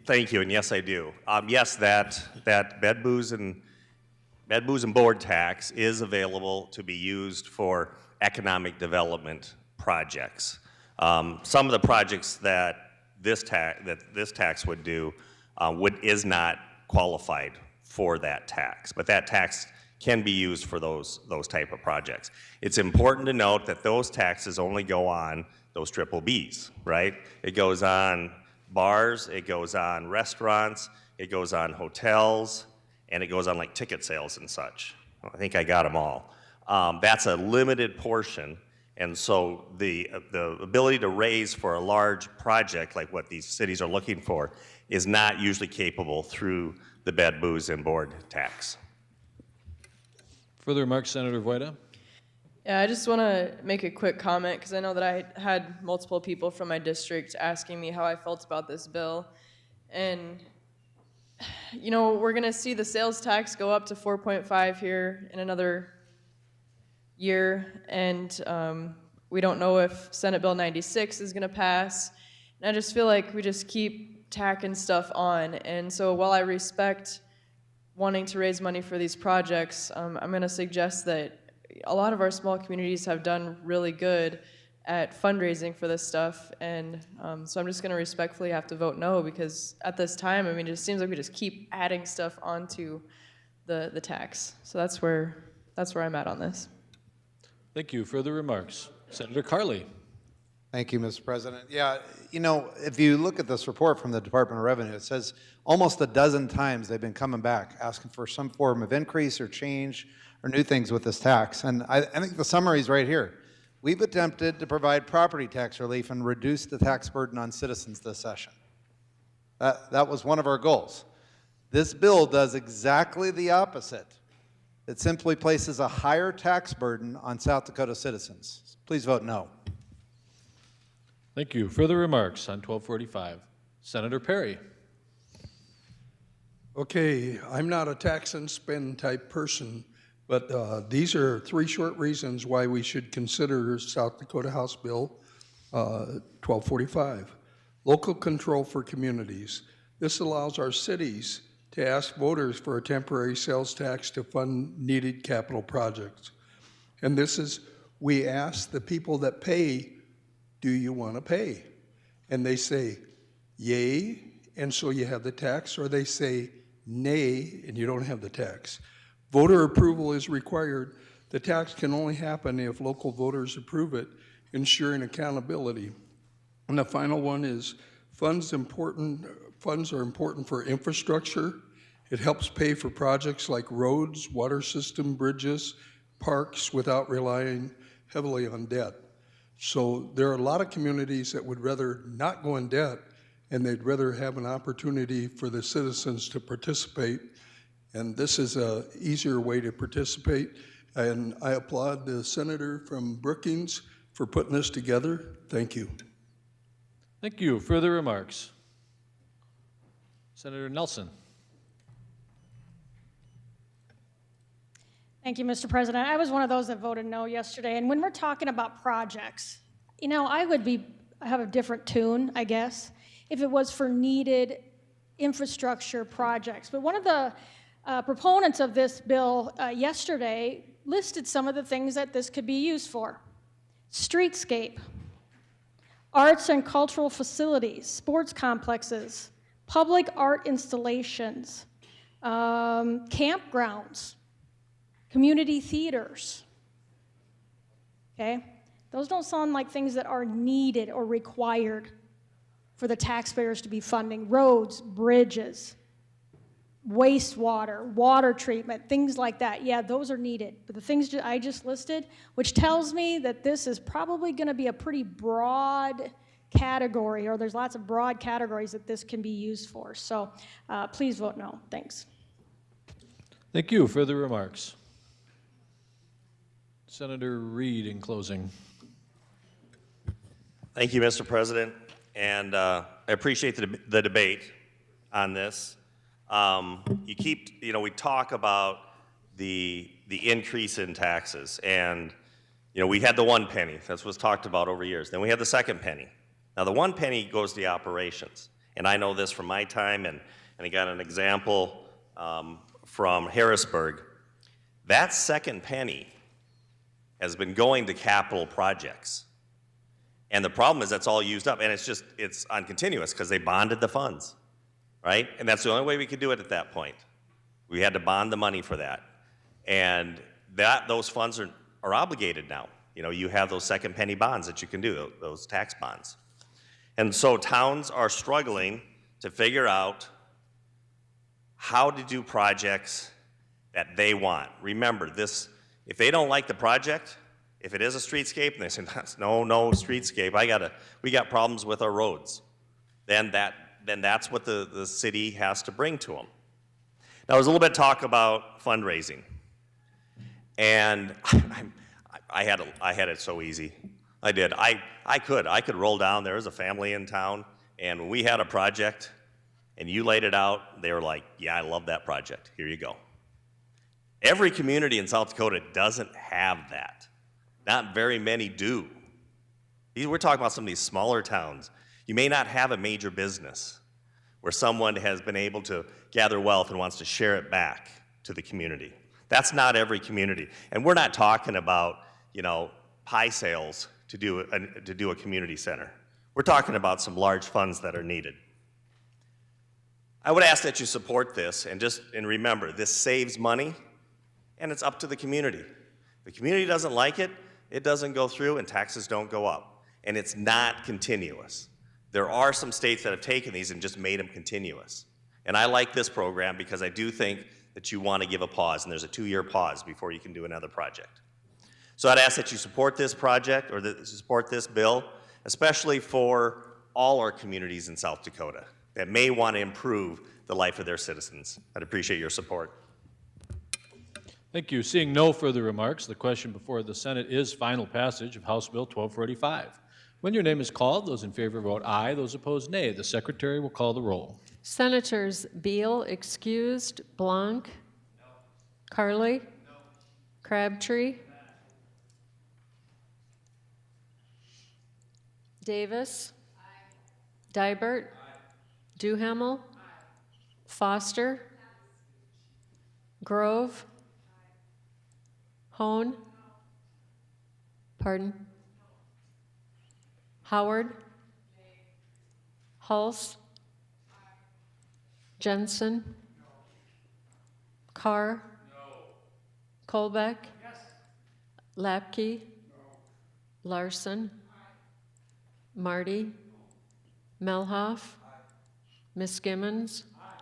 Thank you, and yes, I do. Yes, that bed, booze, and board tax is available to be used for economic development projects. Some of the projects that this tax would do is not qualified for that tax, but that tax can be used for those type of projects. It's important to note that those taxes only go on those triple Bs, right? It goes on bars, it goes on restaurants, it goes on hotels, and it goes on like ticket sales and such. I think I got them all. That's a limited portion, and so the ability to raise for a large project like what these cities are looking for is not usually capable through the bed, booze, and board tax. Further remarks, Senator Voida? Yeah, I just want to make a quick comment because I know that I had multiple people from my district asking me how I felt about this bill. And, you know, we're going to see the sales tax go up to 4.5 here in another year. And we don't know if Senate Bill 96 is going to pass. And I just feel like we just keep tacking stuff on. And so while I respect wanting to raise money for these projects, I'm going to suggest that a lot of our small communities have done really good at fundraising for this stuff, and so I'm just going to respectfully have to vote no, because at this time, I mean, it just seems like we just keep adding stuff onto the tax. So that's where I'm at on this. Thank you. Further remarks, Senator Carley. Thank you, Mr. President. Yeah, you know, if you look at this report from the Department of Revenue, it says almost a dozen times they've been coming back asking for some form of increase or change or new things with this tax. And I think the summary is right here. We've attempted to provide property tax relief and reduce the tax burden on citizens this session. That was one of our goals. This bill does exactly the opposite. It simply places a higher tax burden on South Dakota citizens. Please vote no. Thank you. Further remarks on 1245. Senator Perry. Okay, I'm not a tax and spend type person, but these are 3 short reasons why we should consider South Dakota House Bill 1245. Local control for communities. This allows our cities to ask voters for a temporary sales tax to fund needed capital projects. And this is, we ask the people that pay, do you want to pay? And they say, yay, and so you have the tax, or they say, nay, and you don't have the tax. Voter approval is required. The tax can only happen if local voters approve it, ensuring accountability. And the final one is funds are important for infrastructure. It helps pay for projects like roads, water system, bridges, parks without relying heavily on debt. So there are a lot of communities that would rather not go in debt, and they'd rather have an opportunity for the citizens to participate. And this is an easier way to participate. And I applaud the senator from Brookings for putting this together. Thank you. Thank you. Further remarks. Senator Nelson. Thank you, Mr. President. I was one of those that voted no yesterday. And when we're talking about projects, you know, I would have a different tune, I guess, if it was for needed infrastructure projects. But one of the proponents of this bill yesterday listed some of the things that this could be used for. Streetscape, arts and cultural facilities, sports complexes, public art installations, campgrounds, community theaters. Okay? Those don't sound like things that are needed or required for the taxpayers to be funding. Roads, bridges, wastewater, water treatment, things like that. Yeah, those are needed. But the things I just listed, which tells me that this is probably going to be a pretty broad category, or there's lots of broad categories that this can be used for. So please vote no. Thanks. Thank you. Further remarks. Senator Reed in closing. Thank you, Mr. President, and I appreciate the debate on this. We talk about the increase in taxes, and we had the 1 penny. That's what's talked about over years. Then we had the 2nd penny. Now the 1 penny goes to the operations, and I know this from my time, and I got an example from Harrisburg. That 2nd penny has been going to capital projects. And the problem is that's all used up, and it's on continuous because they bonded the funds, right? And that's the only way we could do it at that point. We had to bond the money for that. And those funds are obligated now. You have those 2nd penny bonds that you can do, those tax bonds. And so towns are struggling to figure out how to do projects that they want. Remember this, if they don't like the project, if it is a streetscape, and they say, no streetscape, we got problems with our roads, then that's what the city has to bring to them. Now, there's a little bit of talk about fundraising. And I had it so easy. I did. I could roll down. There was a family in town, and when we had a project, and you laid it out, they were like, yeah, I love that project. Here you go. Every community in South Dakota doesn't have that. Not very many do. We're talking about some of these smaller towns. You may not have a major business where someone has been able to gather wealth and wants to share it back to the community. That's not every community. And we're not talking about, pie sales to do a community center. We're talking about some large funds that are needed. I would ask that you support this and remember, this saves money and it's up to the community. If the community doesn't like it, it doesn't go through and taxes don't go up. And it's not continuous. There are some states that have taken these and just made them continuous. And I like this program because I do think that you want to give a pause, and there's a 2-year pause before you can do another project. So I'd ask that you support this project or support this bill, especially for all our communities in South Dakota that may want to improve the life of their citizens. I'd appreciate your support. Thank you. Seeing no further remarks, the question before the Senate is final passage of House Bill 1245. When your name is called, those in favor vote aye, those opposed nay. The Secretary will call the roll. Senators Beal, excused. Blanc? No. Carly? No. Crabtree? No. Davis? Aye. Dibert? Aye. Duhamel? Aye. Foster? Aye. Grove? Aye. Hone? No. Pardon? No. Howard? Nay. Hulse? Aye. Jensen? No. Carr? No. Colbeck? Yes. Lapke? No. Larson? Marty? No. Melhoff? Aye. Miss Gimmons? Aye.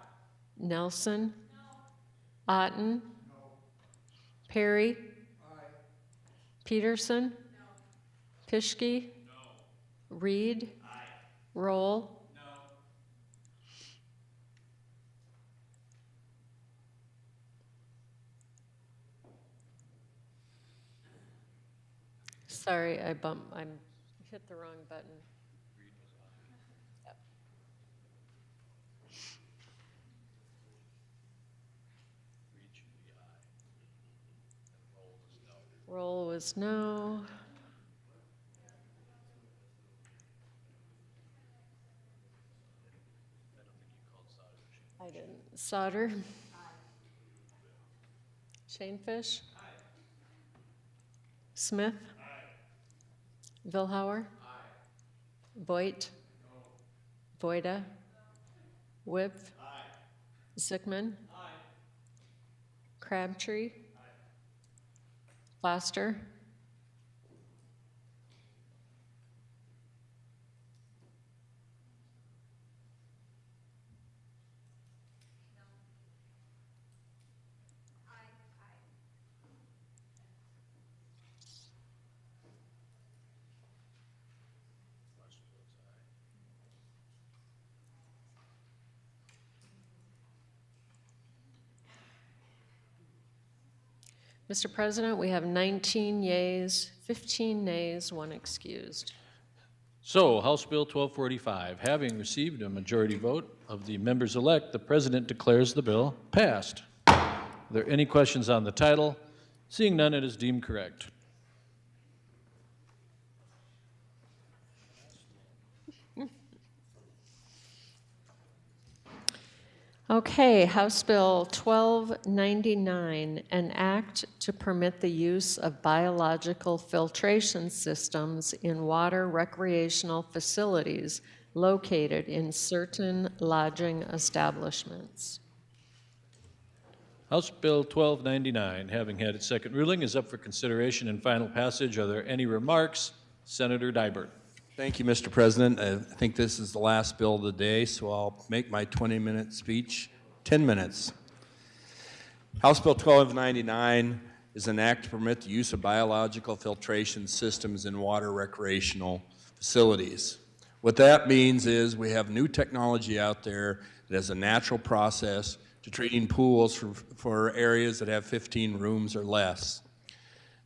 Nelson? No. Otten? No. Perry? Aye. Peterson? No. Pischke? No. Reed? Aye. Roll? No. Sorry, I hit the wrong button. Yep. Roll was no. I didn't. Sauter? Shanefish? Smith? Vilhauer? Voigt? Voida? Wipf? Zickman? Crabtree? Foster? Mr. President, we have 19 yeas, 15 nays, 1 excused. So, House Bill 1245, having received a majority vote of the members-elect, the President declares the bill passed. Are there any questions on the title? Seeing none, it is deemed correct. Okay, House Bill 1299, an act to permit the use of biological filtration systems in water recreational facilities located in certain lodging establishments. House Bill 1299, having had its second ruling, is up for consideration and final passage. Are there any remarks? Senator Dibert. Thank you, Mr. President. I think this is the last bill of the day, so I'll make my 20-minute speech 10 minutes. House Bill 1299 is an act to permit the use of biological filtration systems in water recreational facilities. What that means is we have new technology out there that has a natural process to treating pools for areas that have 15 rooms or less.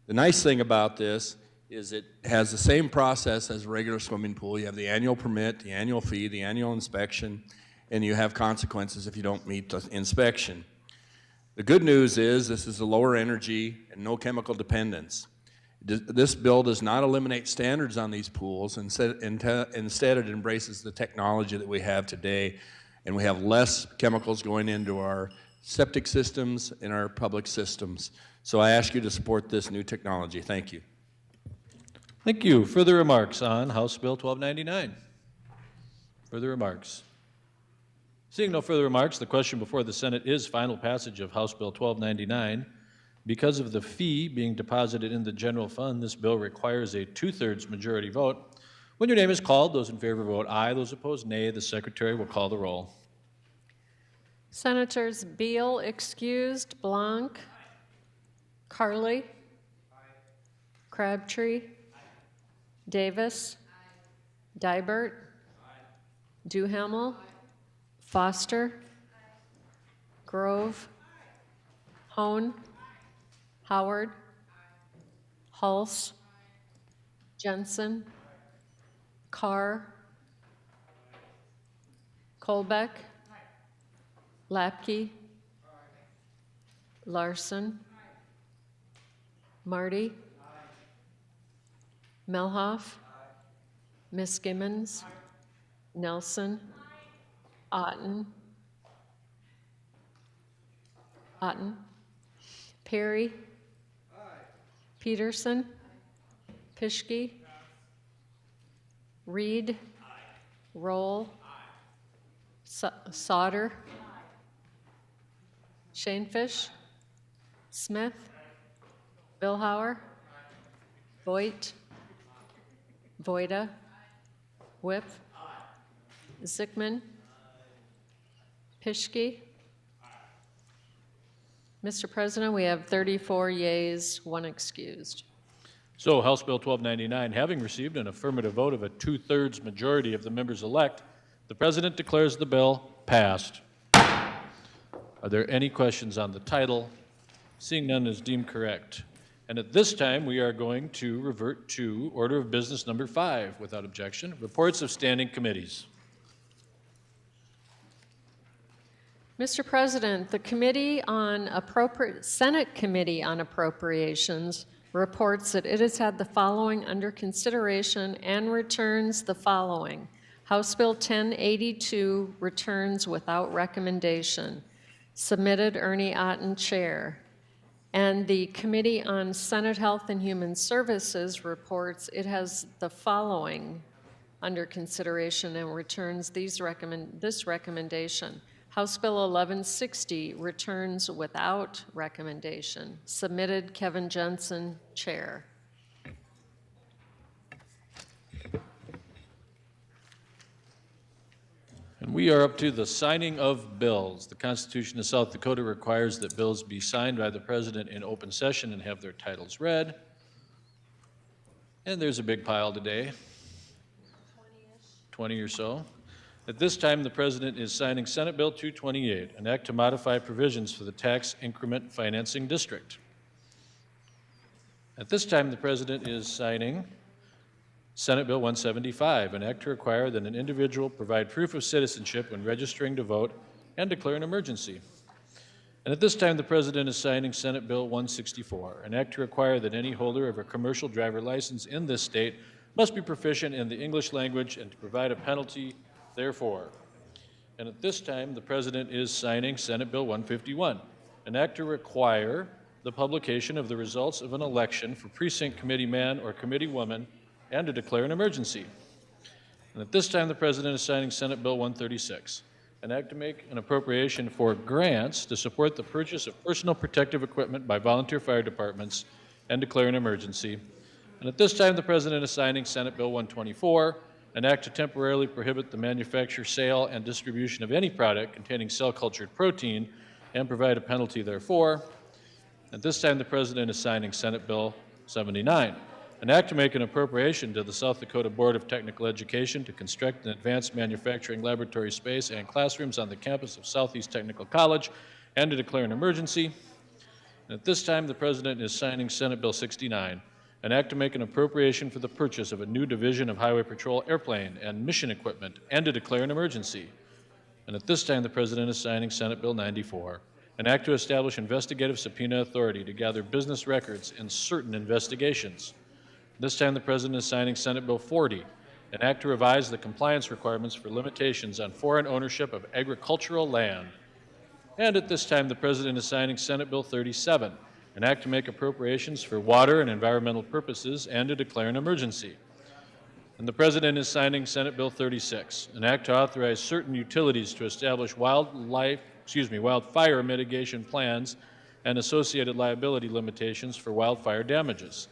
The nice thing about this is it has the same process as a regular swimming pool. You have the annual permit, the annual fee, the annual inspection, and you have consequences if you don't meet the inspection. The good news is this is a lower energy and no chemical dependence. This bill does not eliminate standards on these pools. Instead, it embraces the technology that we have today, and we have less chemicals going into our septic systems and our public systems. So I ask you to support this new technology. Thank you. Thank you. Further remarks on House Bill 1299? Further remarks? Seeing no further remarks, the question before the Senate is final passage of House Bill 1299. Because of the fee being deposited in the general fund, this bill requires a 2/3 majority vote. When your name is called, those in favor vote aye, those opposed nay. The Secretary will call the roll. Senators Beal excused, Blanc, Carly, Crabtree, Davis, Dybert, Duhamel, Foster, Grove, Hone, Howard, Hulse, Jensen, Carr, Colbeck, Lapke, Larson, Marty, Melhoff, Miskimmons, Nelson, Otten, Perry, Peterson, Pischke, Reed, Roll, Sauter, Shanefish, Smith, Billhauer, Voigt, Voida, Whip, Zickman, Pischke. Mr. President, we have 34 yeas, 1 excused. So House Bill 1299, having received an affirmative vote of a 2/3 majority of the members elect, the President declares the bill passed. Are there any questions on the title? Seeing none is deemed correct. And at this time, we are going to revert to order of business number 5 without objection, reports of standing committees. Mr. President, the Senate Committee on Appropriations reports that it has had the following under consideration and returns the following. House Bill 1082 returns without recommendation. Submitted Ernie Otten, Chair. And the Committee on Senate Health and Human Services reports it has the following under consideration and returns this recommendation. House Bill 1160 returns without recommendation. Submitted Kevin Jensen, Chair. And we are up to the signing of bills. The Constitution of South Dakota requires that bills be signed by the President in open session and have their titles read. And there's a big pile today, 20 or so. At this time, the President is signing Senate Bill 228, an act to modify provisions for the Tax Increment Financing District. At this time, the President is signing Senate Bill 175, an act to require that an individual provide proof of citizenship when registering to vote and declare an emergency. And at this time, the President is signing Senate Bill 164, an act to require that any holder of a commercial driver license in this state must be proficient in the English language and to provide a penalty therefore. And at this time, the President is signing Senate Bill 151, an act to require the publication of the results of an election for precinct committee man or committee woman and to declare an emergency. And at this time, the President is signing Senate Bill 136, an act to make an appropriation for grants to support the purchase of personal protective equipment by volunteer fire departments and declare an emergency. And at this time, the President is signing Senate Bill 124, an act to temporarily prohibit the manufacture, sale, and distribution of any product containing cell-cultured protein and provide a penalty therefore. At this time, the President is signing Senate Bill 79, an act to make an appropriation to the South Dakota Board of Technical Education to construct an advanced manufacturing laboratory space and classrooms on the campus of Southeast Technical College and to declare an emergency. And at this time, the President is signing Senate Bill 69, an act to make an appropriation for the purchase of a new division of Highway Patrol airplane and mission equipment and to declare an emergency. And at this time, the President is signing Senate Bill 94, an act to establish investigative subpoena authority to gather business records in certain investigations. This time, the President is signing Senate Bill 40, an act to revise the compliance requirements for limitations on foreign ownership of agricultural land. And at this time, the President is signing Senate Bill 37, an act to make appropriations for water and environmental purposes and to declare an emergency. And the President is signing Senate Bill 36, an act to authorize certain utilities to establish wildfire mitigation plans and associated liability limitations for wildfire damages.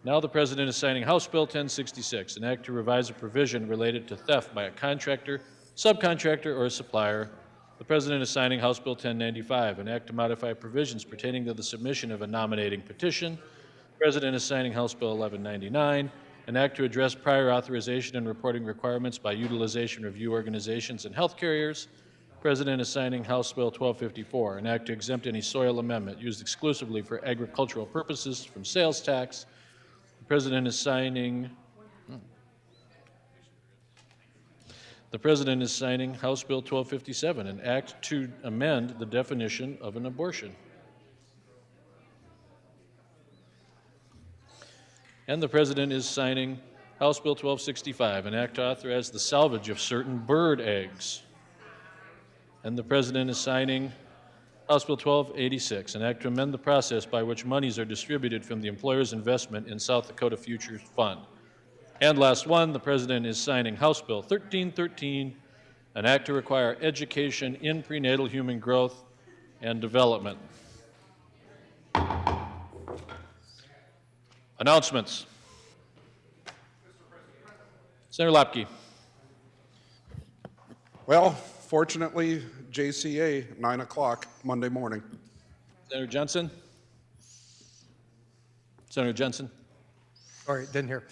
Now the President is signing House Bill 1066, an act to revise a provision related to theft by a contractor, subcontractor, or a supplier. The President is signing House Bill 1095, an act to modify provisions pertaining to the submission of a nominating petition. The President is signing House Bill 1199, an act to address prior authorization and reporting requirements by utilization review organizations and health carriers. The President is signing House Bill 1254, an act to exempt any soil amendment used exclusively for agricultural purposes from sales tax. The President is signing House Bill 1257, an act to amend the definition of an abortion. And the President is signing House Bill 1265, an act to authorize the salvage of certain bird eggs. And the President is signing House Bill 1286, an act to amend the process by which monies are distributed from the employer's investment in South Dakota Futures Fund. And last one, the President is signing House Bill 1313, an act to require education in prenatal human growth and development. Announcements. Senator Lapke. Well, fortunately, JCA, 9 o'clock Monday morning. Senator Jensen. Senator Jensen. Sorry, didn't hear.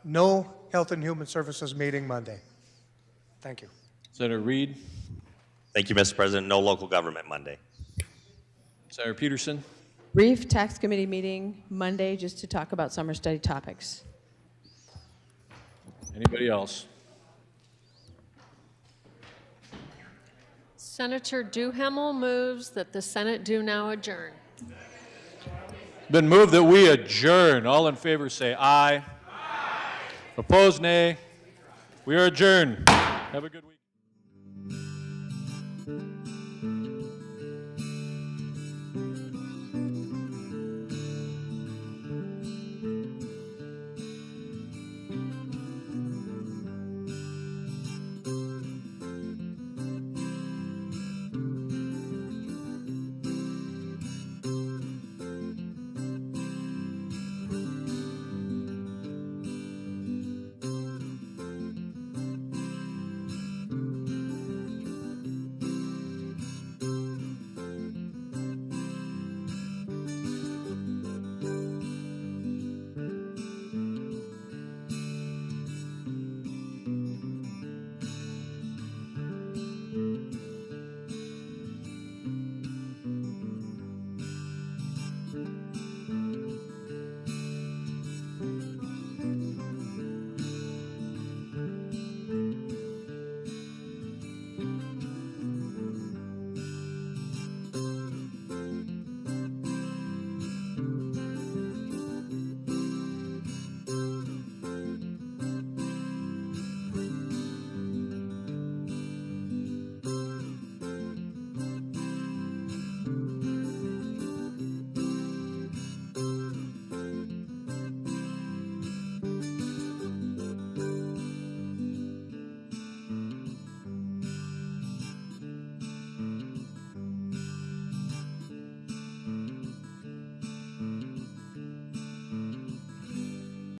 No Health and Human Services meeting Monday. Thank you. Senator Reed. Thank you, Mr. President. No local government Monday. Senator Peterson. Brief tax committee meeting Monday just to talk about summer study topics. Anybody else? Senator Duhamel moves that the Senate do now adjourn. Been moved that we adjourn. All in favor say aye. Aye. Opposed, nay. We are adjourned. Have a good week.